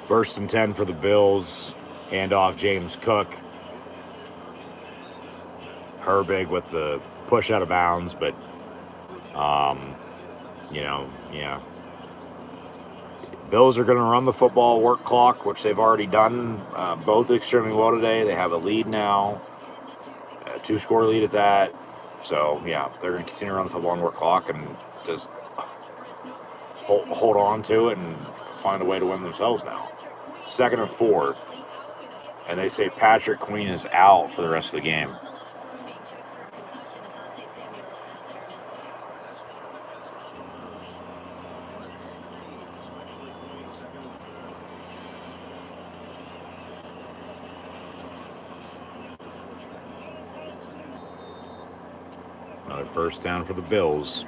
First and 10 for the Bills. Hand off James Cook. Herbig with the push out of bounds, but, yeah. Bills are going to run the football, work clock, which they've already done both extremely well today. They have a lead now, a 2-score lead at that. So, yeah, they're going to continue to run the football and work clock and just hold on to it and find a way to win themselves now. 2nd and 4. And they say Patrick Queen is out for the rest of the game. Another first down for the Bills.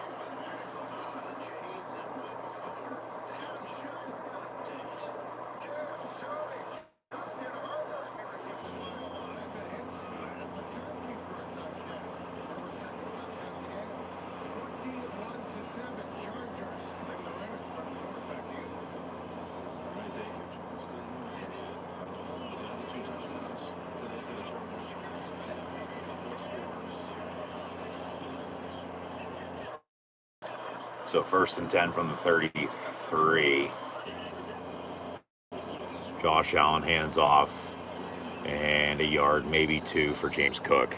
So 1st and 10 from the 33. Josh Allen hands off. And a yard, maybe 2 for James Cook.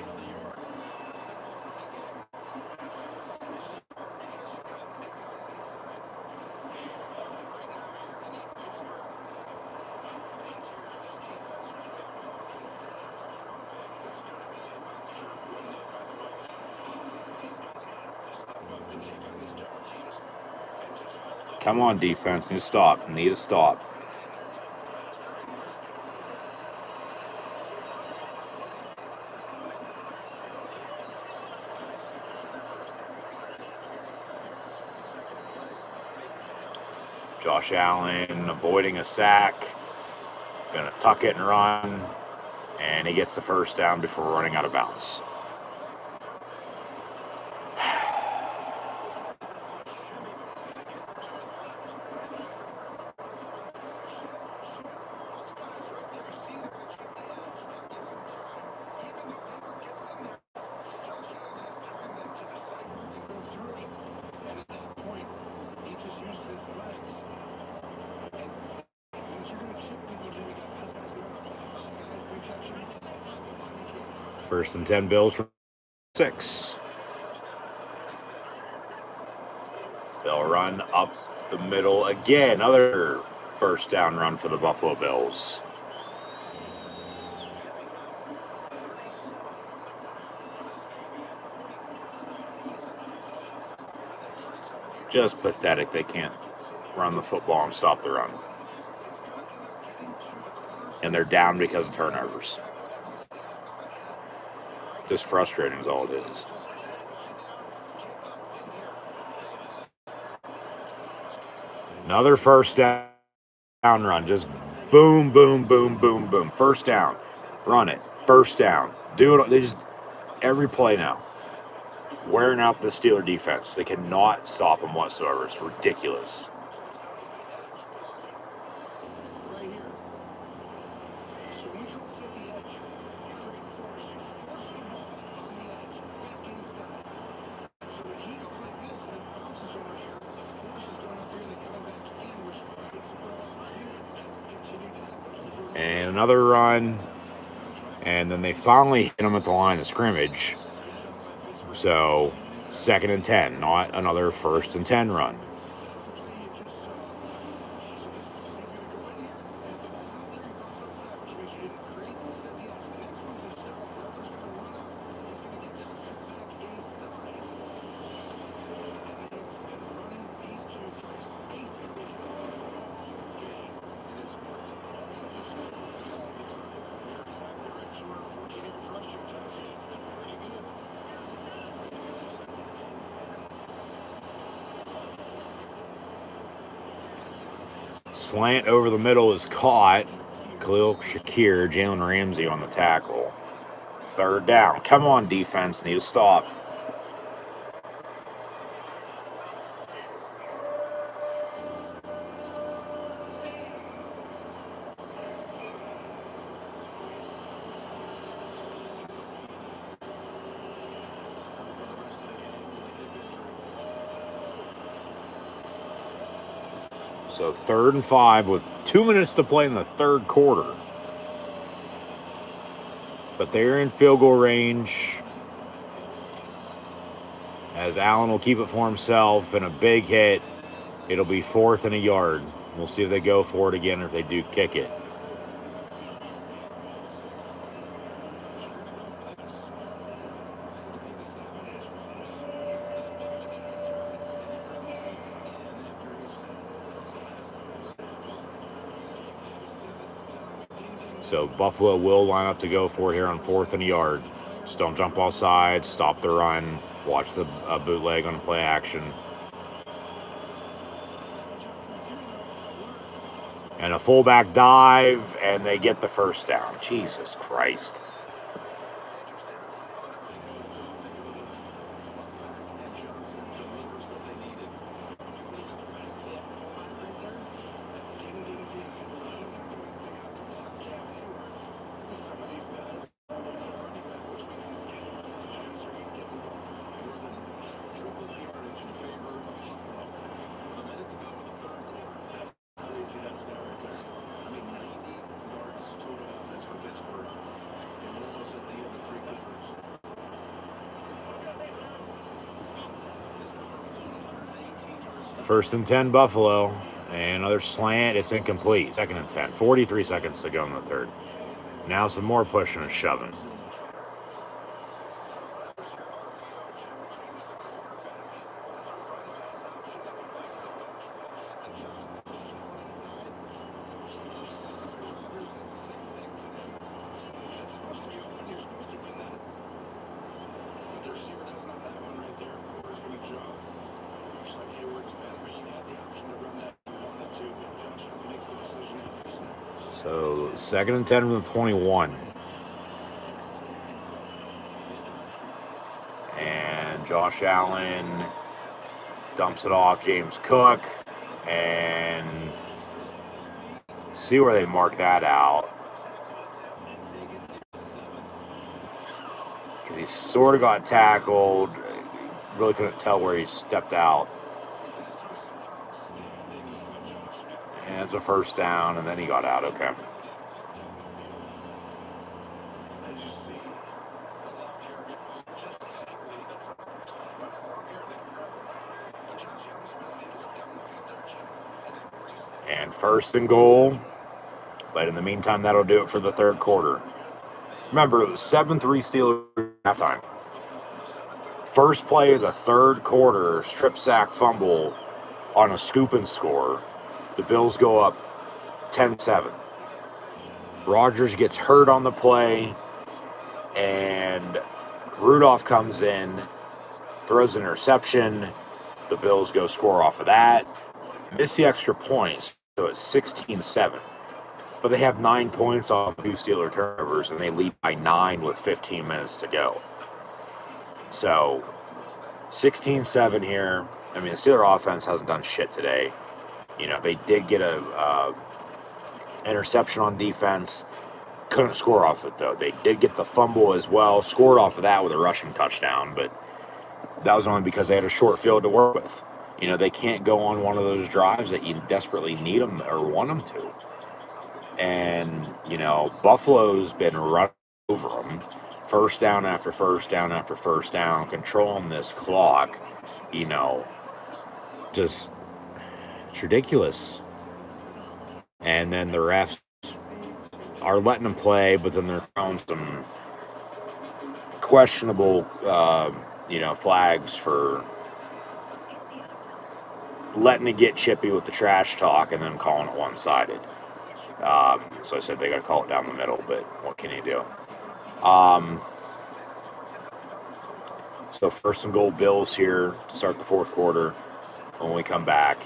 Come on, defense. Need a stop. Need a stop. Josh Allen avoiding a sack. Gonna tuck it and run. And he gets the first down before running out of bounds. First and 10 Bills from 6. They'll run up the middle again. Another first down run for the Buffalo Bills. Just pathetic. They can't run the football and stop the run. And they're down because of turnovers. Just frustrating is all it is. Another first down run. Just boom, boom, boom, boom, boom. First down. Run it. First down. Do it. They just every play now. Wearing out the Steeler defense. They cannot stop them whatsoever. It's ridiculous. And another run. And then they finally hit him at the line of scrimmage. So, 2nd and 10, not another 1st and 10 run. Slant over the middle is caught. Khalil Shakir, Jalen Ramsey on the tackle. 3rd down. Come on, defense. Need to stop. So 3rd and 5 with 2 minutes to play in the third quarter. But they're in field goal range, as Allen will keep it for himself, and a big hit. It'll be 4th and a yard. We'll see if they go for it again or if they do kick it. So Buffalo will line up to go for it here on 4th and a yard. Just don't jump off sides, stop the run, watch the bootleg on the play action. And a fullback dive, and they get the first down. Jesus Christ. That's there right there. I mean, 90 yards total offense for Pittsburgh, and we're almost at the end of 3 quarters. This number was 118 yards. 1st and 10 Buffalo. And another slant. It's incomplete. 2nd and 10. 43 seconds to go in the third. Now some more pushing and shoving. So 2nd and 10 from the 21. And Josh Allen dumps it off James Cook. And see where they mark that out. Because he sort of got tackled. Really couldn't tell where he stepped out. And it's a first down, and then he got out. Okay. And 1st and goal. But in the meantime, that'll do it for the third quarter. Remember, it was 7-3 Steelers halftime. First play of the third quarter, strip sack fumble on a scoop and score. The Bills go up 10-7. Rodgers gets hurt on the play, and Rudolph comes in, throws an interception. The Bills go score off of that. Miss the extra points, so it's 16-7. But they have 9 points off 2 Steeler turnovers, and they lead by 9 with 15 minutes to go. So, 16-7 here. I mean, the Steeler offense hasn't done shit today. You know, they did get a interception on defense. Couldn't score off it, though. They did get the fumble as well. Scored off of that with a rushing touchdown, but that was only because they had a short field to work with. You know, they can't go on one of those drives that you desperately need them or want them to. And, you know, Buffalo's been running over them. First down after first down after first down, controlling this clock, you know, just, it's ridiculous. And then the refs are letting them play, but then they're throwing some questionable, flags for letting it get chippy with the trash talk and then calling it one-sided. So I said they got to call it down the middle, but what can you do? So 1st and goal Bills here to start the fourth quarter when we come back.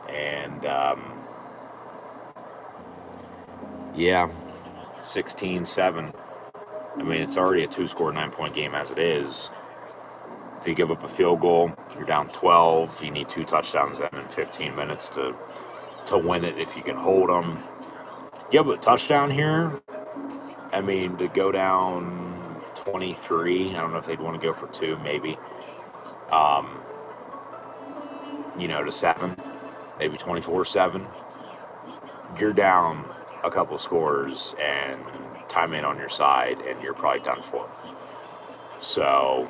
And, 16-7. I mean, it's already a 2-score, 9-point game as it is. If you give up a field goal, you're down 12. You need 2 touchdowns then in 15 minutes to win it if you can hold them. Give up a touchdown here. I mean, to go down 23, I don't know if they'd want to go for 2, maybe. To 7. maybe 24-7, you're down a couple scores and time in on your side, and you're probably done for. So,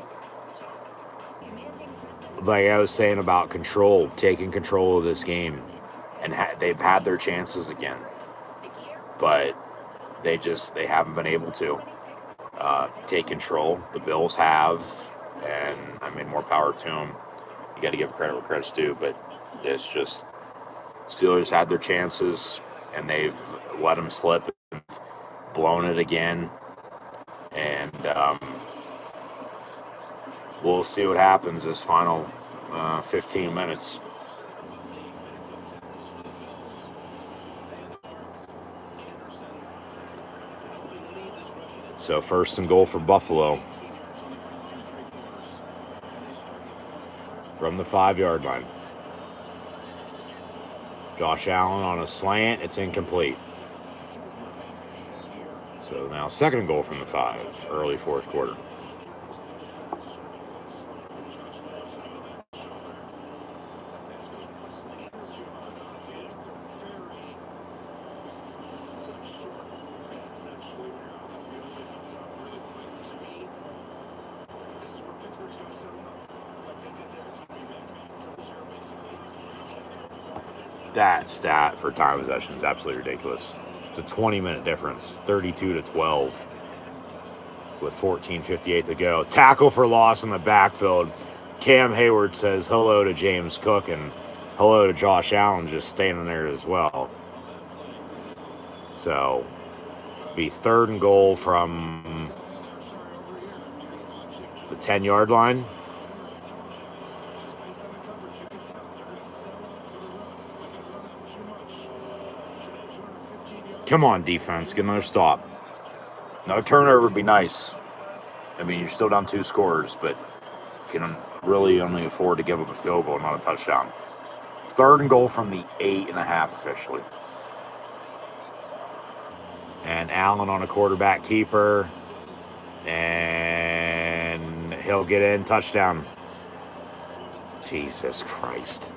like I was saying about control, taking control of this game, and they've had their chances again, but they haven't been able to take control. The Bills have, and I mean, more power to them. You got to give credit where credit's due, but it's just Steelers had their chances, and they've let them slip and blown it again. And we'll see what happens this final 15 minutes. So 1st and goal for Buffalo from the 5-yard line. Josh Allen on a slant. It's incomplete. So now 2nd and goal from the 5, early 4th quarter. That stat for time possession is absolutely ridiculous. It's a 20-minute difference, 32-12, with 14:58 to go. Tackle for loss in the backfield. Cam Hayward says hello to James Cook and hello to Josh Allen just standing there as well. So, be 3rd and goal from the 10-yard line. Come on, defense. Get another stop. No turnover would be nice. I mean, you're still down 2 scores, but you can really only afford to give up a field goal, not a touchdown. 3rd and goal from the 8.5 officially. And Allen on a quarterback keeper. And he'll get in. Touchdown. Jesus Christ.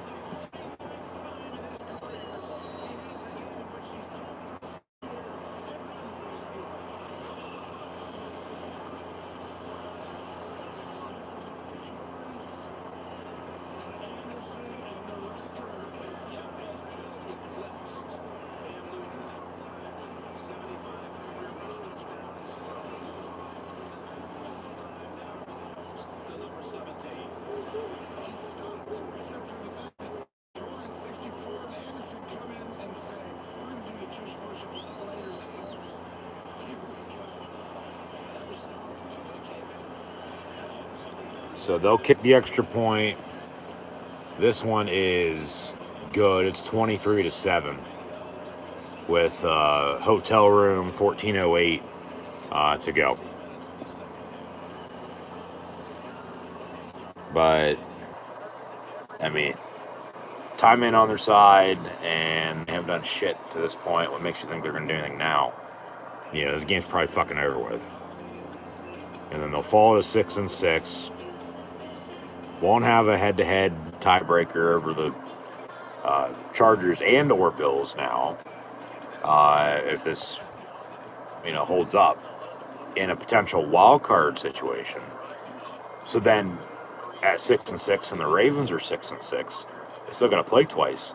So they'll kick the extra point. This one is good. It's 23-7 with hotel room 14:08 to go. But I mean, time in on their side, and they haven't done shit to this point. What makes you think they're going to do anything now? Yeah, this game's probably fucking over with. And then they'll fall to 6-6. Won't have a head-to-head tiebreaker over the Chargers and or Bills now. If this, holds up in a potential wild card situation. So then, at 6-6, and the Ravens are 6-6, they're still going to play twice.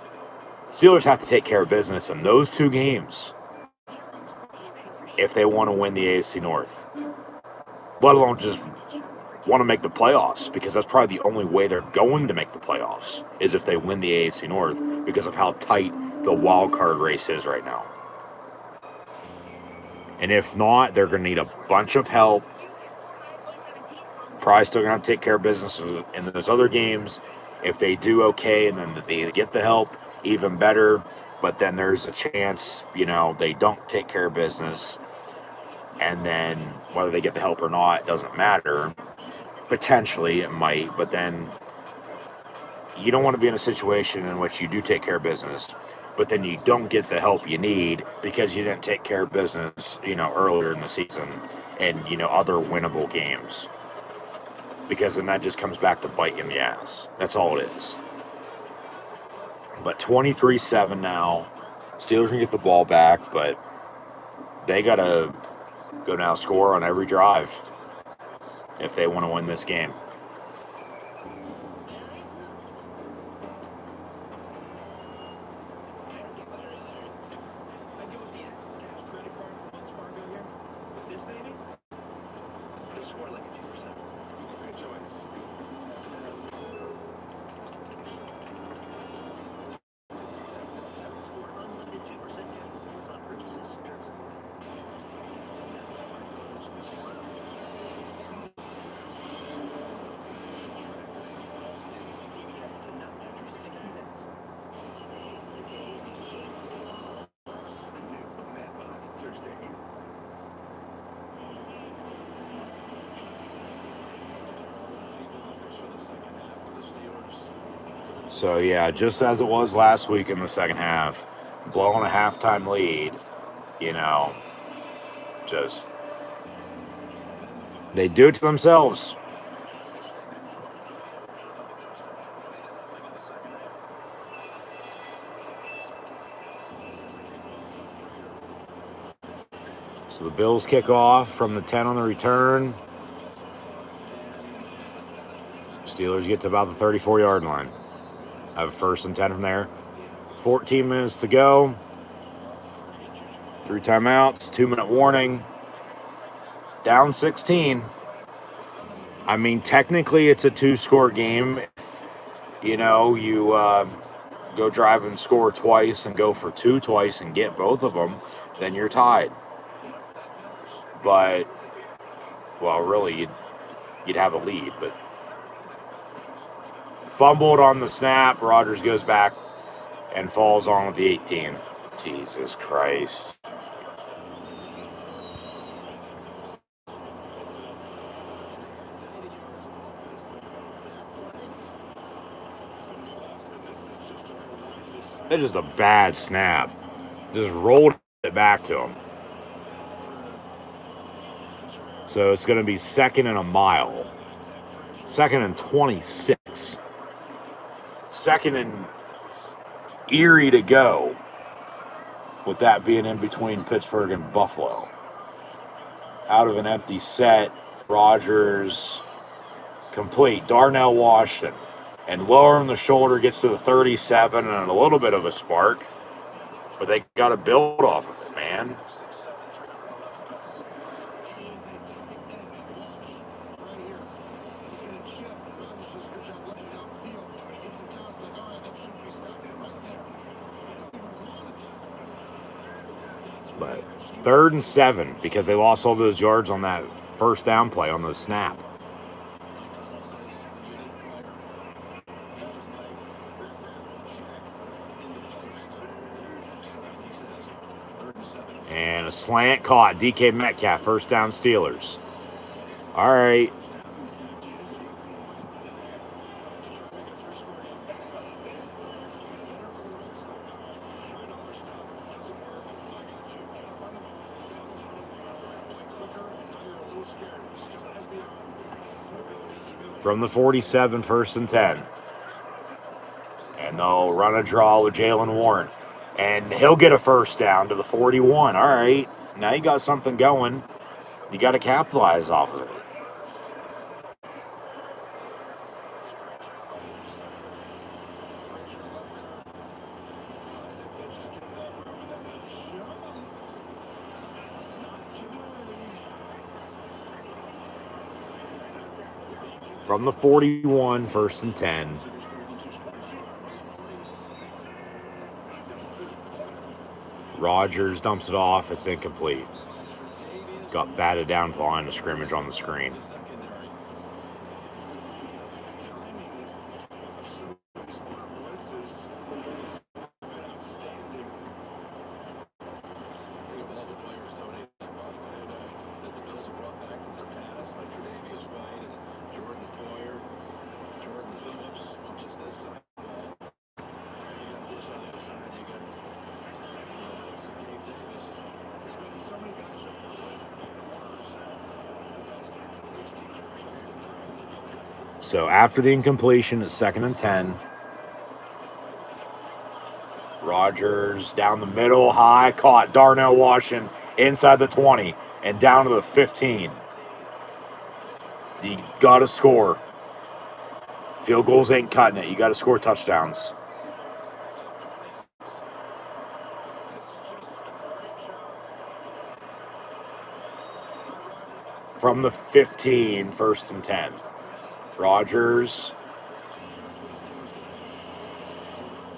The Steelers have to take care of business in those 2 games if they want to win the AFC North. Let alone just want to make the playoffs, because that's probably the only way they're going to make the playoffs is if they win the AFC North, because of how tight the wild card race is right now. And if not, they're going to need a bunch of help. Probably still going to have to take care of business in those other games. If they do okay and then they get the help, even better. But then there's a chance, they don't take care of business. And then whether they get the help or not, doesn't matter. Potentially it might, but then you don't want to be in a situation in which you do take care of business, but then you don't get the help you need because you didn't take care of business, earlier in the season and, other winnable games. Because then that just comes back to bite you in the ass. That's all it is. But 23-7 now. Steelers can get the ball back, but they got to go now score on every drive if they want to win this game. So, yeah, just as it was last week in the second half, blowing a halftime lead, just they do it to themselves. So the Bills kick off from the 10 on the return. Steelers get to about the 34-yard line. Have a 1st and 10 from there. 14 minutes to go. 3 timeouts, 2-minute warning. Down 16. I mean, technically it's a 2-score game. If, you go drive and score twice and go for 2 twice and get both of them, then you're tied. But, well, really, you'd have a lead, but fumbled on the snap. Rodgers goes back and falls on with the 18. Jesus Christ. It's just a bad snap. Just rolled it back to him. So it's going to be 2nd and a mile. 2nd and 26. 2nd and Erie to go, with that being in between Pittsburgh and Buffalo. Out of an empty set, Rodgers complete. Darnell Washington. And lowering the shoulder gets to the 37 and a little bit of a spark. But they got to build off of it, man. But 3rd and 7 because they lost all those yards on that first down play on the snap. And a slant caught. DK Metcalf, 1st down Steelers. All right. From the 47, 1st and 10. And they'll run a draw with Jalen Warren. And he'll get a 1st down to the 41. All right. Now you got something going. You got to capitalize off of it. From the 41, 1st and 10. Rodgers dumps it off. It's incomplete. Got batted down to the line of scrimmage on the screen. So after the incompletion, it's 2nd and 10. Rodgers down the middle, high, caught. Darnell Washington inside the 20 and down to the 15. You got to score. Field goals ain't cutting it. You got to score touchdowns. From the 15, 1st and 10. Rodgers.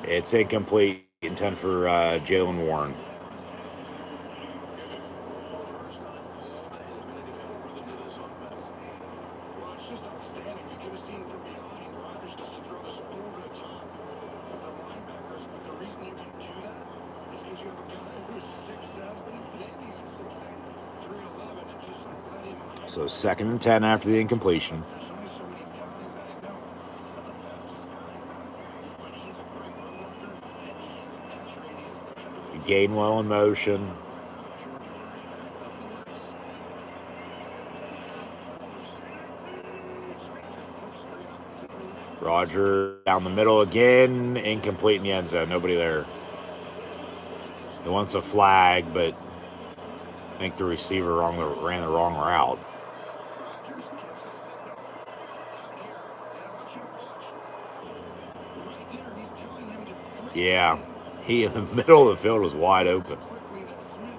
It's incomplete. Intent for Jalen Warren. So 2nd and 10 after the incompletion. Gainwell in motion. Roger down the middle again. Incomplete in the end zone. Nobody there. He wants a flag, but I think the receiver ran the wrong route. Yeah, he in the middle of the field was wide open.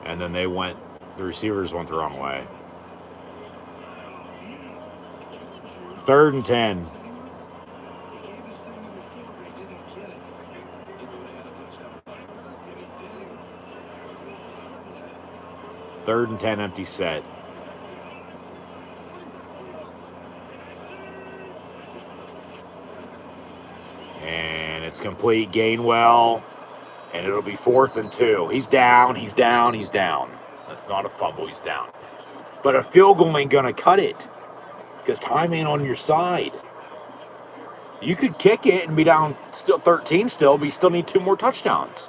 And then the receivers went the wrong way. 3rd and 10. Third and 10, empty set. And it's complete. Gainwell. And it'll be 4th and 2. He's down. That's not a fumble. He's down. But a field goal ain't going to cut it. Because time ain't on your side. You could kick it and be down still 13 still, but you still need 2 more touchdowns.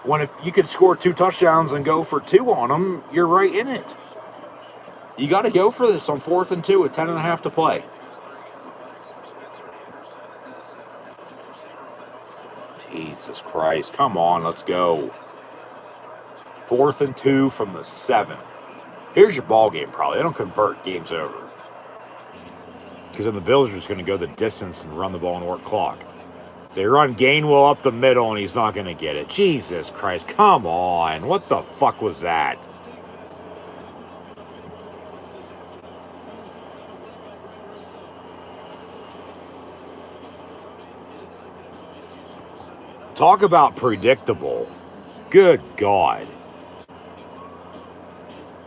When if you could score 2 touchdowns and go for 2 on them, you're right in it. You got to go for this on 4th and 2 with 10.5 to play. Jesus Christ. Come on, let's go. 4th and 2 from the 7. Here's your ball game probably. They don't convert, game's over. Because then the Bills are just going to go the distance and run the ball and work clock. They run Gainwell up the middle, and he's not going to get it. Jesus Christ, come on. What the fuck was that? Talk about predictable. Good God.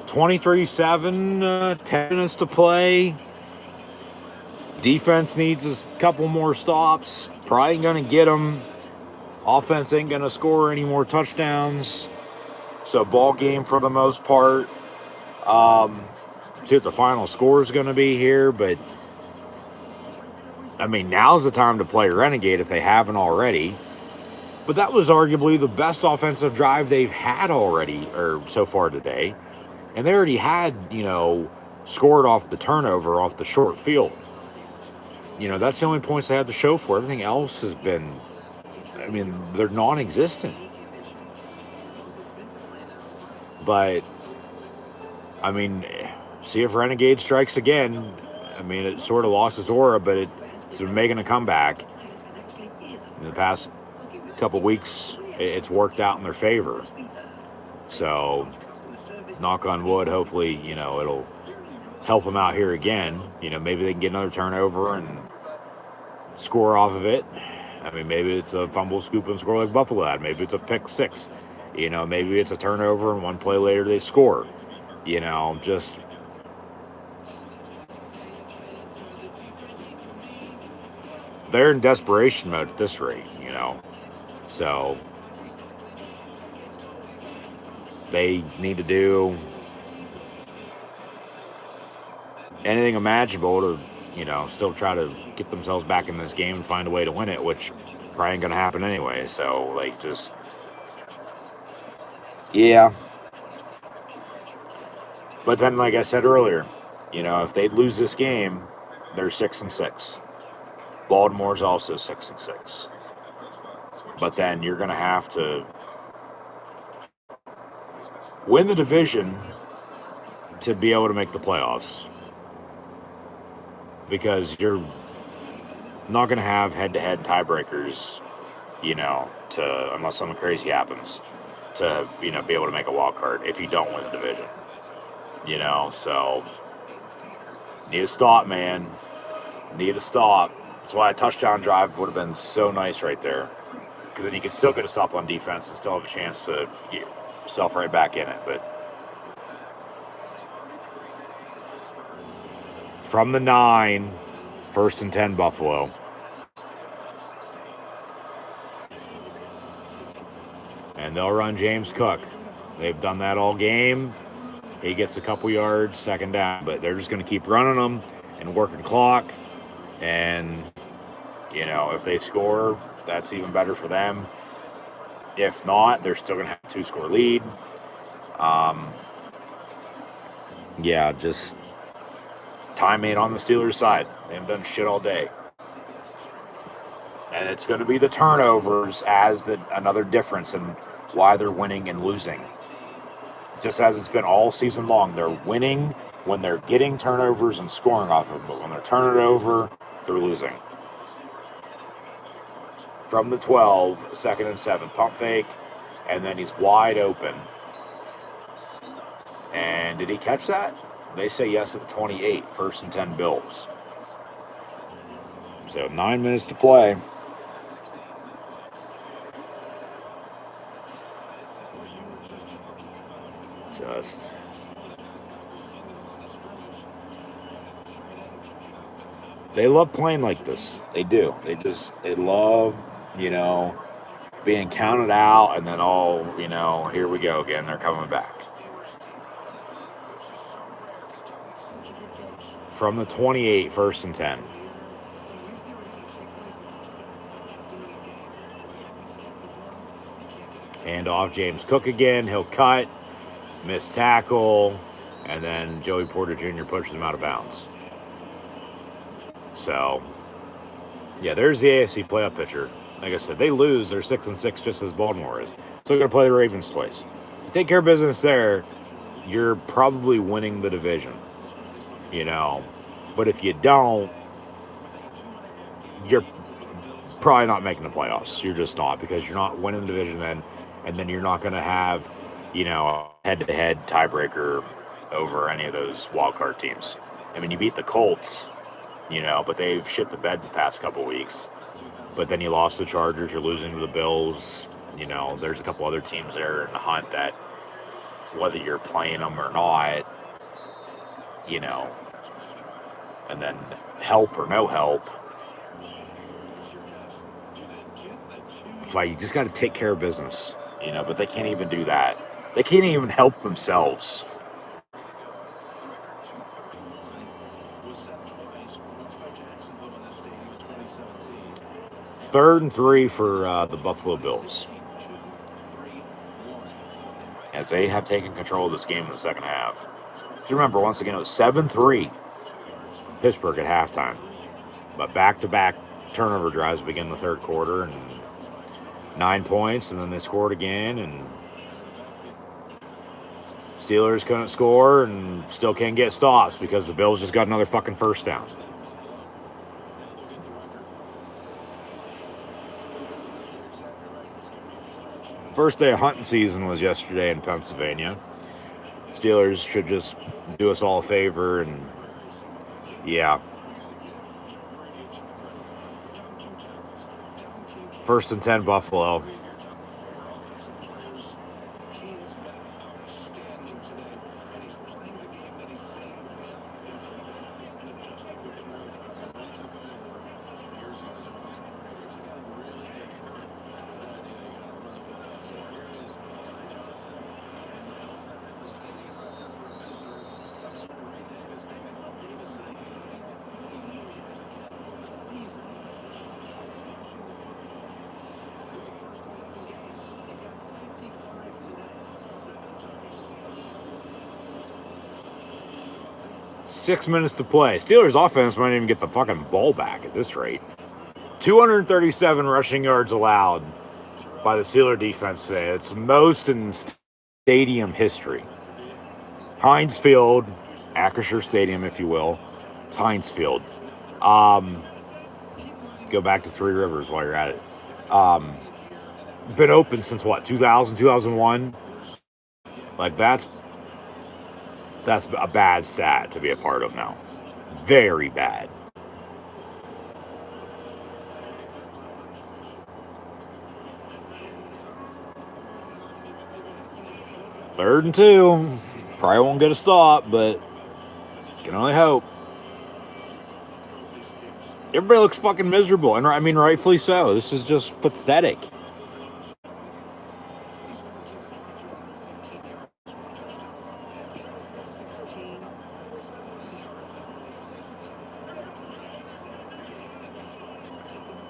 23-7, 10 minutes to play. Defense needs a couple more stops. Probably ain't going to get them. Offense ain't going to score any more touchdowns. So ball game for the most part. See what the final score is going to be here. But, I mean, now's the time to play Renegade if they haven't already. But that was arguably the best offensive drive they've had already, or so far today. And they already had, scored off the turnover off the short field. That's the only points they have to show for. Everything else has been, they're non-existent. But, see if Renegade strikes again. It sort of lost its aura, but it's been making a comeback. In the past couple weeks, it's worked out in their favor. So, knock on wood, hopefully, it'll help them out here again. Maybe they can get another turnover and score off of it. Maybe it's a fumble, scoop, and score like Buffalo had. Maybe it's a pick 6. Maybe it's a turnover and one play later they score. Just they're in desperation mode at this rate, So they need to do anything imaginable to, still try to get themselves back in this game and find a way to win it, which probably ain't going to happen anyway. So, yeah. But then, like I said earlier, if they lose this game, they're 6-6. Baltimore's also 6-6. But then you're going to have to win the division to be able to make the playoffs. Because you're not going to have head-to-head tiebreakers, unless something crazy happens, to, be able to make a wild card if you don't win the division. So need a stop, man. Need a stop. That's why a touchdown drive would have been so nice right there. Because then you can still get a stop on defense and still have a chance to get yourself right back in it. But from the 9, 1st and 10 Buffalo. And they'll run James Cook. They've done that all game. He gets a couple yards, second down. But they're just going to keep running them and working clock. And, if they score, that's even better for them. If not, they're still going to have a 2-score lead. Just time ain't on the Steelers' side. They haven't done shit all day. And it's going to be the turnovers as another difference in why they're winning and losing. Just as it's been all season long. They're winning when they're getting turnovers and scoring off of them. But when they're turning it over, they're losing. From the 12, 2nd and 7, pump fake. And then he's wide open. And did he catch that? They say yes at the 28, 1st and 10 Bills. So 9 minutes to play. They love playing like this. They do. They love, being counted out and then here we go again. They're coming back. From the 28, 1st and 10. Hand off James Cook again. He'll cut. Missed tackle. And then Joey Porter Jr. pushes him out of bounds. So, there's the AFC playoff picture. Like I said, they lose. They're 6-6 just as Baltimore is. So they're going to play the Ravens twice. If you take care of business there, you're probably winning the division. But if you don't, you're probably not making the playoffs. You're just not, because you're not winning the division then, and then you're not going to have, a head-to-head tiebreaker over any of those wild card teams. I mean, you beat the Colts, but they've shit the bed the past couple weeks. But then you lost the Chargers, you're losing to the Bills. There's a couple other teams there in the hunt that, whether you're playing them or not, and then help or no help. That's why you just got to take care of business, but they can't even do that. They can't even help themselves. Third and 3 for the Buffalo Bills, as they have taken control of this game in the second half. Just remember, once again, it was 7-3 Pittsburgh at halftime. But back-to-back turnover drives begin the third quarter, and 9 points, and then they scored again, and Steelers couldn't score and still can't get stops because the Bills just got another fucking first down. First day of hunting season was yesterday in Pennsylvania. Steelers should just do us all a favor and, First and 10 Buffalo. Six minutes to play. Steelers offense might even get the fucking ball back at this rate. 237 rushing yards allowed by the Steeler defense today. It's most in stadium history. Heinz Field, Acrisure Stadium, if you will. It's Heinz Field. Go back to Three Rivers while you're at it. Been open since what, 2000, 2001? Like, that's a bad stat to be a part of now. Very bad. Third and 2. Probably won't get a stop, but can only hope. Everybody looks fucking miserable, and I mean, rightfully so. This is just pathetic.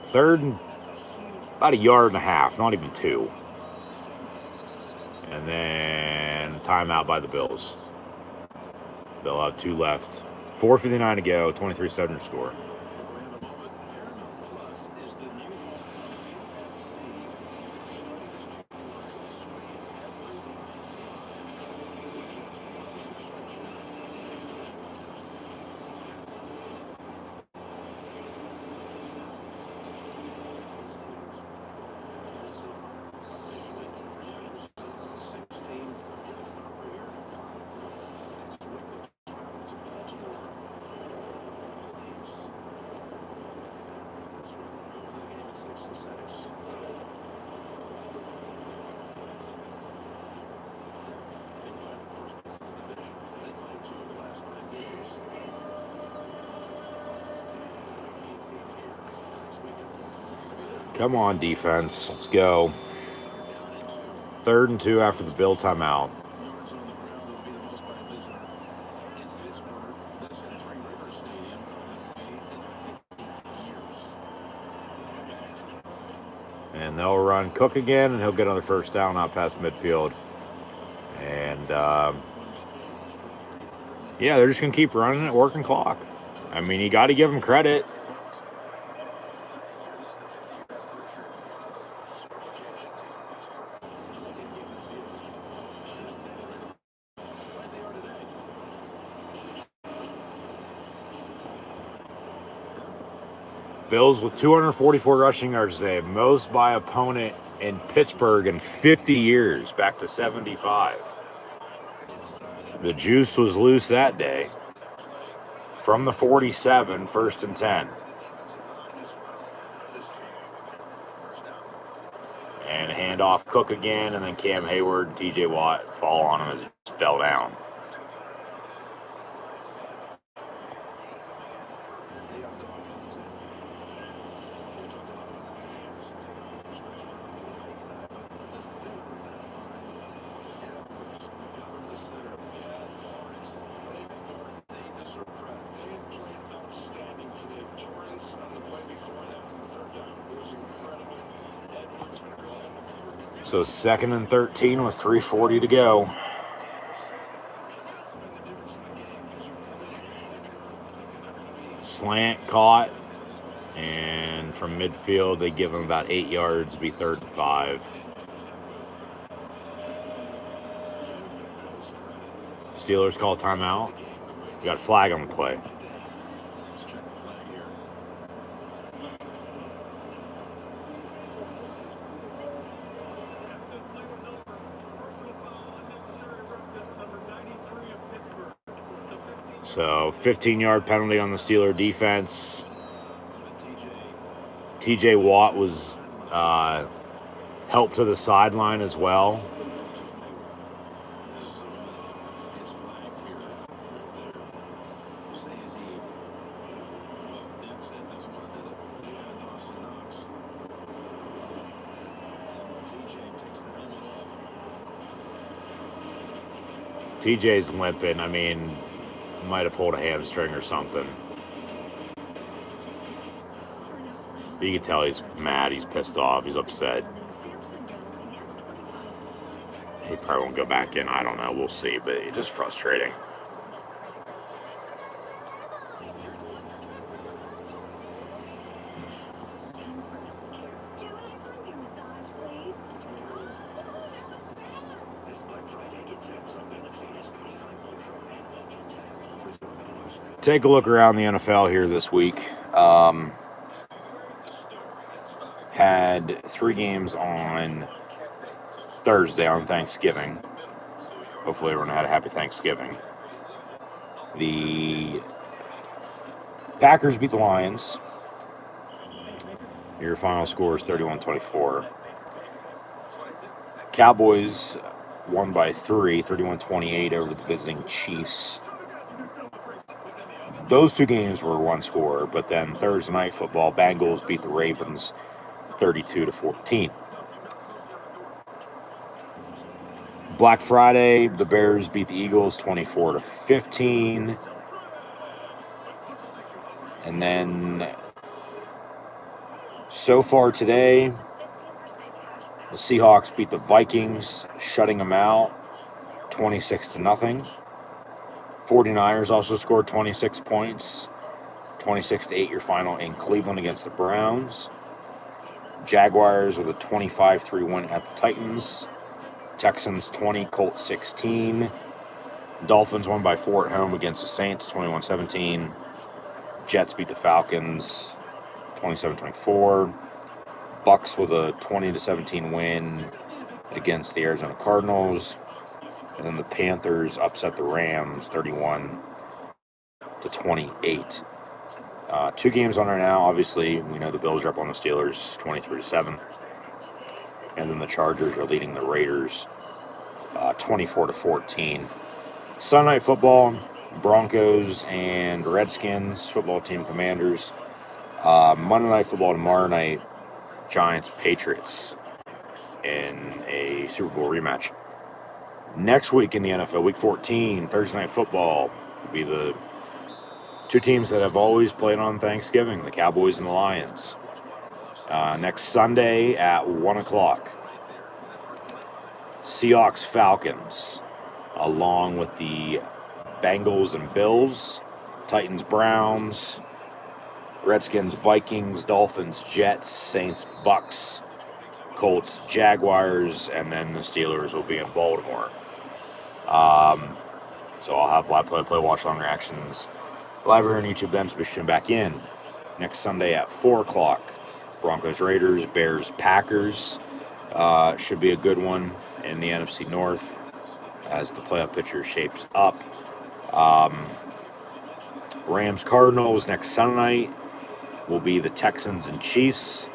Third and about a yard and a half, not even 2. And then timeout by the Bills. They'll have 2 left. 4:59 to go, 23-7 your score. Come on, defense. Let's go. 3rd and 2 after the Bill timeout. And they'll run Cook again, and he'll get another first down out past midfield. And, yeah, they're just going to keep running it, working clock. I mean, you got to give them credit. Bills with 244 rushing yards today, most by opponent in Pittsburgh in 50 years, back to 75. The juice was loose that day. From the 47, 1st and 10. And hand off Cook again, and then Cam Hayward and TJ Watt fall on him as he fell down. So 2nd and 13 with 3:40 to go. Slant caught, and from midfield they give him about 8 yards, be 3rd and 5. Steelers call timeout. We got a flag on the play. So 15-yard penalty on the Steeler defense. TJ Watt was helped to the sideline as well. TJ's limping. I mean, might have pulled a hamstring or something. You can tell he's mad, he's pissed off, he's upset. He probably won't go back in, I don't know, we'll see, but it's just frustrating. take a look around the NFL here this week. Had 3 games on Thursday on Thanksgiving. Hopefully everyone had a happy Thanksgiving. The Packers beat the Lions. Your final score is 31-24. Cowboys won by 3, 31-28 over the visiting Chiefs. Those 2 games were one score, but then Thursday night football, Bengals beat the Ravens 32-14. Black Friday, the Bears beat the Eagles 24-15. And then so far today, the Seahawks beat the Vikings, shutting them out 26-0. 49ers also scored 26 points, 26-8 your final in Cleveland against the Browns. Jaguars with a 25-3 win at the Titans. Texans 20, Colts 16. Dolphins won by 4 at home against the Saints, 21-17. Jets beat the Falcons 27-24. Bucks with a 20-17 win against the Arizona Cardinals. And then the Panthers upset the Rams 31-28. 2 games on right now. Obviously, we know the Bills are up on the Steelers 23-7. And then the Chargers are leading the Raiders 24-14. Sunday night football, Broncos and Redskins, football team Commanders. Monday night football tomorrow night, Giants, Patriots in a Super Bowl rematch. Next week in the NFL, Week 14, Thursday night football, will be the 2 teams that have always played on Thanksgiving, the Cowboys and the Lions. Next Sunday at 1 o'clock, Seahawks, Falcons, along with the Bengals and Bills, Titans, Browns, Redskins, Vikings, Dolphins, Jets, Saints, Bucks, Colts, Jaguars, and then the Steelers will be in Baltimore. So I'll have live play, watch long reactions live here on YouTube then, so be sure back in next Sunday at 4 o'clock. Broncos, Raiders, Bears, Packers. Should be a good one in the NFC North as the playoff picture shapes up. Rams, Cardinals next Sunday night will be the Texans and Chiefs.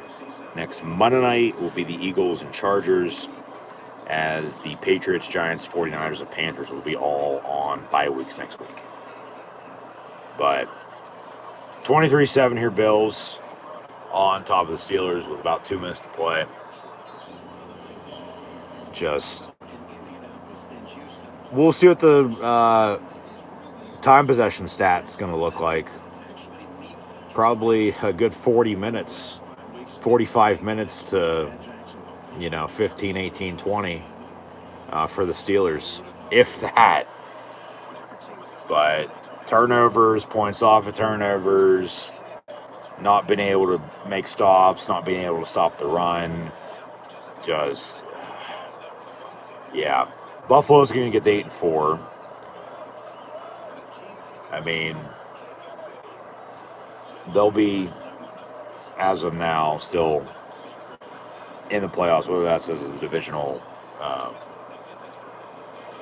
Next Monday night will be the Eagles and Chargers, as the Patriots, Giants, 49ers, and Panthers will be all on bye weeks next week. But 23-7 here, Bills on top of the Steelers with about 2 minutes to play. We'll see what the time possession stat is going to look like. Probably a good 40 minutes, 45 minutes to, 15, 18, 20 for the Steelers, if that. But turnovers, points off of turnovers, not being able to make stops, not being able to stop the run. Buffalo's going to get to 8-4. I mean, they'll be, as of now, still in the playoffs, whether that's as a divisional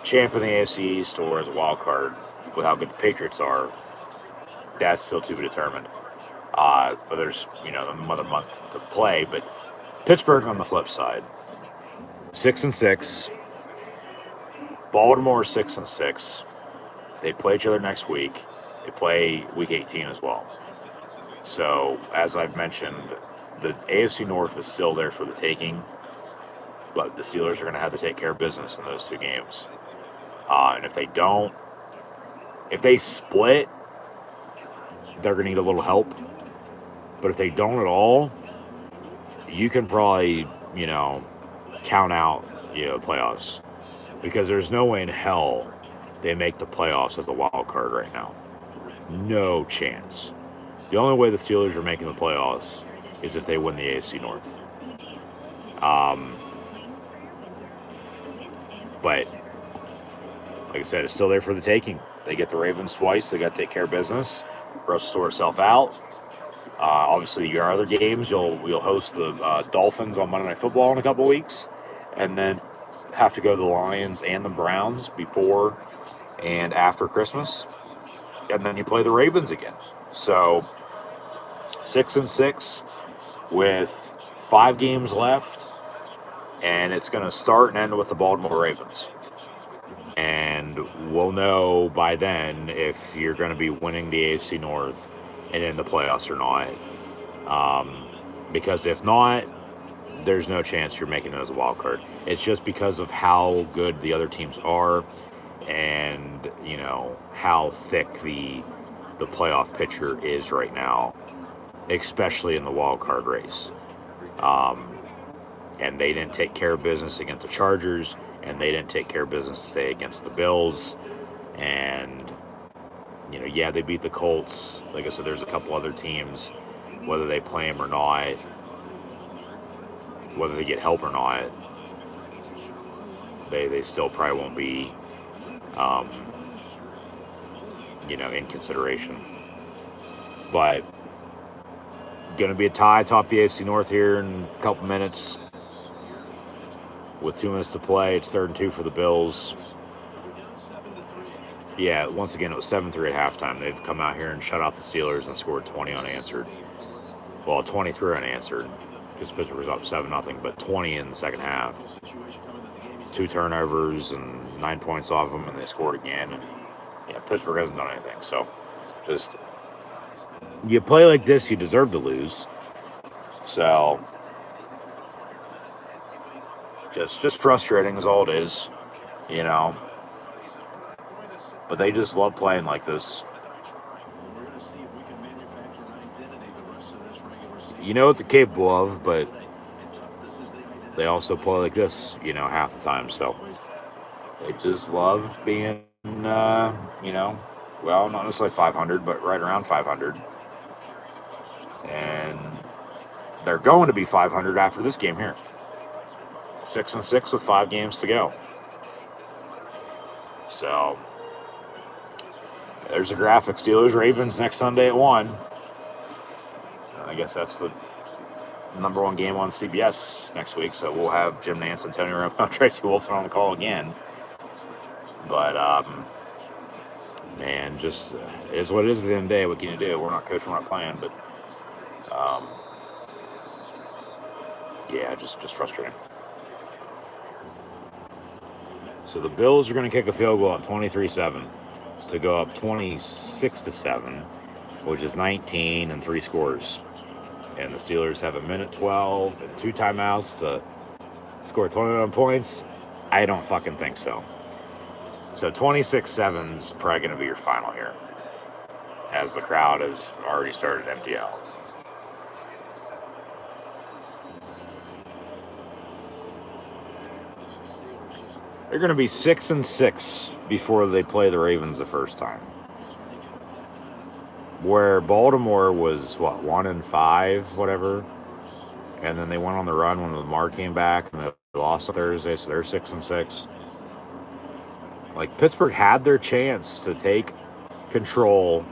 champ in the AFC East or as a wild card. With how good the Patriots are, that's still to be determined. But there's, another month to play. But Pittsburgh on the flip side, 6-6. Baltimore 6-6. They play each other next week. They play Week 18 as well. So, as I've mentioned, the AFC North is still there for the taking, but the Steelers are going to have to take care of business in those 2 games. And if they don't, if they split, they're going to need a little help. But if they don't at all, you can probably, count out, playoffs. Because there's no way in hell they make the playoffs as a wild card right now. No chance. The only way the Steelers are making the playoffs is if they win the AFC North. But, like I said, it's still there for the taking. They get the Ravens twice. They got to take care of business. Rest will sort itself out. Obviously, your other games, you'll host the Dolphins on Monday Night Football in a couple weeks, and then have to go to the Lions and the Browns before and after Christmas, and then you play the Ravens again. So 6-6 with 5 games left, and it's going to start and end with the Baltimore Ravens. And we'll know by then if you're going to be winning the AFC North and in the playoffs or not. Because if not, there's no chance you're making it as a wild card. It's just because of how good the other teams are and, you know, how thick the playoff picture is right now, especially in the wild card race. And they didn't take care of business against the Chargers, and they didn't take care of business today against the Bills. And, you know, yeah, they beat the Colts. Like I said, there's a couple other teams, whether they play them or not, whether they get help or not, they still probably won't be, you know, in consideration. But going to be a tie top the AFC North here in a couple minutes. With 2 minutes to play, it's 3rd and 2 for the Bills. Yeah, once again, it was 7-3 at halftime. They've come out here and shut out the Steelers and scored 20 unanswered. Well, 23 unanswered, because Pittsburgh was up 7-0, but 20 in the second half. 2 turnovers and 9 points off them, and they scored again. And yeah, Pittsburgh hasn't done anything. So, just, you play like this, you deserve to lose. So, just frustrating is all it is, you know. But they just love playing like this. You know what they're capable of, but they also play like this, you know, half the time. So they just love being, you know, well, not necessarily 500, but right around 500. And they're going to be 500 after this game here. 6-6 with 5 games to go. So there's a graphic. Steelers Ravens next Sunday at 1. I guess that's the number 1 game on CBS next week. So we'll have Jim Nantz and Tony Romo, Tracy Wolfson on the call again. But man, just it is what it is at the end of the day. What can you do? We're not coaching, we're not playing, but yeah, just frustrating. So the Bills are going to kick a field goal at 23-7 to go up 26-7, which is 19 and 3 scores. And the Steelers have 1:12 and 2 timeouts to score 21 points. I don't fucking think so. So 26-7 is probably going to be your final here, as the crowd has already started to empty out. They're going to be 6-6 before they play the Ravens the first time. Where Baltimore was, 1-5, whatever. And then they went on the run when Lamar came back and they lost on Thursday, so they're 6-6. Like, Pittsburgh had their chance to take control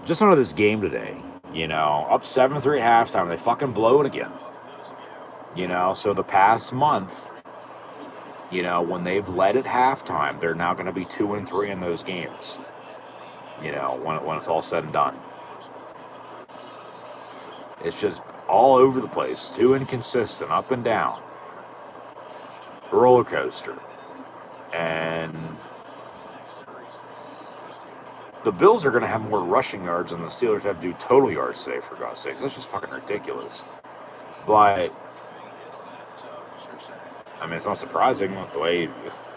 just out of this game today. You know, up 7-3 at halftime. They fucking blow it again. You know, so the past month, you know, when they've led at halftime, they're now going to be 2-3 in those games. You know, when it's all said and done. It's just all over the place. Too inconsistent, up and down. Roller coaster. And the Bills are going to have more rushing yards than the Steelers have to do total yards today, for God's sakes. That's just fucking ridiculous. But I mean, it's not surprising with the way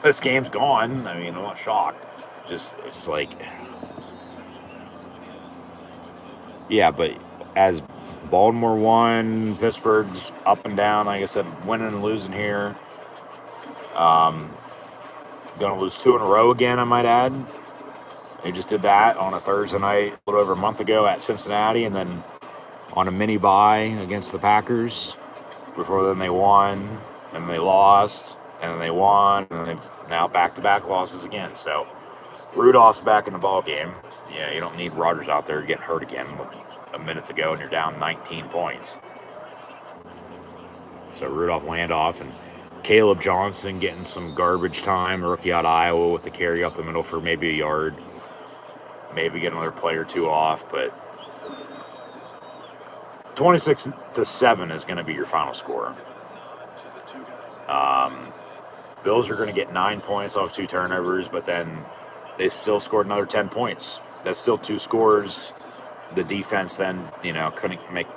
this game's gone. I mean, I'm not shocked. It's just like, yeah, but as Baltimore won, Pittsburgh's up and down, like I said, winning and losing here. Going to lose 2 in a row again, I might add. They just did that on a Thursday night a little over a month ago at Cincinnati, and then on a mini bye against the Packers. Before then they won, and they lost, and then they won, and they've now back-to-back losses again. So Rudolph's back in the ball game. Yeah, you don't need Rodgers out there getting hurt again with a minute to go and you're down 19 points. So Rudolph handoff and Caleb Johnson getting some garbage time, rookie out of Iowa with the carry up the middle for maybe a yard. Maybe get another play or two off, but 26-7 is going to be your final score. Bills are going to get 9 points off 2 turnovers, but then they still scored another 10 points. That's still 2 scores. The defense then, couldn't make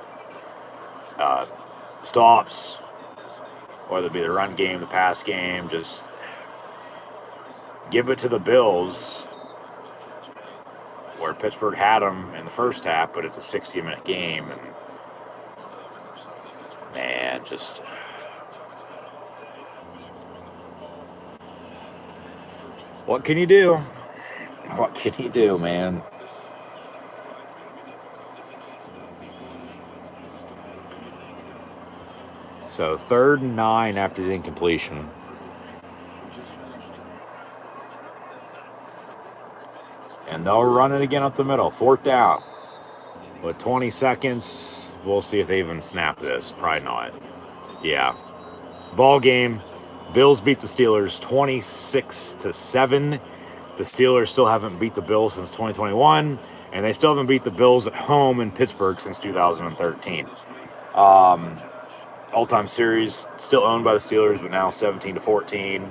stops, whether it be the run game, the pass game. Just give it to the Bills, where Pittsburgh had them in the first half, but it's a 60-minute game, and man, just what can you do? What can you do, man? So 3rd and 9 after the incompletion. And they'll run it again up the middle. 4th down. With 20 seconds, we'll see if they even snap this. Probably not. Yeah. Ball game. Bills beat the Steelers 26-7. The Steelers still haven't beat the Bills since 2021. And they still haven't beat the Bills at home in Pittsburgh since 2013. All-time series still owned by the Steelers, but now 17-14.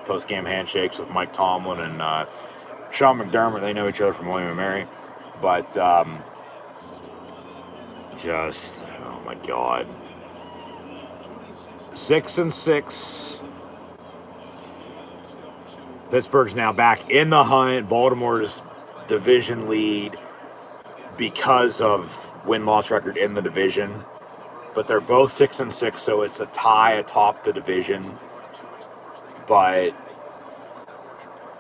Post-game handshakes with Mike Tomlin and Sean McDermott. They know each other from William & Mary. But just, oh my God. 6-6. Pittsburgh's now back in the hunt. Baltimore's division lead because of win-loss record in the division. But they're both 6-6, so it's a tie atop the division. But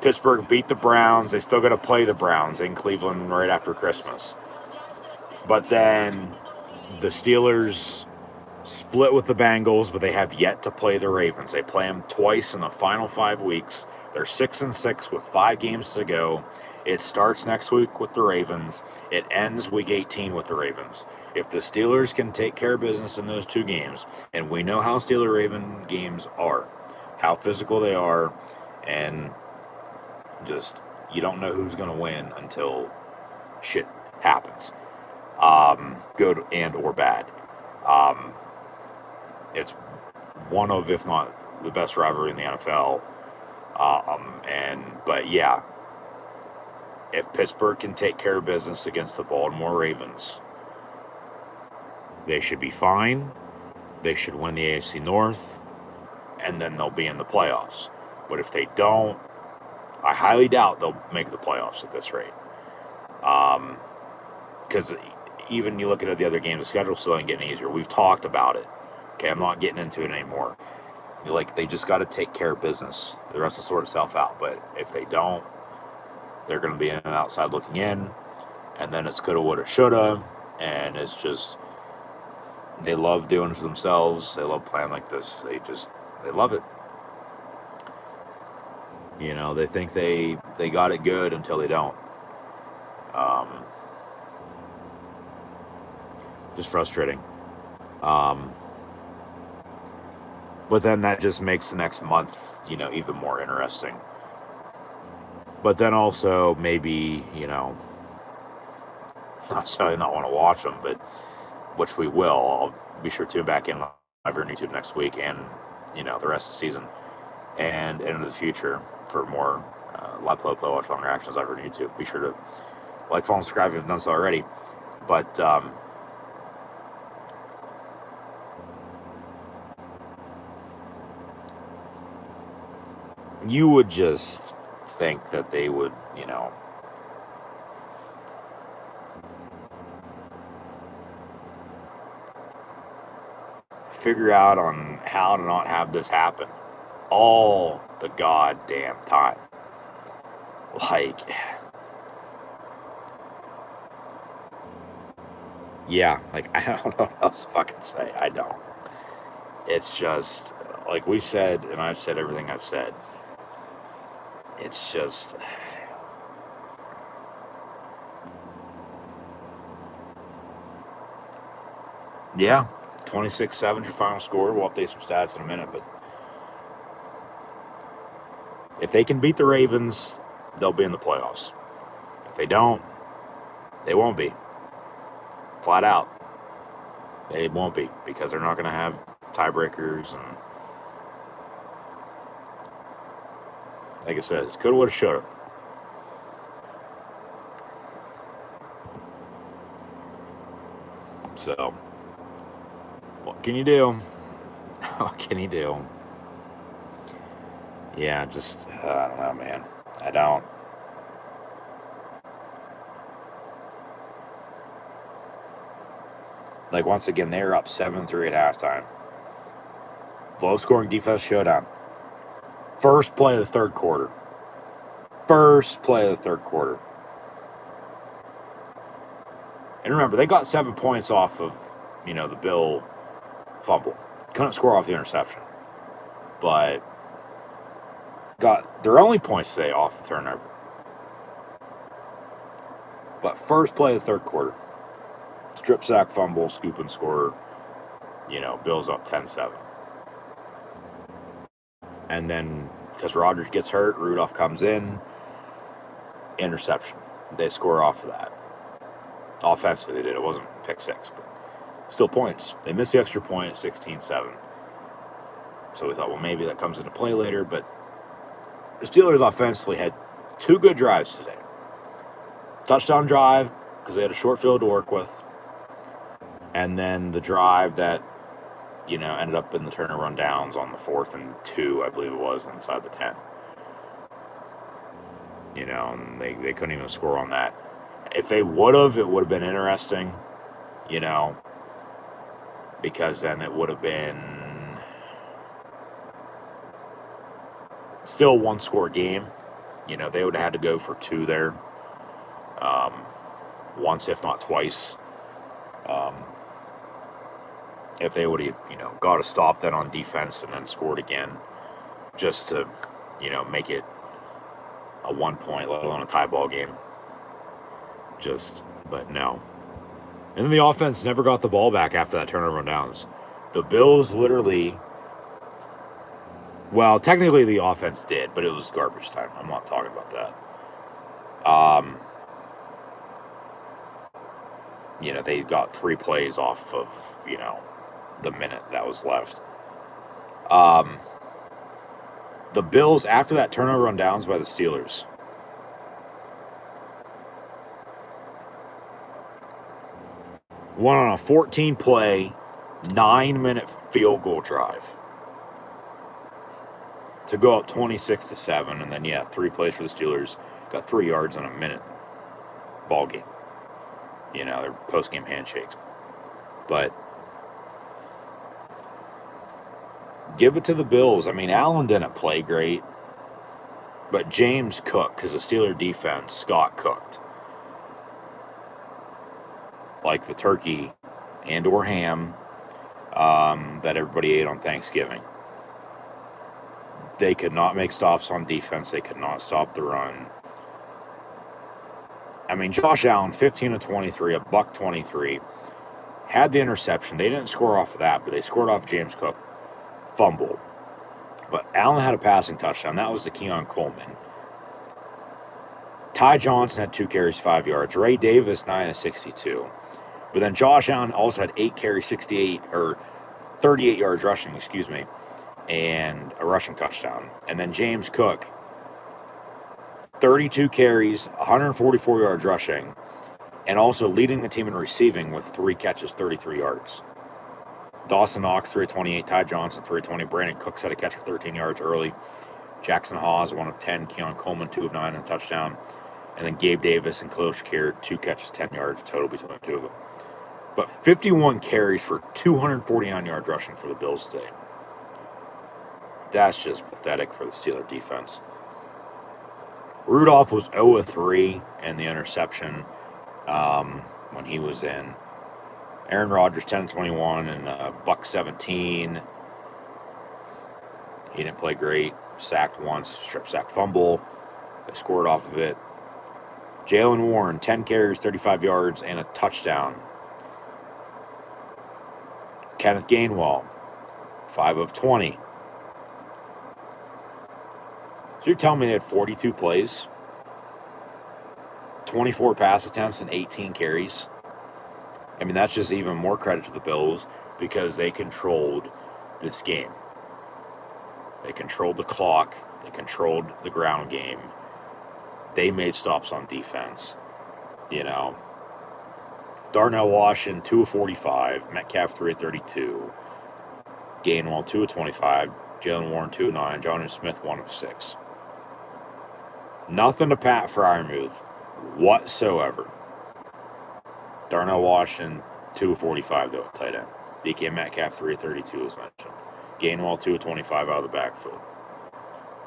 Pittsburgh beat the Browns. They still got to play the Browns in Cleveland right after Christmas. But then the Steelers split with the Bengals, but they have yet to play the Ravens. They play them twice in the final 5 weeks. They're 6-6 with 5 games to go. It starts next week with the Ravens. It ends week 18 with the Ravens. If the Steelers can take care of business in those 2 games, and we know how Steeler-Raven games are, how physical they are, and just you don't know who's going to win until shit happens, good and or bad. It's one of, if not the best rivalry in the NFL. But yeah, if Pittsburgh can take care of business against the Baltimore Ravens, they should be fine. They should win the AFC North, and then they'll be in the playoffs. But if they don't, I highly doubt they'll make the playoffs at this rate. Because even you look at the other games, the schedule still ain't getting easier. We've talked about it. Okay, I'm not getting into it anymore. They just got to take care of business. The rest will sort itself out. But if they don't, they're going to be in and outside looking in. And then it's coulda, woulda, shoulda. And it's just, they love doing it for themselves. They love playing like this. They love it. They think they got it good until they don't. Just frustrating. But then that just makes the next month, even more interesting. But then also maybe, not necessarily not want to watch them, but which we will. I'll be sure to tune back in live on YouTube next week and, the rest of the season and into the future for more live play watch long reactions over on YouTube. Be sure to like, follow, and subscribe if you've done so already. But you would just think that they would, figure out on how to not have this happen all the goddamn time. Yeah, I don't know what else to fucking say. I don't. It's just, like we've said, and I've said everything I've said. It's just, Yeah, 26-7 your final score. We'll update some stats in a minute, but if they can beat the Ravens, they'll be in the playoffs. If they don't, they won't be. Flat out. They won't be because they're not going to have tiebreakers. And like I said, it's coulda, woulda, shoulda. So, what can you do? What can you do? Yeah, just, I don't know, man. I don't. Like, once again, they're up 7-3 at halftime. Low-scoring defense showdown. First play of the third quarter. And remember, they got 7 points off of, the Bill fumble. Couldn't score off the interception. But got their only points today off the turnover. But first play of the third quarter. Strip sack, fumble, scoop and score. Bill's up 10-7. And then, because Rodgers gets hurt, Rudolph comes in. Interception. They score off of that. Offensively, they did. It wasn't pick six, but still points. They missed the extra point at 16-7. So we thought, well, maybe that comes into play later. But the Steelers offensively had 2 good drives today. Touchdown drive, because they had a short field to work with. And then the drive that, ended up in the turn and run downs on the 4th and 2, I believe it was, inside the 10. And they couldn't even score on that. If they would have, it would have been interesting, because then it would have been still 1-score game. They would have had to go for 2 there. Once, if not twice. If they would have, got a stop then on defense and then scored again, just to, make it a 1 point, let alone a tie ball game. But no. And then the offense never got the ball back after that turnover on downs. The Bills literally, well, technically the offense did, but it was garbage time. I'm not talking about that. They got 3 plays off of, the minute that was left. The Bills, after that turnover on downs by the Steelers, went on a 14-play, 9-minute field goal drive to go up 26-7, and then 3 plays for the Steelers, got 3 yards in a minute. Ball game. Their post-game handshakes. But give it to the Bills. I mean, Allen didn't play great, but James Cook, because the Steeler defense got cooked. Like the turkey and or ham that everybody ate on Thanksgiving. They could not make stops on defense. They could not stop the run. I mean, Josh Allen, 15-23, a $123, had the interception. They didn't score off of that, but they scored off James Cook. Fumble. But Allen had a passing touchdown. That was to Keon Coleman. Ty Johnson had 2 carries, 5 yards. Ray Davis, 9-62. But then Josh Allen also had 8 carries, 38 yards rushing, and a rushing touchdown. And then James Cook, 32 carries, 144 yards rushing, and also leading the team in receiving with 3 catches, 33 yards. Dawson Knox, 3-28. Ty Johnson, 3-20. Brandon Cooks had a catch for 13 yards early. Jackson Hawes, 1 of 10. Keon Coleman, 2 of 9, and a touchdown. And then Gabe Davis and Khalil Shakir, 2 catches, 10 yards total between the 2 of them. But 51 carries for 249 yards rushing for the Bills today. That's just pathetic for the Steeler defense. Rudolph was 0-3 in the interception when he was in. Aaron Rodgers, 10-21 and $117. He didn't play great. Sacked once, strip sack fumble. They scored off of it. Jalen Warren, 10 carries, 35 yards, and a touchdown. Kenneth Gainwell, 5 of 20. So you're telling me they had 42 plays, 24 pass attempts, and 18 carries? I mean, that's just even more credit to the Bills because they controlled this game. They controlled the clock. They controlled the ground game. They made stops on defense. You know, Darnell Washington, 2 of 45. Metcalf, 3 of 32. Gainwell, 2 of 25. Jalen Warren, 2 of 9. Jonnu Smith, 1 of 6. Nothing to Pat Freiermuth whatsoever. Darnell Washington, 2 of 45, though, at tight end. DK Metcalf, 3 of 32, as mentioned. Gainwell, 2 of 25 out of the backfield.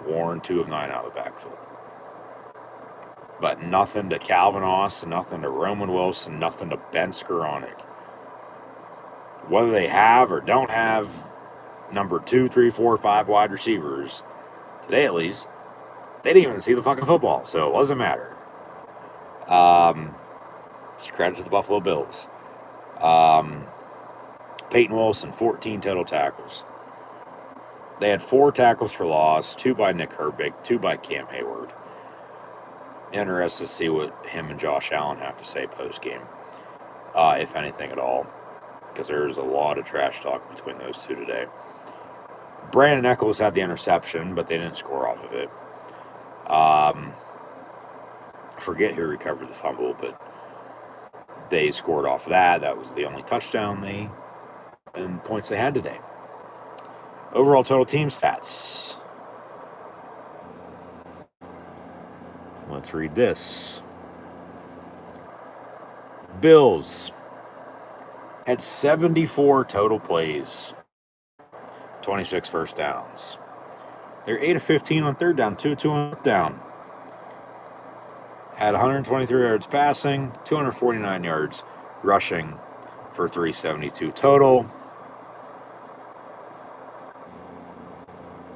Warren, 2 of 9 out of the backfield. But nothing to Calvin Austin, nothing to Roman Wilson, nothing to Ben Skoranek. Whether they have or don't have number 2, 3, 4, 5 wide receivers, today at least, they didn't even see the fucking football, so it doesn't matter. It's credit to the Buffalo Bills. Peyton Wilson, 14 total tackles. They had 4 tackles for loss, 2 by Nick Herbig, 2 by Cam Hayward. Interested to see what him and Josh Allen have to say post-game, if anything at all, because there's a lot of trash talk between those two today. Brandon Echols had the interception, but they didn't score off of it. Forget who recovered the fumble, but they scored off of that. That was the only touchdown and points they had today. Overall total team stats. Let's read this. Bills had 74 total plays, 26 first downs. They're 8 of 15 on third down, 2 of 2 on fourth down. Had 123 yards passing, 249 yards rushing for 372 total.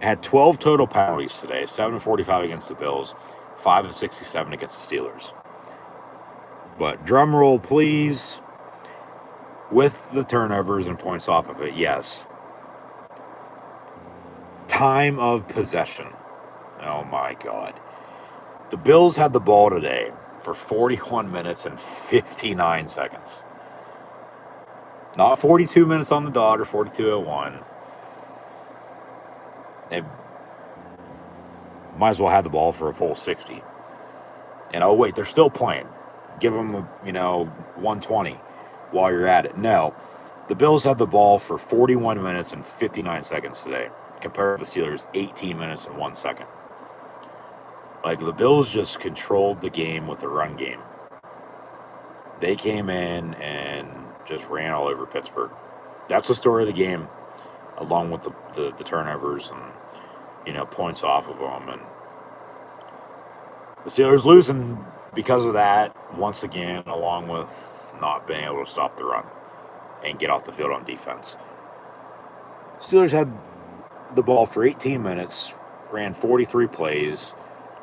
Had 12 total penalties today, 7 of 45 against the Bills, 5 of 67 against the Steelers. But drum roll, please. With the turnovers and points off of it, yes. Time of possession. Oh my God. The Bills had the ball today for 41 minutes and 59 seconds. Not 42 minutes on the dot or 42:01. They might as well have the ball for a full 60. And oh wait, they're still playing. Give them, 120 while you're at it. No, the Bills had the ball for 41 minutes and 59 seconds today, compared to the Steelers' 18 minutes and 1 second. Like, the Bills just controlled the game with the run game. They came in and just ran all over Pittsburgh. That's the story of the game, along with the turnovers and, points off of them. And the Steelers losing because of that, once again, along with not being able to stop the run and get off the field on defense. Steelers had the ball for 18 minutes, ran 43 plays,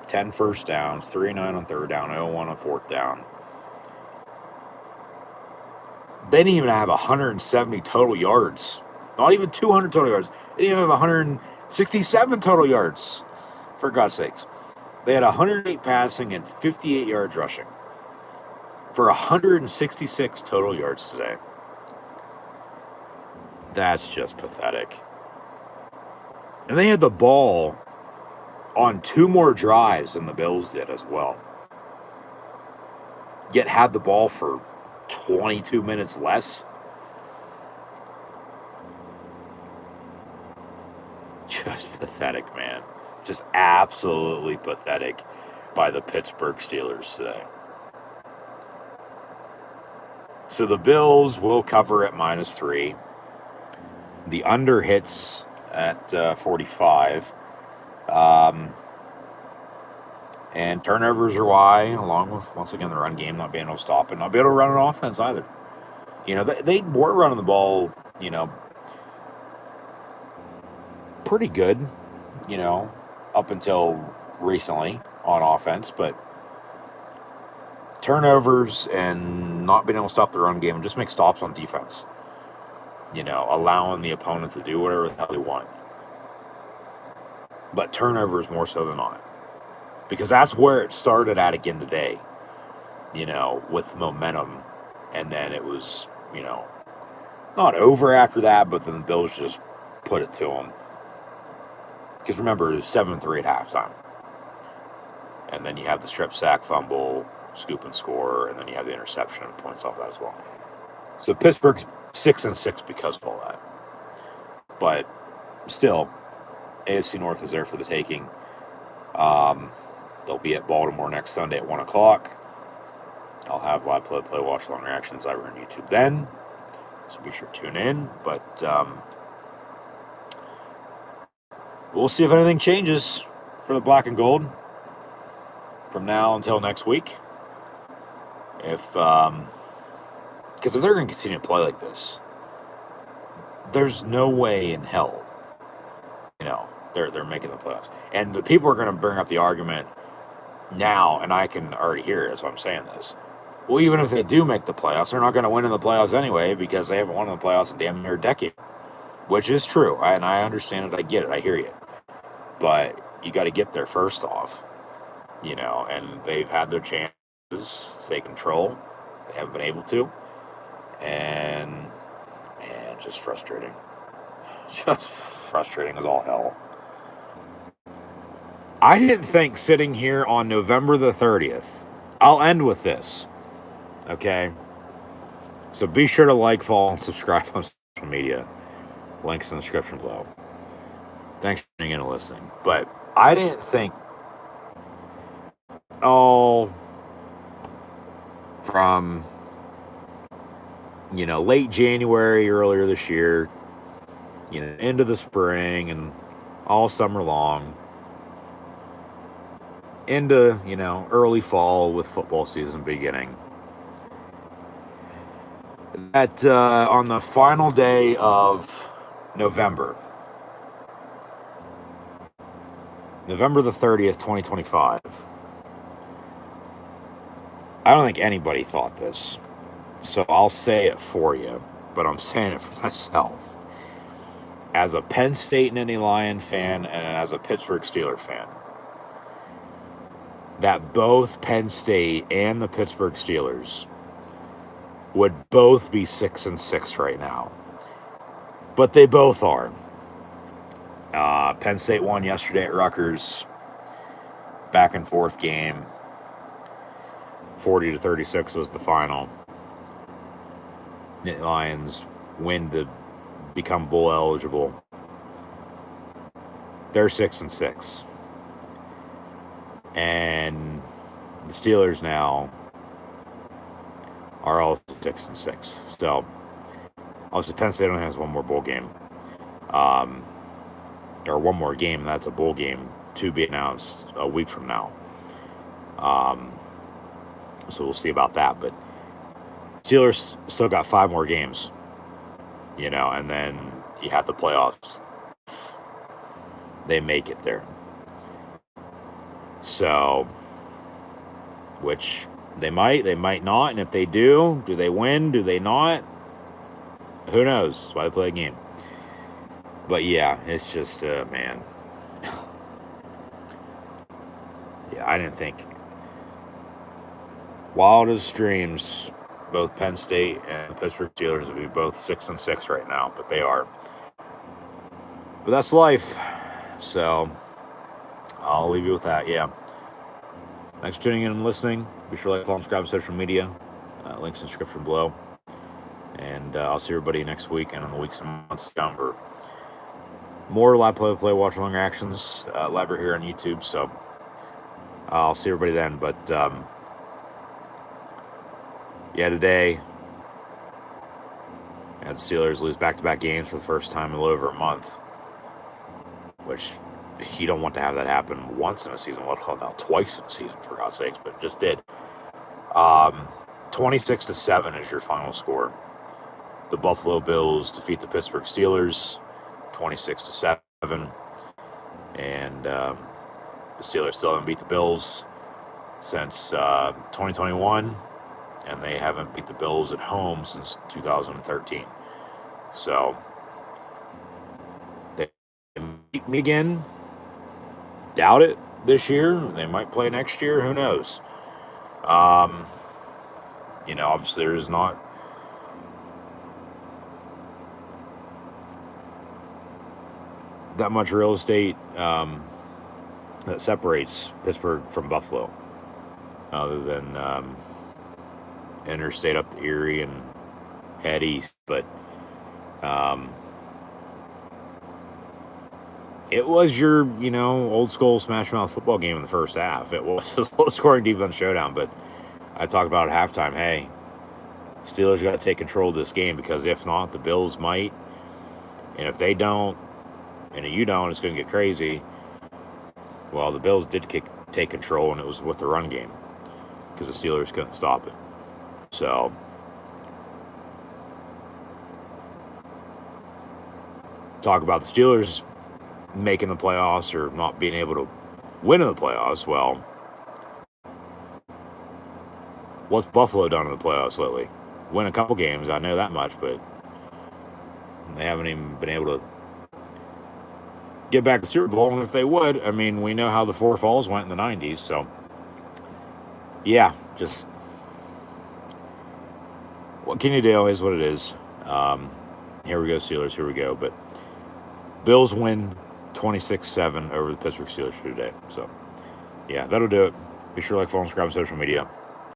10 first downs, 3 of 9 on third down, 0-1 on fourth down. They didn't even have 170 total yards. Not even 200 total yards. They didn't even have 167 total yards, for God's sakes. They had 108 passing and 58 yards rushing for 166 total yards today. That's just pathetic. And they had the ball on 2 more drives than the Bills did as well. Yet had the ball for 22 minutes less. Just pathetic, man. Just absolutely pathetic by the Pittsburgh Steelers today. So the Bills will cover at -3. The under hits at 45. And turnovers are why, along with, once again, the run game not being able to stop it, not being able to run an offense either. They were running the ball, pretty good, up until recently on offense, but turnovers and not being able to stop the run game and just make stops on defense. allowing the opponent to do whatever the hell they want. But turnovers more so than not. Because that's where it started at again today, with momentum. And then it was, not over after that, but then the Bills just put it to them. Because remember, it was 7-3 at halftime. And then you have the strip sack, fumble, scoop and score, and then you have the interception and points off that as well. So Pittsburgh's 6-6 because of all that. But still, AFC North is there for the taking. They'll be at Baltimore next Sunday at 1 o'clock. I'll have live play, watch along reactions over on YouTube then. So be sure to tune in. But we'll see if anything changes for the black and gold from now until next week. Because if they're going to continue to play like this, there's no way in hell, they're making the playoffs. And the people are going to bring up the argument now, and I can already hear it, that's why I'm saying this. Well, even if they do make the playoffs, they're not going to win in the playoffs anyway because they haven't won in the playoffs in damn near a decade, which is true. And I understand it. I get it. I hear you. But you got to get there first off, and they've had their chances to take control. They haven't been able to. And just frustrating. Just frustrating as all hell. I didn't think sitting here on November the 30th, I'll end with this. Okay? So be sure to like, follow, and subscribe on social media. Links in the description below. Thanks for tuning in and listening. But I didn't think, from, late January, earlier this year, into the spring and all summer long, into, early fall with football season beginning, that on the final day of November the 30th, 2025, I don't think anybody thought this, so I'll say it for you, but I'm saying it for myself. As a Penn State and Nittany Lion fan and as a Pittsburgh Steelers fan, that both Penn State and the Pittsburgh Steelers would both be 6-6 right now. But they both are. Penn State won yesterday at Rutgers. Back and forth game. 40-36 was the final. Nittany Lions win to become bowl eligible. They're 6-6. And the Steelers now are also 6-6. So, obviously, Penn State only has one more bowl game. Or one more game, and that's a bowl game to be announced a week from now. So we'll see about that. But Steelers still got 5 more games. And then you have the playoffs. They make it there. So, which they might not. And if they do they win? Do they not? Who knows? That's why they play a game. But yeah, it's just, man. Yeah, I didn't think. Wildest dreams, both Penn State and the Pittsburgh Steelers would be both 6-6 right now, but they are. But that's life. So, I'll leave you with that, yeah. Thanks for tuning in and listening. Be sure to like, follow, and subscribe to social media. Links in the description below. And I'll see everybody next week and in the weeks and months down for more live play, watch along reactions, live here on YouTube. So I'll see everybody then. But yeah, today, the Steelers lose back-to-back games for the first time in a little over a month, which you don't want to have that happen once in a season, let alone now twice in a season, for God's sakes, but it just did. 26-7 is your final score. The Buffalo Bills defeat the Pittsburgh Steelers 26-7, and the Steelers still haven't beat the Bills since 2021, and they haven't beat the Bills at home since 2013. So they beat me again. Doubt it this year. They might play next year. Who knows? Obviously there's not that much real estate that separates Pittsburgh from Buffalo, other than interstate up to Erie and head east. But it was your, old school smash mouth football game in the first half. It was a low scoring defense showdown, but I talked about at halftime, hey, Steelers got to take control of this game, because if not, the Bills might. And if they don't, and you don't, it's going to get crazy. Well, the Bills did take control, and it was with the run game, because the Steelers couldn't stop it. So talk about the Steelers making the playoffs or not being able to win in the playoffs. Well, what's Buffalo done in the playoffs lately? Win a couple games, I know that much, but they haven't even been able to get back to the Super Bowl. And if they would, we know how the Four Falls went in the 90s. So, yeah, just what can you do is what it is. Here we go, Steelers, here we go. But Bills win 26-7 over the Pittsburgh Steelers for today. So, yeah, that'll do it. Be sure to like, follow, and subscribe on social media.